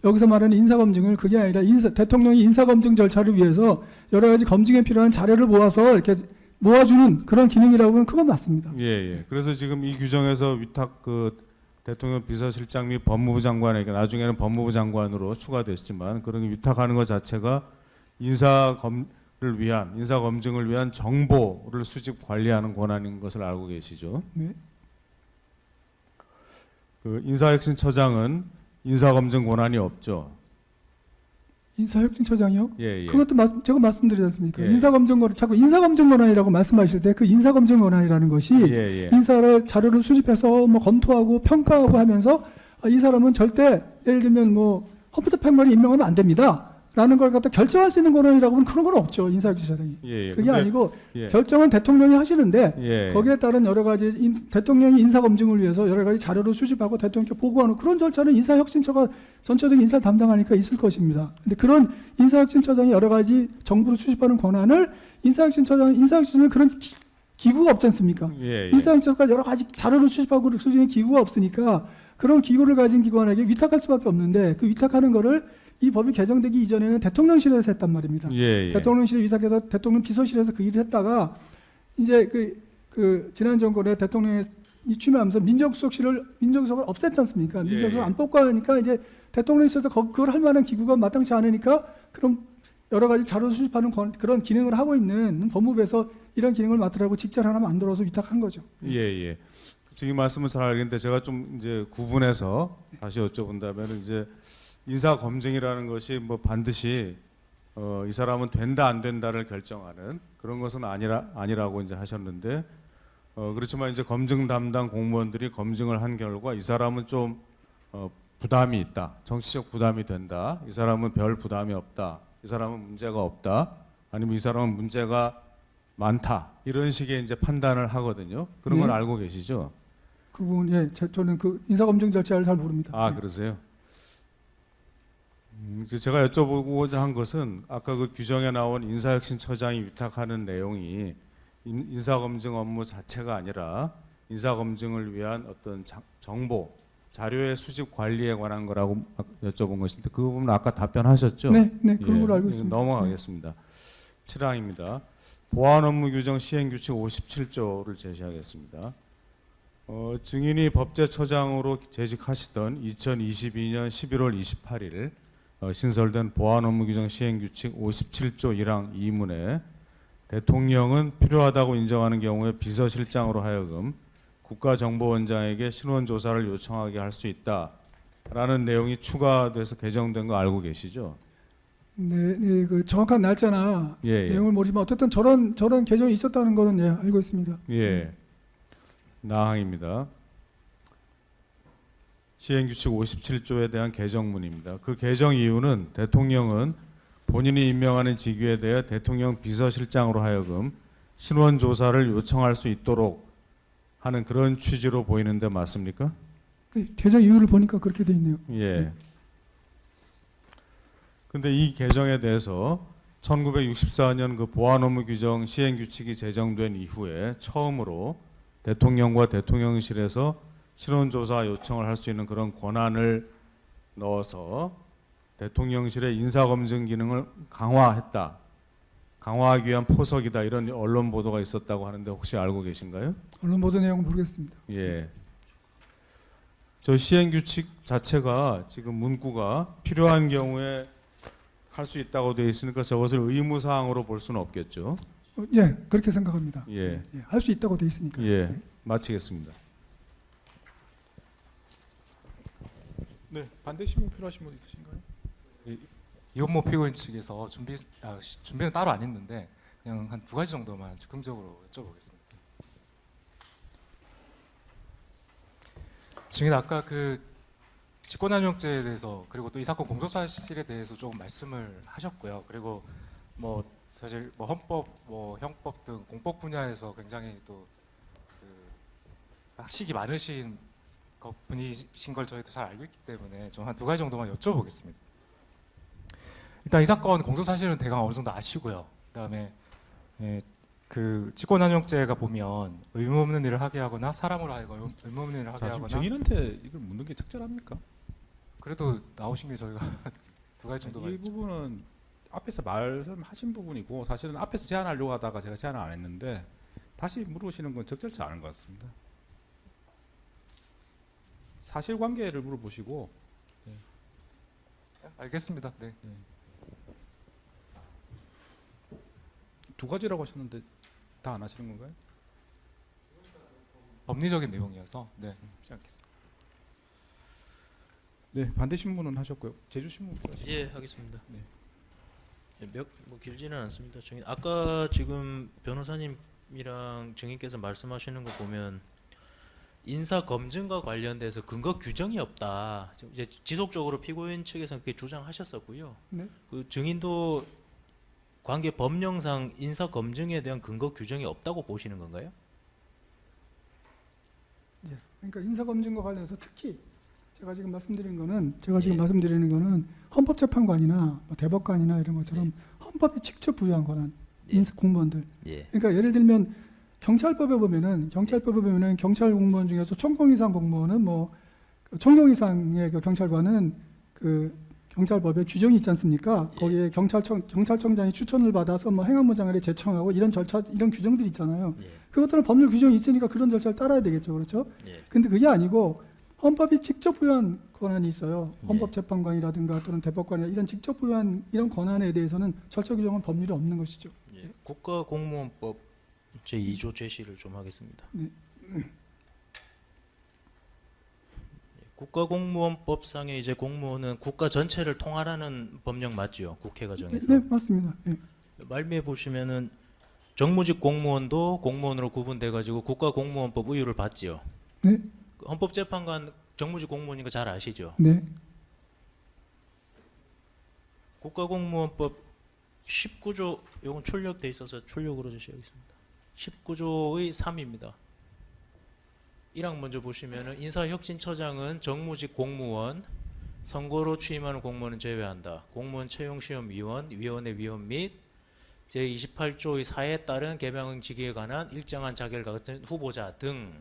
여기서 말하는 인사검증은 그게 아니라 대통령이 인사검증 절차를 위해서 여러 가지 검증에 필요한 자료를 모아서 이렇게 모아주는 그런 기능이라고 하면 그건 맞습니다. 예. 그래서 지금 이 규정에서 위탁 대통령 비서실장 및 법무부 장관에게 나중에는 법무부 장관으로 추가됐지만 그런 위탁하는 것 자체가 인사 검증을 위한 정보를 수집 관리하는 권한인 것을 알고 계시죠? 네. 그 인사혁신처장은 인사 검증 권한이 없죠. 인사혁신처장이요? 예. 그것도 제가 말씀드리지 않습니까? 예. 인사검증 권한 자꾸 인사검증 권한이라고 말씀하실 때 그 인사검증 권한이라는 것이 예. 인사를 자료를 수집해서 뭐 검토하고 평가하고 하면서 이 사람은 절대 예를 들면 뭐 헌법재판관이 임명하면 안 됩니다. 라는 걸 갖다 결정할 수 있는 권한이라고 하면 그런 건 없죠. 인사혁신처장이. 그게 아니고 결정은 대통령이 하시는데 거기에 따른 여러 가지 대통령이 인사검증을 위해서 여러 가지 자료를 수집하고 대통령께 보고하는 그런 절차는 인사혁신처가 전체적인 인사를 담당하니까 있을 것입니다. 근데 그런 인사혁신처장이 여러 가지 정보를 수집하는 권한을 인사혁신을 그런 기구가 없지 않습니까? 예, 예. 인사영장과 여러 가지 자료를 수집하고 수집하는 기구가 없으니까 그런 기구를 가진 기관에게 위탁할 수밖에 없는데 그 위탁하는 거를 이 법이 개정되기 이전에는 대통령실에서 했단 말입니다. 예, 예. 대통령실에 위탁해서 대통령 비서실에서 그 일을 했다가 이제 그 지난 정권에 대통령이 취임하면서 민정수석을 없앴지 않습니까? 예, 민정수석 예. 안 뽑고 하니까 이제 대통령실에서 그걸 할 만한 기구가 마땅치 않으니까 그럼 여러 가지 자료 수집하는 그런 기능을 하고 있는 법무부에서 이런 기능을 맡으라고 직접 하나 만들어서 위탁한 거죠. 예, 예. 지금 말씀은 잘 알겠는데 제가 좀 이제 구분해서 다시 여쭤본다면 이제 인사 검증이라는 것이 뭐 반드시 이 사람은 된다 안 된다를 결정하는 그런 것은 아니라고 이제 하셨는데 그렇지만 이제 검증 담당 공무원들이 검증을 한 결과 이 사람은 좀 부담이 있다, 정치적 부담이 된다, 이 사람은 별 부담이 없다, 이 사람은 문제가 없다, 아니면 이 사람은 문제가 많다 이런 식의 이제 판단을 하거든요. 그런 건 네. 알고 계시죠? 그 부분 저는 그 인사검증 절차를 잘 모릅니다. 아 네. 그러세요? 제가 여쭤보고자 한 것은 아까 그 규정에 나온 인사혁신처장이 위탁하는 내용이 인사검증 업무 자체가 아니라 인사검증을 위한 어떤 정보, 자료의 수집 관리에 관한 거라고 여쭤본 것인데 그 부분은 아까 답변하셨죠? 네, 그런 예, 걸로 알고 있습니다. 넘어가겠습니다. 7항입니다. 보안 업무 규정 시행 규칙 57조를 제시하겠습니다. 증인이 법제처장으로 재직하시던 2022년 11월 28일 신설된 보안 업무 규정 시행 규칙 57조 1항 2문에 대통령은 필요하다고 인정하는 경우에 비서실장으로 하여금 국가정보원장에게 신원 조사를 요청하게 할 수 있다라는 내용이 추가돼서 개정된 거 알고 계시죠? 네, 그 정확한 날짜나 예, 예. 내용을 모르지만 어쨌든 저런 개정이 있었다는 거는 알고 있습니다. 예. 나항입니다. 시행규칙 57조에 대한 개정문입니다. 그 개정 이유는 대통령은 본인이 임명하는 직위에 대해 대통령 비서실장으로 하여금 신원 조사를 요청할 수 있도록 하는 그런 취지로 보이는데 맞습니까? 네, 개정 이유를 보니까 그렇게 돼 있네요. 예. 근데 이 개정에 대해서 1964년 그 보안 업무 규정 시행 규칙이 제정된 이후에 처음으로 대통령과 대통령실에서 신원 조사 요청을 할 수 있는 그런 권한을 넣어서 대통령실의 인사 검증 기능을 강화했다. 강화하기 위한 포석이다. 이런 언론 보도가 있었다고 하는데 혹시 알고 계신가요? 언론 보도 내용은 모르겠습니다. 예. 저 시행 규칙 자체가 지금 문구가 필요한 경우에 할 수 있다고 되어 있으니까 저것을 의무 사항으로 볼 수는 없겠죠. 예, 그렇게 생각합니다. 예. 할 수 있다고 돼 있으니까. 예. 마치겠습니다. 네, 반대 신문 필요하신 분 있으신가요? 이혼모 피고인 측에서 준비는 따로 안 했는데 그냥 한 두 가지 정도만 즉흥적으로 여쭤보겠습니다. 증인 아까 그 직권남용죄에 대해서 그리고 또 이 사건 공소사실에 대해서 조금 말씀을 하셨고요. 그리고 뭐 사실 뭐 헌법, 뭐 형법 등 공법 분야에서 굉장히 또 그 학식이 많으신 분이신 걸 저희도 잘 알고 있기 때문에 좀 한 두 가지 정도만 여쭤보겠습니다. 일단 이 사건 공소사실은 대강 어느 정도 아시고요. 그다음에 그 직권남용죄가 보면 의무 없는 일을 하게 하거나 사람으로 하여금 의무 없는 일을 하게 자, 지금 하거나 증인한테 이걸 묻는 게 적절합니까? 그래도 나오신 게 저희가 두 가지 정도만 이 부분은 앞에서 말씀하신 부분이고 사실은 앞에서 제안하려고 하다가 제가 제안을 안 했는데 다시 물으시는 건 적절치 않은 것 같습니다. 사실관계를 물어보시고 알겠습니다. 네. 두 가지라고 하셨는데 다 안 하시는 건가요? 법리적인 내용이어서 네, 하지 않겠습니다. 네, 반대 신문은 하셨고요. 제주 신문 필요하신가요? 예, 하겠습니다. 네. 뭐 길지는 않습니다. 증인 아까 지금 변호사님이랑 증인께서 말씀하시는 거 보면 인사 검증과 관련돼서 근거 규정이 없다. 이제 지속적으로 피고인 측에서는 그렇게 주장하셨었고요. 네. 그 증인도 관계 법령상 인사 검증에 대한 근거 규정이 없다고 보시는 건가요? 예. 그러니까 인사검증과 관련해서 특히 제가 지금 말씀드리는 거는 헌법재판관이나 뭐 대법관이나 이런 것처럼 헌법이 직접 부여한 권한 예. 공무원들. 예. 그러니까 예를 들면 경찰법에 보면은 경찰 공무원 중에서 총경 이상 공무원은 뭐 총경 이상의 그 경찰관은 그 경찰법에 규정이 있지 않습니까? 예. 거기에 경찰청장이 추천을 받아서 뭐 행안부장을 제청하고 이런 절차 이런 규정들이 있잖아요. 예. 그것들은 법률 규정이 있으니까 그런 절차를 따라야 되겠죠, 그렇죠? 예. 근데 그게 아니고 헌법이 직접 부여한 권한이 있어요. 예. 헌법재판관이라든가 또는 대법관이나 이런 직접 부여한 이런 권한에 대해서는 절차 규정은 법률이 없는 것이죠. 예. 국가공무원법 제2조 제시를 좀 하겠습니다. 네. 국가공무원법상에 이제 공무원은 국가 전체를 통할하는 법령 맞죠? 국회가 정해서. 네, 맞습니다. 네. 말미에 보시면은 정무직 공무원도 공무원으로 구분돼 가지고 국가공무원법 의율을 받지요. 네, 그 헌법재판관 정무직 공무원인 거 잘 아시죠? 네. 국가공무원법 19조 요건 출력돼 있어서 출력으로 주시겠습니다. 19조의 3입니다. 1항 먼저 보시면은 인사혁신처장은 정무직 공무원, 선거로 취임하는 공무원은 제외한다. 공무원 채용시험위원, 위원회 위원 및 제28조의 4에 따른 개방형 직위에 관한 일정한 자격을 갖춘 후보자 등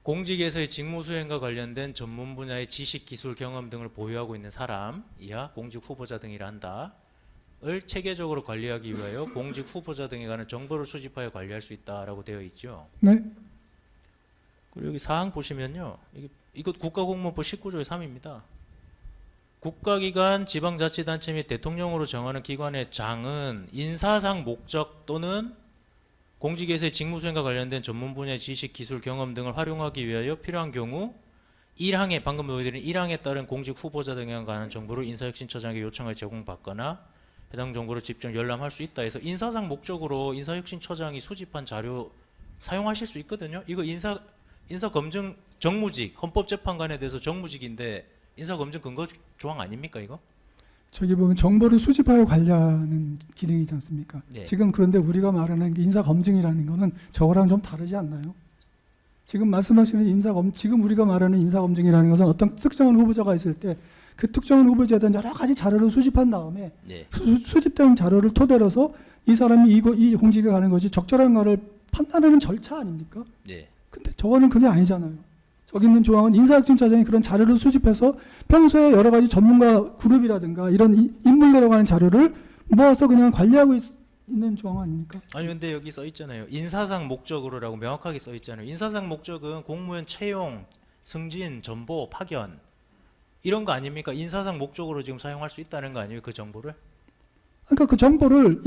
공직에서의 직무 수행과 관련된 전문 분야의 지식, 기술, 경험 등을 보유하고 있는 사람 이하 공직 후보자 등이라 한다. 을 체계적으로 관리하기 위하여 공직 후보자 등에 관한 정보를 수집하여 관리할 수 있다라고 되어 있죠. 네. 그리고 여기 사항 보시면요. 이거 국가공무원법 19조의 3입니다. 국가기관, 지방자치단체 및 대통령으로 정하는 기관의 장은 인사상 목적 또는 공직에서의 직무수행과 관련된 전문 분야의 지식, 기술, 경험 등을 활용하기 위하여 필요한 경우 1항에 방금 보여드린 1항에 따른 공직 후보자 등에 관한 정보를 인사혁신처장에게 요청하여 제공받거나 해당 정보를 직접 열람할 수 있다 해서 인사상 목적으로 인사혁신처장이 수집한 자료 사용하실 수 있거든요. 이거 인사검증 정무직, 헌법재판관에 대해서 정무직인데 인사검증 근거 조항 아닙니까 이거? 저기 보면 정보를 수집하여 관리하는 기능이지 않습니까? 네. 지금 그런데 우리가 말하는 인사 검증이라는 거는 저거랑 좀 다르지 않나요? 지금 말씀하시는 지금 우리가 말하는 인사 검증이라는 것은 어떤 특정한 후보자가 있을 때 그 특정한 후보자에 대한 여러 가지 자료를 수집한 다음에 네. 수집된 자료를 토대로서 이 사람이 이 공직에 가는 것이 적절한가를 판단하는 절차 아닙니까? 네. 근데 저거는 그게 아니잖아요. 저기 있는 조항은 인사혁신처장이 그런 자료를 수집해서 평소에 여러 가지 전문가 그룹이라든가 이런 인물들에 관한 자료를 모아서 그냥 관리하고 있는 조항 아닙니까? 아니 근데 여기 써 있잖아요. 인사상 목적으로라고 명확하게 써 있잖아요. 인사상 목적은 공무원 채용, 승진, 전보, 파견 이런 거 아닙니까? 인사상 목적으로 지금 사용할 수 있다는 거 아니에요? 그 정보를? 그러니까 그 정보를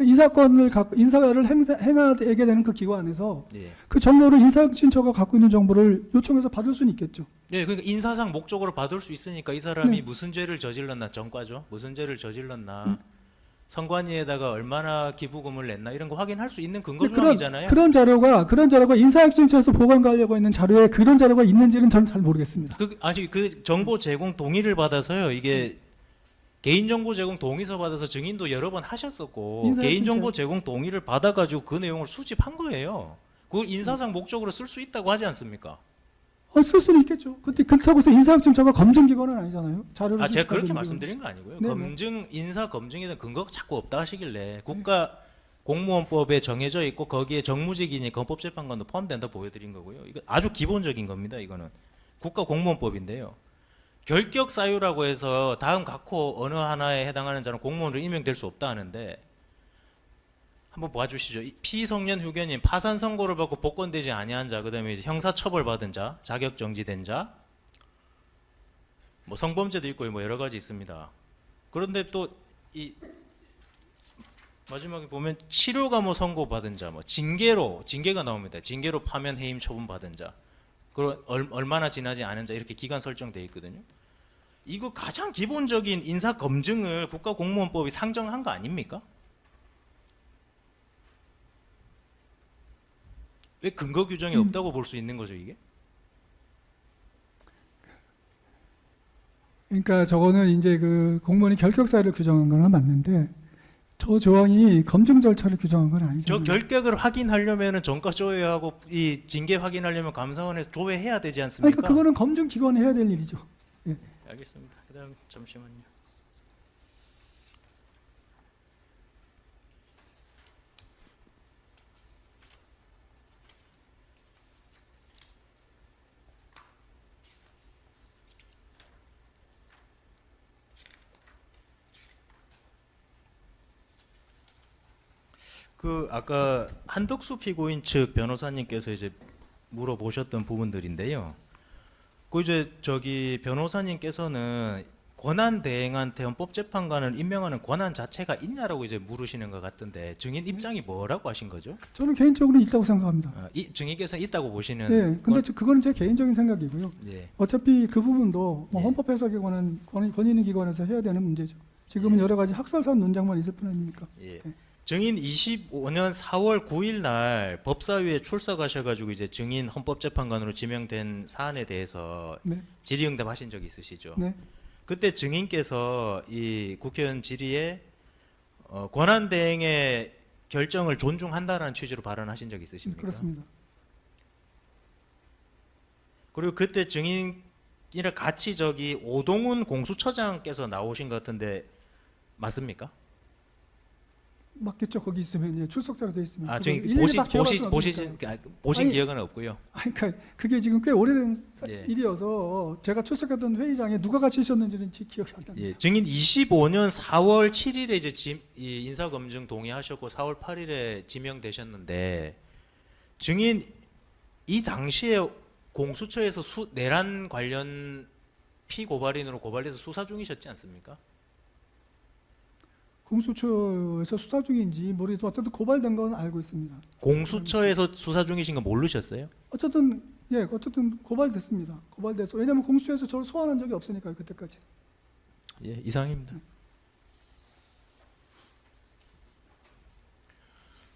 인사권을 갖고 인사를 행하게 되는 그 기관에서 예. 그 정보를 인사혁신처가 갖고 있는 정보를 요청해서 받을 수는 있겠죠. 예, 그러니까 인사상 목적으로 받을 수 있으니까 이 사람이 네. 무슨 죄를 저질렀나 전과죠. 무슨 죄를 저질렀나 선관위에다가 얼마나 기부금을 냈나 이런 거 확인할 수 있는 근거 조항이잖아요. 그런 자료가 인사혁신처에서 보관하려고 있는 자료에 그런 자료가 있는지는 저는 잘 모르겠습니다. 그 정보 제공 동의를 받아서요. 이게 개인정보 제공 동의서 받아서 증인도 여러 번 하셨었고 인사혁신처- 개인정보 제공 동의를 받아가지고 그 내용을 수집한 거예요. 그걸 인사상 목적으로 쓸 수 있다고 하지 않습니까? 쓸 수는 있겠죠. 근데 그렇다고 해서 인사혁신처가 검증기관은 아니잖아요. 자료를 제가 수집하는 그렇게 기관은. 말씀드린 거 아니고요. 네네. 검증 인사 검증에 대한 근거가 자꾸 없다 하시길래 국가 공무원법에 정해져 있고 거기에 정무직이니까 헌법재판관도 포함된다 보여드린 거고요. 이거 아주 기본적인 겁니다. 이거는 국가 공무원법인데요. 결격 사유라고 해서 다음 각호 어느 하나에 해당하는 자는 공무원으로 임명될 수 없다 하는데 한번 봐주시죠. 피성년 후견인 파산 선고를 받고 복권되지 아니한 자, 그다음에 이제 형사처벌 받은 자, 자격 정지된 자, 뭐 성범죄도 있고 뭐 여러 가지 있습니다. 그런데 또 이 마지막에 보면 치료가 뭐 선고받은 자, 뭐 징계가 나옵니다. 징계로 파면 해임 처분 받은 자, 그리고 얼마나 지나지 않은 자 이렇게 기간 설정돼 있거든요. 이거 가장 기본적인 인사 검증을 국가공무원법이 상정한 거 아닙니까? 왜 근거 규정이 없다고 볼 수 있는 거죠 이게? 그러니까 저거는 이제 그 공무원이 결격 사유를 규정한 거는 맞는데 저 조항이 검증 절차를 규정한 건 저 아니잖아요. 결격을 확인하려면은 정가 조회하고 이 징계 확인하려면 감사원에서 조회해야 되지 않습니까? 그러니까 그거는 검증 기관이 해야 될 일이죠. 알겠습니다. 그다음 잠시만요. 그 아까 한덕수 피고인 측 변호사님께서 이제 물어보셨던 부분들인데요. 그 이제 저기 변호사님께서는 권한 대행한테 헌법재판관을 임명하는 권한 자체가 있냐라고 이제 물으시는 것 같던데 증인 입장이 뭐라고 하신 거죠? 저는 개인적으로 있다고 생각합니다. 이 증인께서 있다고 보시는. 네, 근데 그거는 제 개인적인 생각이고요. 예. 어차피 그 부분도 뭐 예. 헌법 해석에 관한 권위 있는 기관에서 해야 되는 문제죠. 지금은 예. 여러 가지 학설상 논쟁만 있을 뿐 아닙니까? 예. 네. 증인 25년 4월 9일 날 법사위에 출석하셔가지고 이제 증인 헌법재판관으로 지명된 사안에 대해서 네, 질의응답하신 적이 있으시죠? 네, 그때 증인께서 이 국회의원 질의에 권한 대행의 결정을 존중한다라는 취지로 발언하신 적이 있으십니까? 그렇습니다. 그리고 그때 증인이랑 같이 저기 오동훈 공수처장께서 나오신 것 같은데 맞습니까? 맞겠죠. 거기 있으면 예, 출석자로 돼 있으면. 아, 그거 증인 일일이 다 기억할 수는 보신 아니, 기억은 없고요. 아니, 그러니까 그게 지금 꽤 오래된 예. 일이어서 제가 출석했던 회의장에 누가 같이 있었는지는 기억이 안 납니다. 예, 증인 25년 4월 7일에 이제 이 인사 검증 동의하셨고 4월 8일에 지명되셨는데 증인 이 당시에 공수처에서 내란 관련 피고발인으로 고발해서 수사 중이셨지 않습니까? 공수처에서 수사 중인지 모르겠지만 어쨌든 고발된 건 알고 있습니다. 공수처에서 수사 중이신 거 모르셨어요? 어쨌든 고발됐습니다. 고발돼서 왜냐하면 공수처에서 저를 소환한 적이 없으니까요. 그때까지. 예, 이상입니다.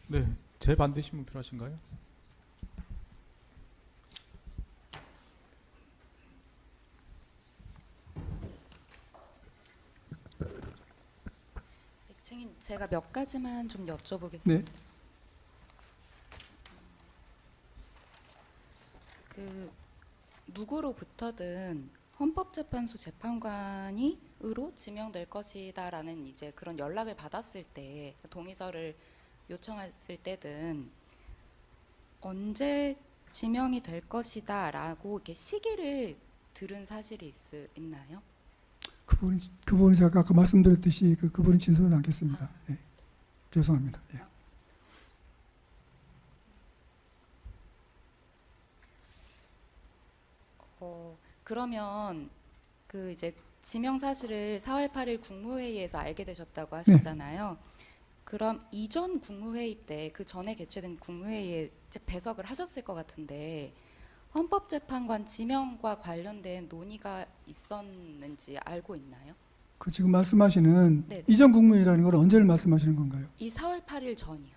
네, 재반대 신문 필요하신가요? 증인 제가 몇 가지만 좀 여쭤보겠습니다. 네. 그 누구로부터든 헌법재판소 재판관이으로 지명될 것이다라는 이제 그런 연락을 받았을 때 동의서를 요청했을 때든 언제 지명이 될 것이다라고 이렇게 시기를 들은 사실이 있나요? 그 부분이 제가 아까 말씀드렸듯이 그 부분이 진술은 않겠습니다. 예. 죄송합니다. 예. 그러면 그 이제 지명 사실을 4월 8일 국무회의에서 알게 되셨다고 하셨잖아요. 그럼 이전 국무회의 때 그 전에 개최된 국무회의에 이제 배석을 하셨을 것 같은데 헌법재판관 지명과 관련된 논의가 있었는지 알고 있나요? 그 지금 말씀하시는 네. 이전 국무회의라는 걸 언제를 말씀하시는 건가요? 이 4월 8일 전이요.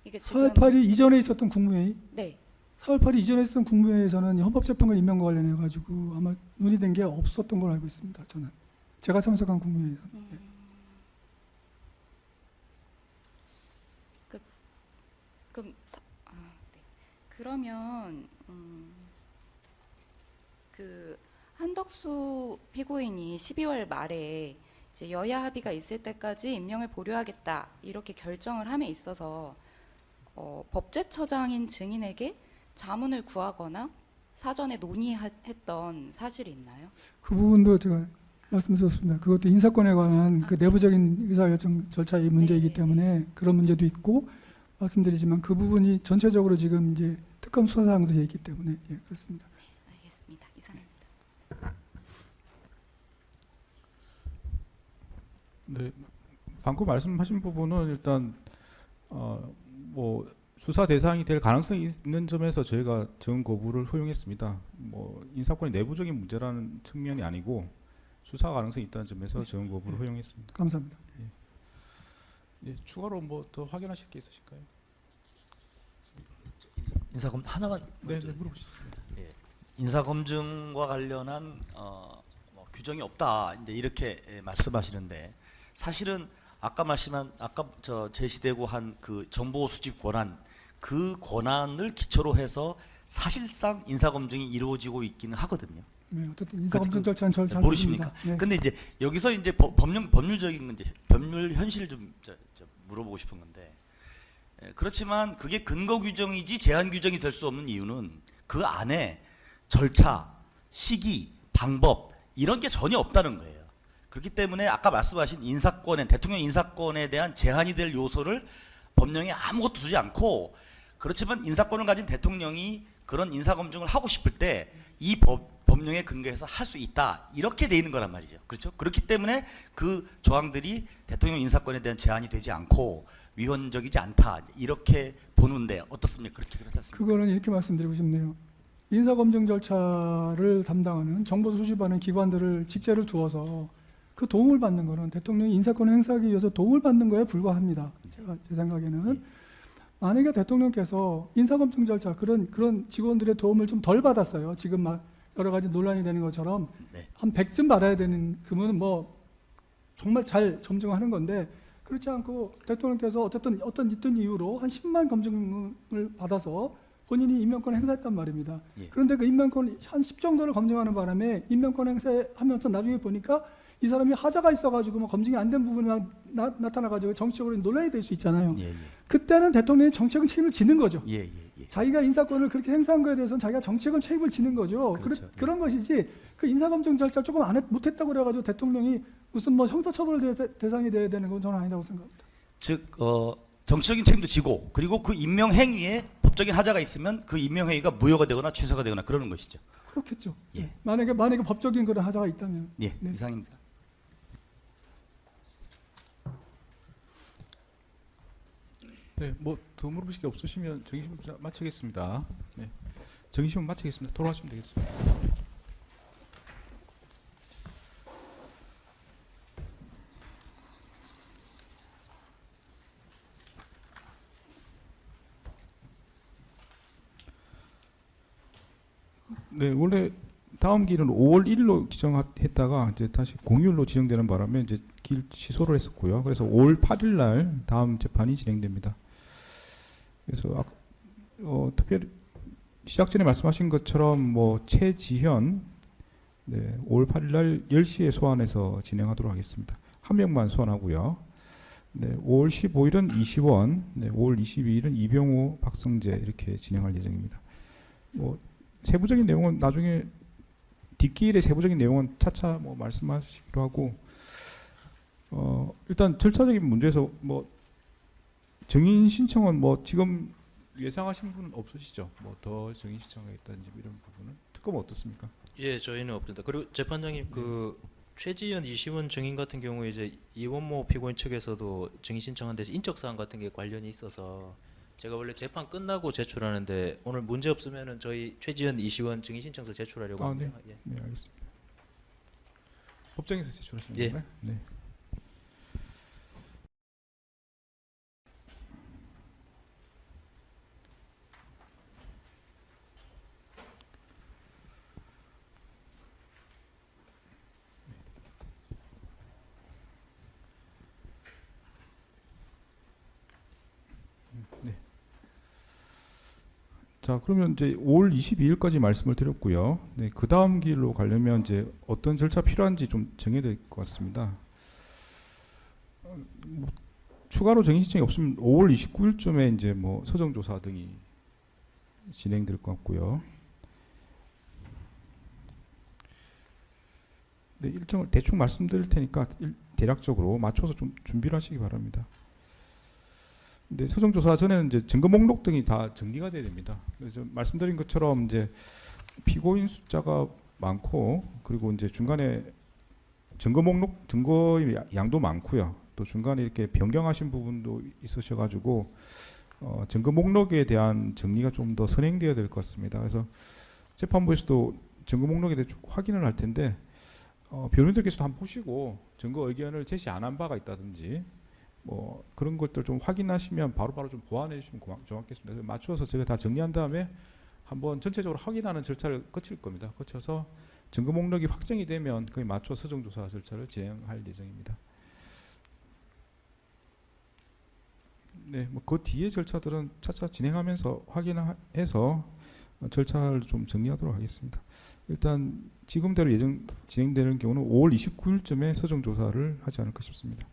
이게 4월 8일 이전에 있었던 국무회의? 네. 4월 8일 이전에 있었던 국무회의에서는 헌법재판관 임명과 관련해 가지고 아마 논의된 게 없었던 걸로 알고 있습니다. 저는 제가 참석한 국무회의에서. 그럼 네. 그러면 그 한덕수 피고인이 12월 말에 이제 여야 합의가 있을 때까지 임명을 보류하겠다 이렇게 결정을 함에 있어서 법제처장인 증인에게 자문을 구하거나 사전에 논의했던 사실이 있나요? 그 부분도 제가 말씀드렸습니다. 그것도 인사권에 관한 그 내부적인 의사결정 절차의 문제이기 네. 때문에 그런 문제도 있고 말씀드리지만 그 부분이 전체적으로 지금 이제 특검 수사 사항도 되어 있기 때문에 예, 그렇습니다. 알겠습니다. 이상입니다. 네, 방금 말씀하신 부분은 일단 뭐 수사 대상이 될 가능성이 있는 점에서 저희가 정 거부를 허용했습니다. 뭐 인사권의 내부적인 문제라는 측면이 아니고 수사 가능성이 있다는 점에서 정 거부를 허용했습니다. 감사합니다. 예, 추가로 뭐 더 확인하실 게 있으실까요? 인사검 하나만 네, 먼저. 네 물어보시죠. 인사검증과 관련한 뭐 규정이 없다 이제 이렇게 말씀하시는데 사실은 아까 제시되고 한 그 정보 수집 권한 그 권한을 기초로 해서 사실상 인사검증이 이루어지고 있기는 하거든요. 네, 어쨌든 인사검증 절차는 잘 모르십니까? 네. 근데 이제 여기서 이제 법률적인 이제 법률 현실을 좀 물어보고 싶은 건데 그렇지만 그게 근거 규정이지 제한 규정이 될 수 없는 이유는 그 안에 절차, 시기, 방법 이런 게 전혀 없다는 거예요. 그렇기 때문에 아까 말씀하신 인사권에 대통령 인사권에 대한 제한이 될 요소를 법령에 아무것도 두지 않고, 그렇지만 인사권을 가진 대통령이 그런 인사검증을 하고 싶을 때 이 법령에 근거해서 할 수 있다, 이렇게 돼 있는 거란 말이죠. 그렇죠? 그렇기 때문에 그 조항들이 대통령 인사권에 대한 제한이 되지 않고 위헌적이지 않다, 이렇게 보는데 어떻습니까? 그렇지 않습니까? 그거는 이렇게 말씀드리고 싶네요. 인사검증 절차를 담당하는 정보 수집하는 기관들을 직제를 두어서 그 도움을 받는 거는 대통령이 인사권을 행사하기 위해서 도움을 받는 거에 불과합니다. 제 생각에는. 만약에 대통령께서 인사검증 절차 그런 직원들의 도움을 좀 덜 받았어요. 지금 막 여러 가지 논란이 되는 것처럼 네. 한 100점 받아야 되는 그분은 뭐 정말 잘 검증하는 건데, 그렇지 않고 대통령께서 어떤 이유로 한 10만 검증을 받아서 본인이 임명권을 행사했단 말입니다. 예. 그런데 그 임명권 한 10 정도를 검증하는 바람에 임명권 행사하면서 나중에 보니까 이 사람이 하자가 있어가지고 뭐 검증이 안 된 부분이 나타나가지고 정치적으로 논란이 될 수 있잖아요. 예, 예. 그때는 대통령이 정치적인 책임을 지는 거죠. 예, 예, 예. 자기가 인사권을 그렇게 행사한 거에 대해서는 자기가 정치적인 책임을 지는 거죠. 그렇죠. 그런 것이지, 그 인사검증 절차 조금 못했다고 그래가지고 대통령이 무슨 뭐 형사처벌 대상이 돼야 되는 건 저는 아니라고 생각합니다. 즉 정치적인 책임도 지고, 그리고 그 임명 행위에 법적인 하자가 있으면 그 임명 행위가 무효가 되거나 취소가 되거나 그러는 것이죠. 그렇겠죠. 예. 네. 만약에 법적인 그런 하자가 있다면. 예, 네. 이상입니다. 네, 뭐 더 물어보실 게 없으시면 정의심 마치겠습니다. 네, 정의심 마치겠습니다. 돌아가시면 되겠습니다. 네, 원래 다음 길은 5월 1일로 지정했다가 이제 다시 공휴일로 지정되는 바람에 이제 길 취소를 했었고요. 그래서 5월 8일 날 다음 재판이 진행됩니다. 그래서 특별히 시작 전에 말씀하신 것처럼 뭐 최지현, 네, 5월 8일 날 10시에 소환해서 진행하도록 하겠습니다. 한 명만 소환하고요. 네, 5월 15일은 이시원, 네, 5월 22일은 이병호, 박성재 이렇게 진행할 예정입니다. 뭐 세부적인 내용은 나중에 뒷길의 세부적인 내용은 차차 뭐 말씀하시기로 하고, 일단 절차적인 문제에서 뭐 정인 신청은 뭐 지금 예상하신 분은 없으시죠? 뭐 더 정인 신청하겠다든지 이런 부분은 특검은 어떻습니까? 예, 저희는 없습니다. 그리고 재판장님 그 최지연, 이시원 증인 같은 경우에 이제 이원모 피고인 측에서도 증인 신청한 데서 인적 사항 같은 게 관련이 있어서 제가 원래 재판 끝나고 제출하는데 오늘 문제 없으면은 저희 최지연, 이시원 증인 신청서 제출하려고 합니다. 예. 네, 알겠습니다. 법정에서 제출하시는 예. 건가요? 네. 자, 그러면 이제 5월 22일까지 말씀을 드렸고요. 네, 그 다음 길로 가려면 이제 어떤 절차 필요한지 좀 정해야 될 것 같습니다. 뭐 추가로 정인 신청이 없으면 5월 29일쯤에 이제 뭐 서정 조사 등이 진행될 것 같고요. 네, 일정을 대충 말씀드릴 테니까 대략적으로 맞춰서 좀 준비를 하시기 바랍니다. 근데 서정조사 전에는 이제 증거 목록 등이 다 정리가 돼야 됩니다. 그래서 말씀드린 것처럼 이제 피고인 숫자가 많고, 그리고 이제 중간에 증거 목록 증거의 양도 많고요. 또 중간에 이렇게 변경하신 부분도 있으셔가지고 증거 목록에 대한 정리가 좀 더 선행되어야 될 것 같습니다. 그래서 재판부에서도 증거 목록에 대해 확인을 할 텐데 변호인들께서도 한번 보시고 증거 의견을 제시 안 한 바가 있다든지 뭐 그런 것들 좀 확인하시면 바로바로 좀 보완해 주시면 고맙겠습니다. 그래서 맞춰서 제가 다 정리한 다음에 한번 전체적으로 확인하는 절차를 거칠 겁니다. 거쳐서 증거 목록이 확정이 되면 그에 맞춰 서정조사 절차를 진행할 예정입니다. 네, 뭐 그 뒤에 절차들은 차차 진행하면서 확인해서 절차를 좀 정리하도록 하겠습니다. 일단 지금대로 예정 진행되는 경우는 5월 29일쯤에 서정조사를 하지 않을까 싶습니다.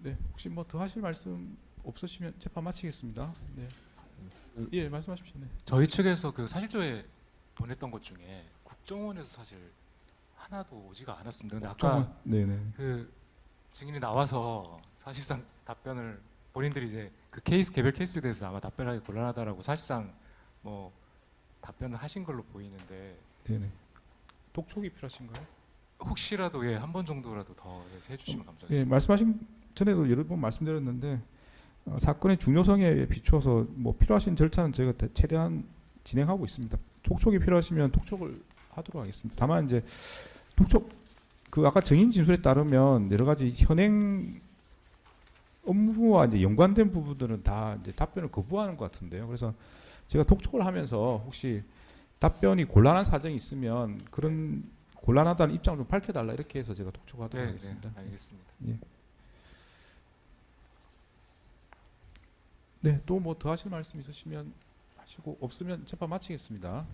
네, 혹시 뭐 더 하실 말씀 없으시면 재판 마치겠습니다. 네. 예, 말씀하십시오. 네. 저희 측에서 그 사실조회 보냈던 것 중에 국정원에서 사실 하나도 오지가 않았습니다. 근데 아까 네네. 그 증인이 나와서 사실상 답변을 본인들이 이제 그 케이스 개별 케이스에 대해서 아마 답변하기 곤란하다라고 사실상 뭐 답변을 하신 걸로 보이는데 네네. 독촉이 필요하신가요? 혹시라도 예, 한 번 정도라도 더 해주시면 예, 감사하겠습니다. 말씀하신 전에도 여러 번 말씀드렸는데 사건의 중요성에 비추어서 뭐 필요하신 절차는 저희가 최대한 진행하고 있습니다. 독촉이 필요하시면 독촉을 하도록 하겠습니다. 다만 이제 독촉 그 아까 증인 진술에 따르면 여러 가지 현행 업무와 이제 연관된 부분들은 다 이제 답변을 거부하는 것 같은데요. 그래서 제가 독촉을 하면서 혹시 답변이 곤란한 사정이 있으면 그런 곤란하다는 입장을 좀 밝혀달라 이렇게 해서 제가 독촉하도록 네, 하겠습니다. 네, 알겠습니다. 네, 또 뭐 더 하실 말씀 있으시면 하시고 없으면 재판 마치겠습니다.